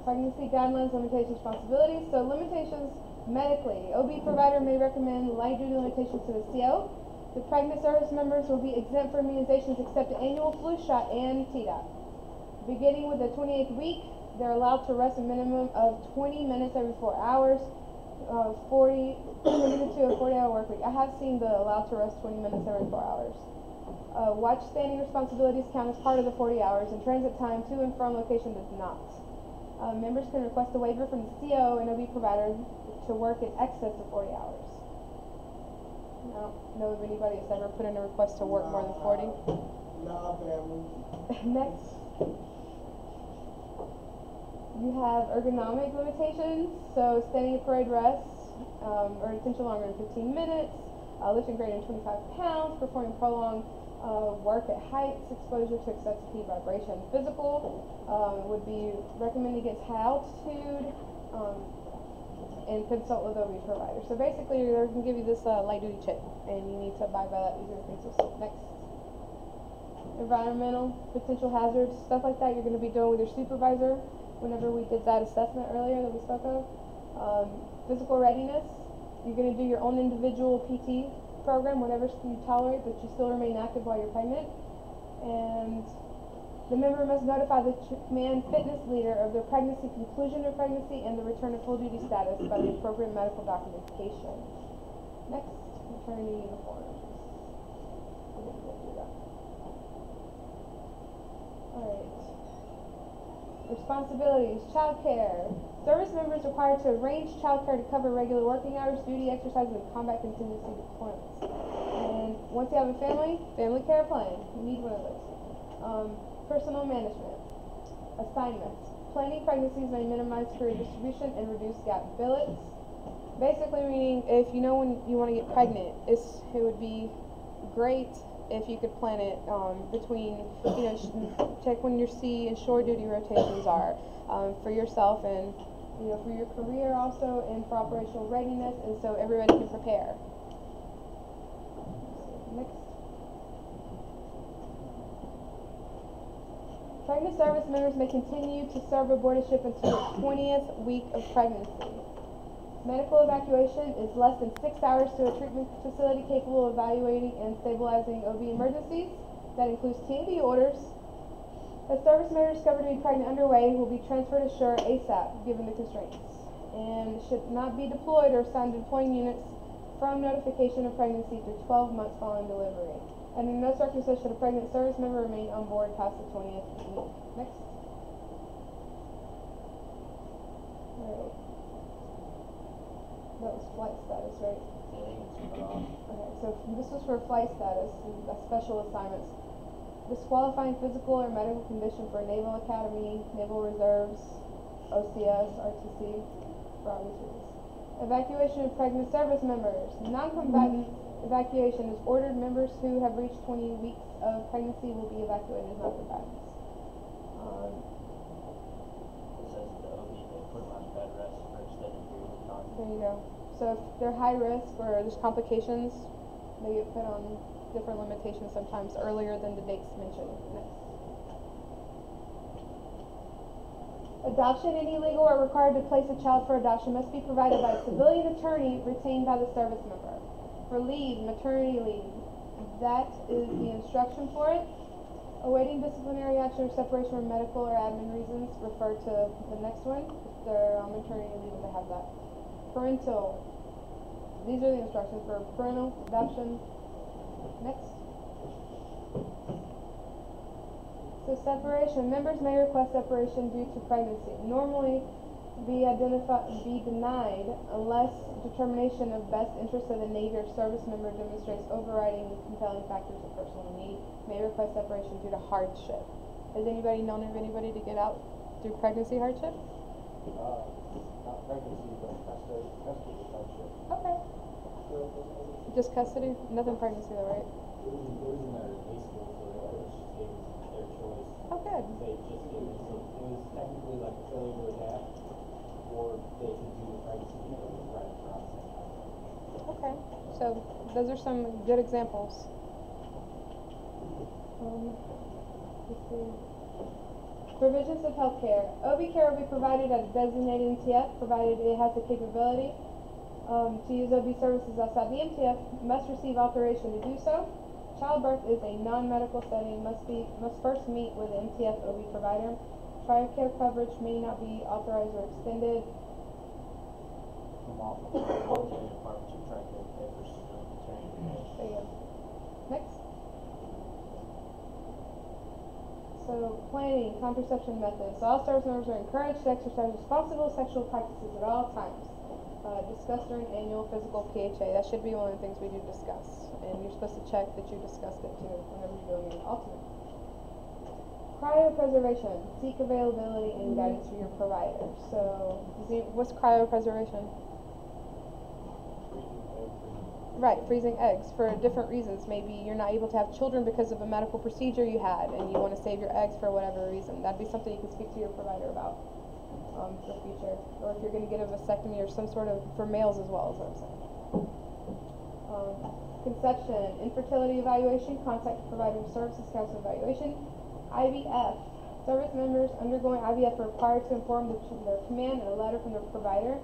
Pregnancy guidelines, limitations, responsibilities. So limitations medically. OB provider may recommend light duty limitations to the CO. The pregnant service members will be exempt from immunizations except the annual flu shot and Tdap. Beginning with the 28th week, they're allowed to rest a minimum of 20 minutes every 4 hours, limited to a 40-hour work week. I have seen the allowed to rest 20 minutes every 4 hours. Watch standing responsibilities count as part of the 40 hours, and transit time to and from location does not. Members can request a waiver from the CO and OB provider to work in excess of 40 hours. I don't know if anybody has ever put in a request to work more than 40. Nah, family. Next. You have ergonomic limitations, so standing at parade rest or detention longer than 15 minutes, lifting greater than 25 pounds, performing prolonged work at heights, exposure to excessive heat, vibration. Physical would be recommended against high altitude and consult with OB provider. So basically, they're going to give you this light duty chip, and you need to abide by that. These are things. Next. Environmental, potential hazards, stuff like that you're going to be doing with your supervisor whenever we did that assessment earlier that we spoke of. Physical readiness, you're going to do your own individual PT program, whatever you tolerate, but you still remain active while you're pregnant. And the member must notify the command fitness leader of their pregnancy, conclusion of pregnancy, and the return of full duty status by the appropriate medical documentation. Next, maternity uniforms. We're going to go through that. Alright. Responsibilities, child care. Service members required to arrange child care to cover regular working hours, duty exercises, and combat contingency deployments. And once you have a family care plan. You need one of those. Personal management. Assignments. Planning pregnancies may minimize career distribution and reduce gap billets. Basically meaning if you know when you want to get pregnant, it would be great if you could plan it between, check when your sea and shore duty rotations are for yourself and, for your career also and for operational readiness, and so everybody can prepare. Next. Pregnant service members may continue to serve aboard a ship until the 20th week of pregnancy. Medical evacuation is less than 6 hours to a treatment facility capable of evaluating and stabilizing OB emergencies. That includes T&D orders. A service member discovered to be pregnant underway will be transferred ashore ASAP, given the constraints, and should not be deployed or assigned to deploying units from notification of pregnancy through 12 months following delivery. And in no circumstance should a pregnant service member remain on board past the 20th week. Next. Alright. That was flight status, right? Okay, so this was for flight status, special assignments. Disqualifying physical or medical condition for Naval Academy, Naval Reserves, OCS, RTC, for obvious reasons. Evacuation of pregnant service members. Non-combatant evacuation is ordered. Members who have reached 20 weeks of pregnancy will be evacuated as non-combatants. It says the OB may put them on bed rest for extended period of time. There you go. So if they're high risk or there's complications, They get put on different limitations sometimes earlier than the dates mentioned. Next. Adoption. Any legal or required to place a child for adoption must be provided by a civilian attorney retained by the service member. For leave, maternity leave, that is the instruction for it. Awaiting disciplinary action or separation for medical or admin reasons, refer to the next one. If they're on maternity leave, they have that. Parental. These are the instructions for parental adoption. Next. So separation. Members may request separation due to pregnancy. Normally be denied unless determination of best interest of the Navy or service member demonstrates overriding compelling factors of personal need. May request separation due to hardship. Has anybody known of anybody to get out through pregnancy hardship? Not pregnancy, but custody hardship. Okay. Just custody? Nothing pregnancy though, right? It was in their day school, so they just gave us their choice. Oh, good. They just gave us, so it was technically like a failure to adapt, or they could do the pregnancy right across. Okay. So those are some good examples. Let's see. Provisions of health care. OB care will be provided at a designated MTF, provided it has the capability to use OB services outside the MTF, must receive authorization to do so. Childbirth is a non-medical setting, must first meet with the MTF OB provider. Trial care coverage may not be authorized or extended. Department should try to papers. There you go. Next. So, planning, contraception methods. So all service members are encouraged to exercise responsible sexual practices at all times. Discussed during annual physical PHA. That should be one of the things we do discuss. And you're supposed to check that you discussed it too whenever you're doing your ultimate. Cryopreservation. Seek availability and guidance from your provider. So, what's cryopreservation? Right, freezing eggs for different reasons. Maybe you're not able to have children because of a medical procedure you had and you want to save your eggs for whatever reason. That'd be something you can speak to your provider about for the future. Or if you're going to get a vasectomy or some sort of, for males as well, is what I'm saying. Conception, infertility evaluation, contact provider services, counsel evaluation. IVF. Service members undergoing IVF are required to inform their command and a letter from their provider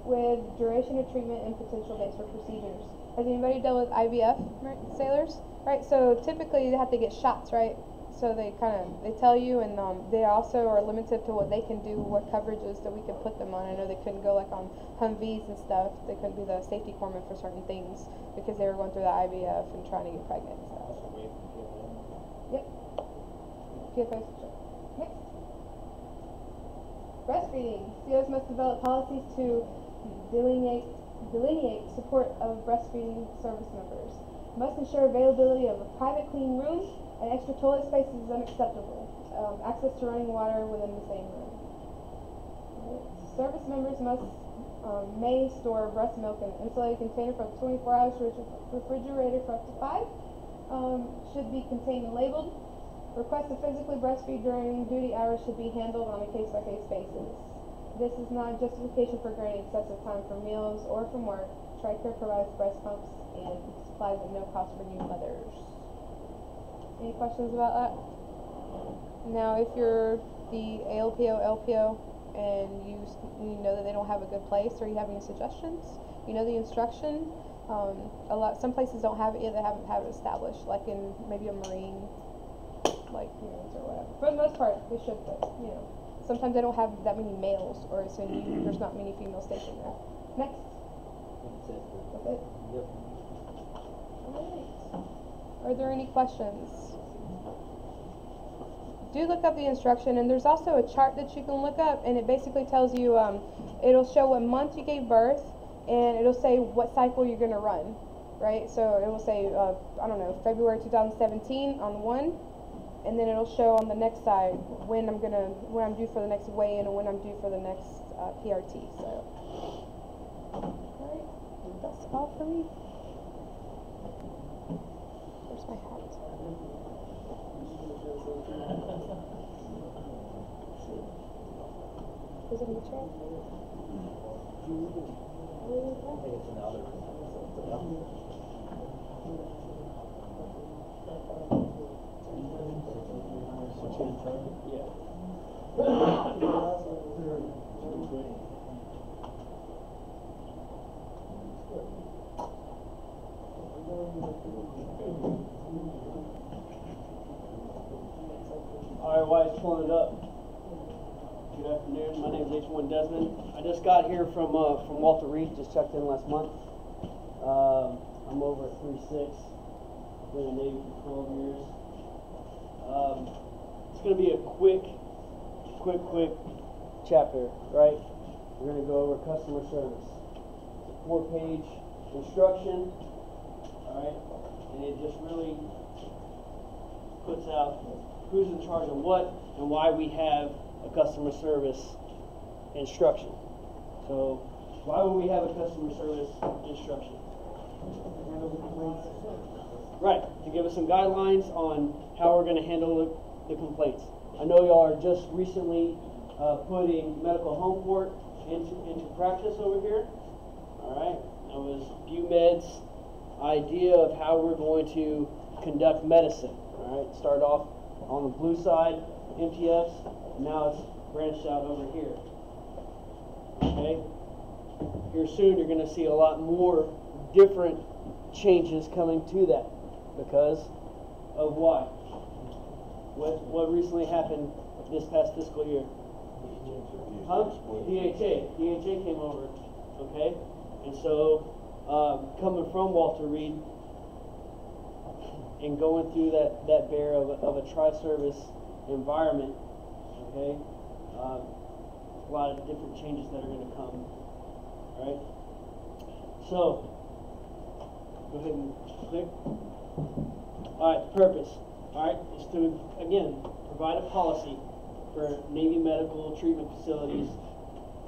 with duration of treatment and potential dates for procedures. Has anybody dealt with IVF, right, sailors? Right, so typically they have to get shots, right? So they tell you, and they also are limited to what they can do, what coverages that we can put them on. I know they couldn't go like on Humvees and stuff. They couldn't be the safety corpsman for certain things because they were going through the IVF and trying to get pregnant and stuff. Yep. PFA. Next. Breastfeeding. COs must develop policies to delineate support of breastfeeding service members. Must ensure availability of a private clean room and extra toilet space is unacceptable. Access to running water within the same room. Service members may store breast milk in an insulated container for up to 24 hours, refrigerated for up to 5. Should be contained and labeled. Request to physically breastfeed during duty hours should be handled on a case-by-case basis. This is not justification for granting excessive time for meals or from work. TRICARE provides breast pumps and supplies at no cost for new mothers. Any questions about that? Now, if you're the ALPO, LPO, and you know that they don't have a good place, or you have any suggestions, you know the instruction. Some places don't have it yet; they haven't had it established, like in maybe a Marine, like units or whatever. For the most part, they should, but sometimes they don't have that many males, or there's not many females stationed there. Next. That's it. Yep. Alright. Are there any questions? Do look up the instruction, and there's also a chart that you can look up, and it basically tells you, it'll show what month you gave birth, and it'll say what cycle you're going to run, right? So it will say, I don't know, February 2017 on one, and then it'll show on the next side when I'm due for the next weigh-in and when I'm due for the next PRT. So, alright, that's all for me. Where's my hat? Is it in the chair? I think it's in the other room. Alright, while he's pulling it up. Good afternoon, my name is H1 Desmond. I just got here from Walter Reed, just checked in last month. I'm over at 3-6, been in the Navy for 12 years. It's going to be a quick chapter, right? We're going to go over customer service. It's a 4-page instruction, alright? And it just really puts out who's in charge of what and why we have a customer service instruction. So, why would we have a customer service instruction? Right, to give us some guidelines on how we're going to handle the complaints. I know y'all are just recently putting medical home court into practice over here. Alright, that was BUMED's idea of how we're going to conduct medicine. Alright, started off on the blue side, MTFs, and now it's branched out over here. Okay? Here soon you're going to see a lot more different changes coming to that because of why? What recently happened this past fiscal year? Huh? DHA came over. Okay? And so, coming from Walter Reed, and going through that bear of a tri-service environment, okay, a lot of different changes that are going to come, right? So, go ahead and click. Alright, the purpose, alright, is to, again, provide a policy for Navy medical treatment facilities,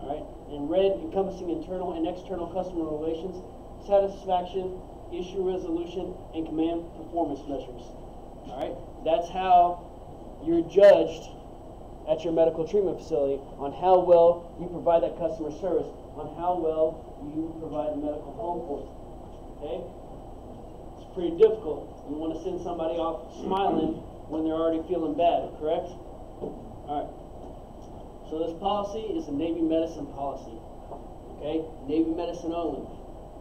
alright, in red, encompassing internal and external customer relations, satisfaction, issue resolution, and command performance measures. Alright? That's how you're judged at your medical treatment facility on how well you provide that customer service, on how well you provide the medical home court. Okay? It's pretty difficult. You want to send somebody off smiling when they're already feeling bad, correct? Alright. So this policy is a Navy medicine policy. Okay? Navy medicine only.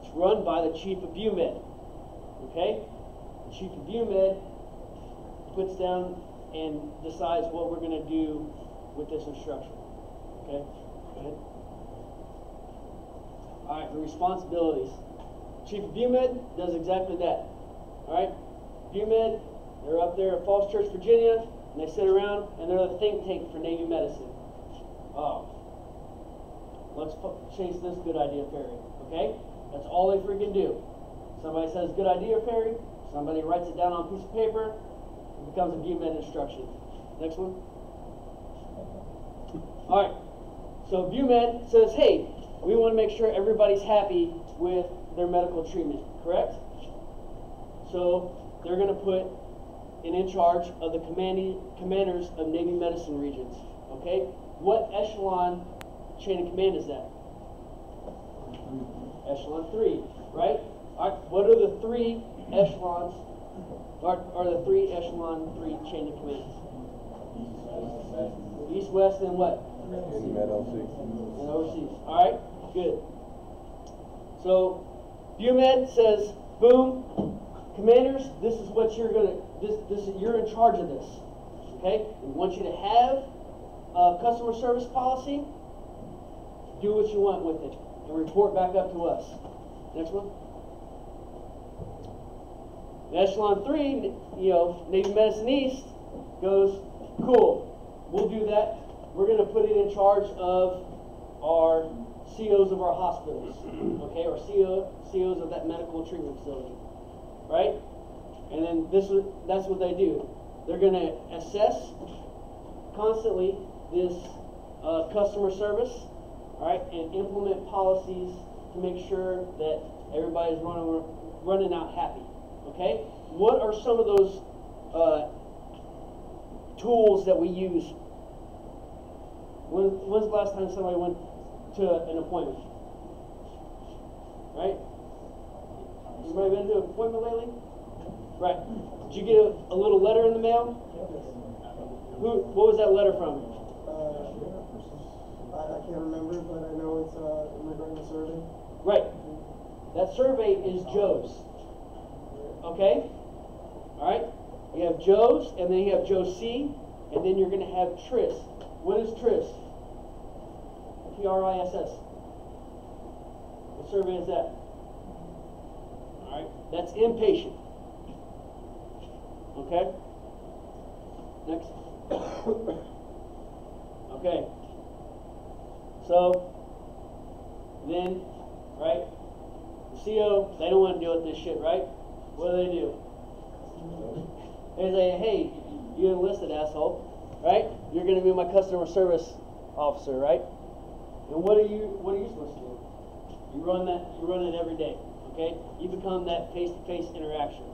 It's run by the Chief of BUMED. Okay? The Chief of BUMED puts down and decides what we're going to do with this instruction. Okay? Go ahead. Alright, the responsibilities. Chief of BUMED does exactly that. Alright? BUMED, they're up there at Falls Church, Virginia, and they sit around and they're the think tank for Navy medicine. Oh. Let's chase this good idea ferry. Okay? That's all they freaking do. Somebody says, good idea, Ferry. Somebody writes it down on a piece of paper. It becomes a BUMED instruction. Next one. Alright. So BUMED says, hey, we want to make sure everybody's happy with their medical treatment. Correct? So they're going to put in charge of the commanders of Navy medicine regions. Okay? What echelon chain of command is that? Echelon 3, right? What are the 3 echelons, are the 3 echelon 3 chain of commands? East, West, and what? And overseas. And overseas. Alright, good. So, BUMED says, boom, commanders, this is what you're gonna, you're in charge of this. Okay? We want you to have a customer service policy, do what you want with it, and report back up to us. Next one. Echelon 3, Navy Medicine East goes, cool, we'll do that. We're going to put it in charge of our COs of our hospitals, okay, or COs of that medical treatment facility, right? And then that's what they do. They're going to assess constantly this customer service, all right, and implement policies to make sure that everybody's running out happy. Okay? What are some of those tools that we use? When's the last time somebody went to an appointment? Right? Anybody been to an appointment lately? Right. Did you get a little letter in the mail? What was that letter from? I can't remember, but I know it's regarding the survey. Right. That survey is Joe's. Okay? Alright? You have Joe's, and then you have Joe C, and then you're going to have Tris. What is Tris? T-R-I-S-S. What survey is that? Alright? That's inpatient. Okay? Next. Okay. So, then, right? The CO, they don't want to deal with this shit, right? What do? They say, hey, you enlisted, asshole, right? You're going to be my customer service officer, right? And what are you supposed to do? You run it every day, okay? You become that face-to-face interaction.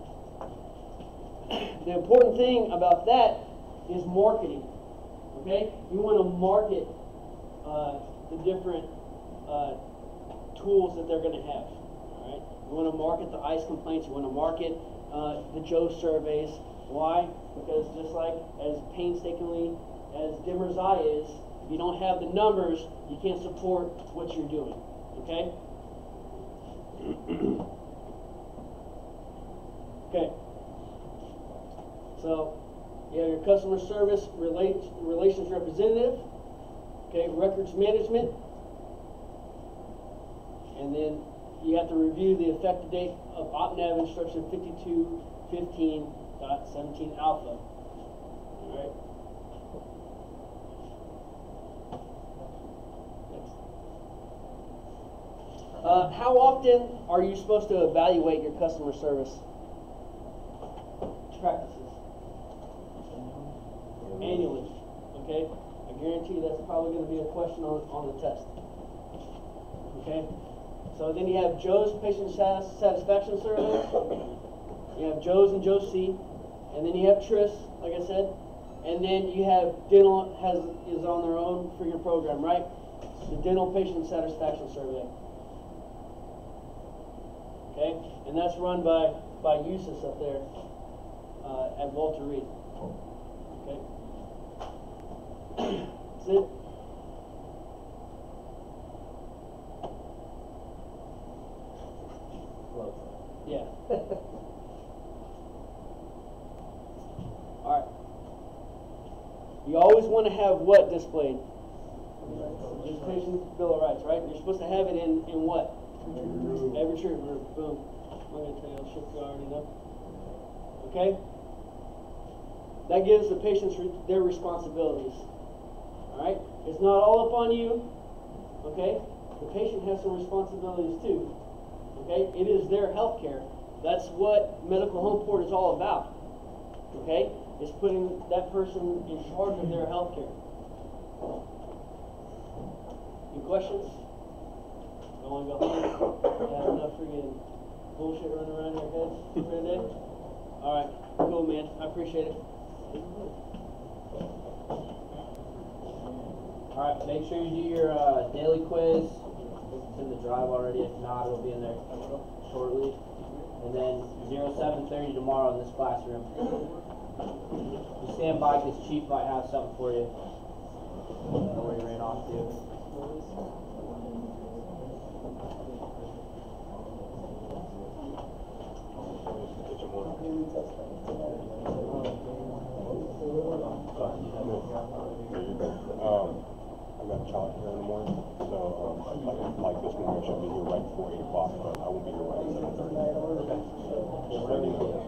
The important thing about that is marketing, okay? You want to market the different tools that they're going to have, all right? You want to market the ICE complaints. You want to market the Joe surveys. Why? Because just like as painstakingly as Dimmer's eye is, if you don't have the numbers, you can't support what you're doing, okay? Okay. So, you have your customer service relations representative, okay, records management, and then you have to review the effective date of OpNav instruction 5215.17 alpha. All right. Next. How often are you supposed to evaluate your customer service practices? Annually, okay? I guarantee that's probably going to be a question on the test. Okay? So then you have Joe's patient satisfaction survey. You have Joe's and Joe C. And then you have Tris, like I said. And then you have dental is on their own for your program, right? The dental patient satisfaction survey. Okay? And that's run by USIS up there at Walter Reed. Okay? That's it. Yeah. Alright. You always want to have what displayed? Just patient bill of rights, right? You're supposed to have it in what? Every true group. Boom. I'm going to tell you, I'll shift you already know. Okay? That gives the patients their responsibilities. Alright? It's not all upon you. Okay? The patient has some responsibilities too. Okay? It is their health care. That's what medical home port is all about. Okay? It's putting that person in charge of their health care. Any questions? Don't want to go home? Have enough freaking bullshit running around your head for the day? Alright. Cool, man. I appreciate it. Alright, make sure you do your daily quiz. It's in the drive already. If not, it'll be in there shortly. And then 07:30 tomorrow in this classroom. You stand by because Chief might have something for you. I don't know where you ran off to. I've got a child here in the morning, so like this morning, I should be here right before 8 o'clock, but I won't be here right at 7:30. Okay. Just letting you know.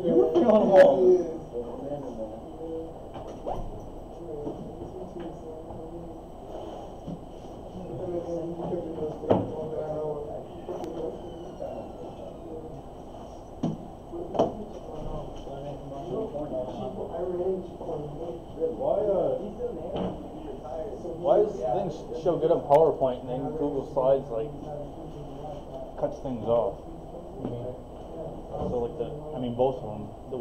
You were feeling home. Why does things show good on PowerPoint and then Google Slides like cuts things off? I mean, so like both of them, the one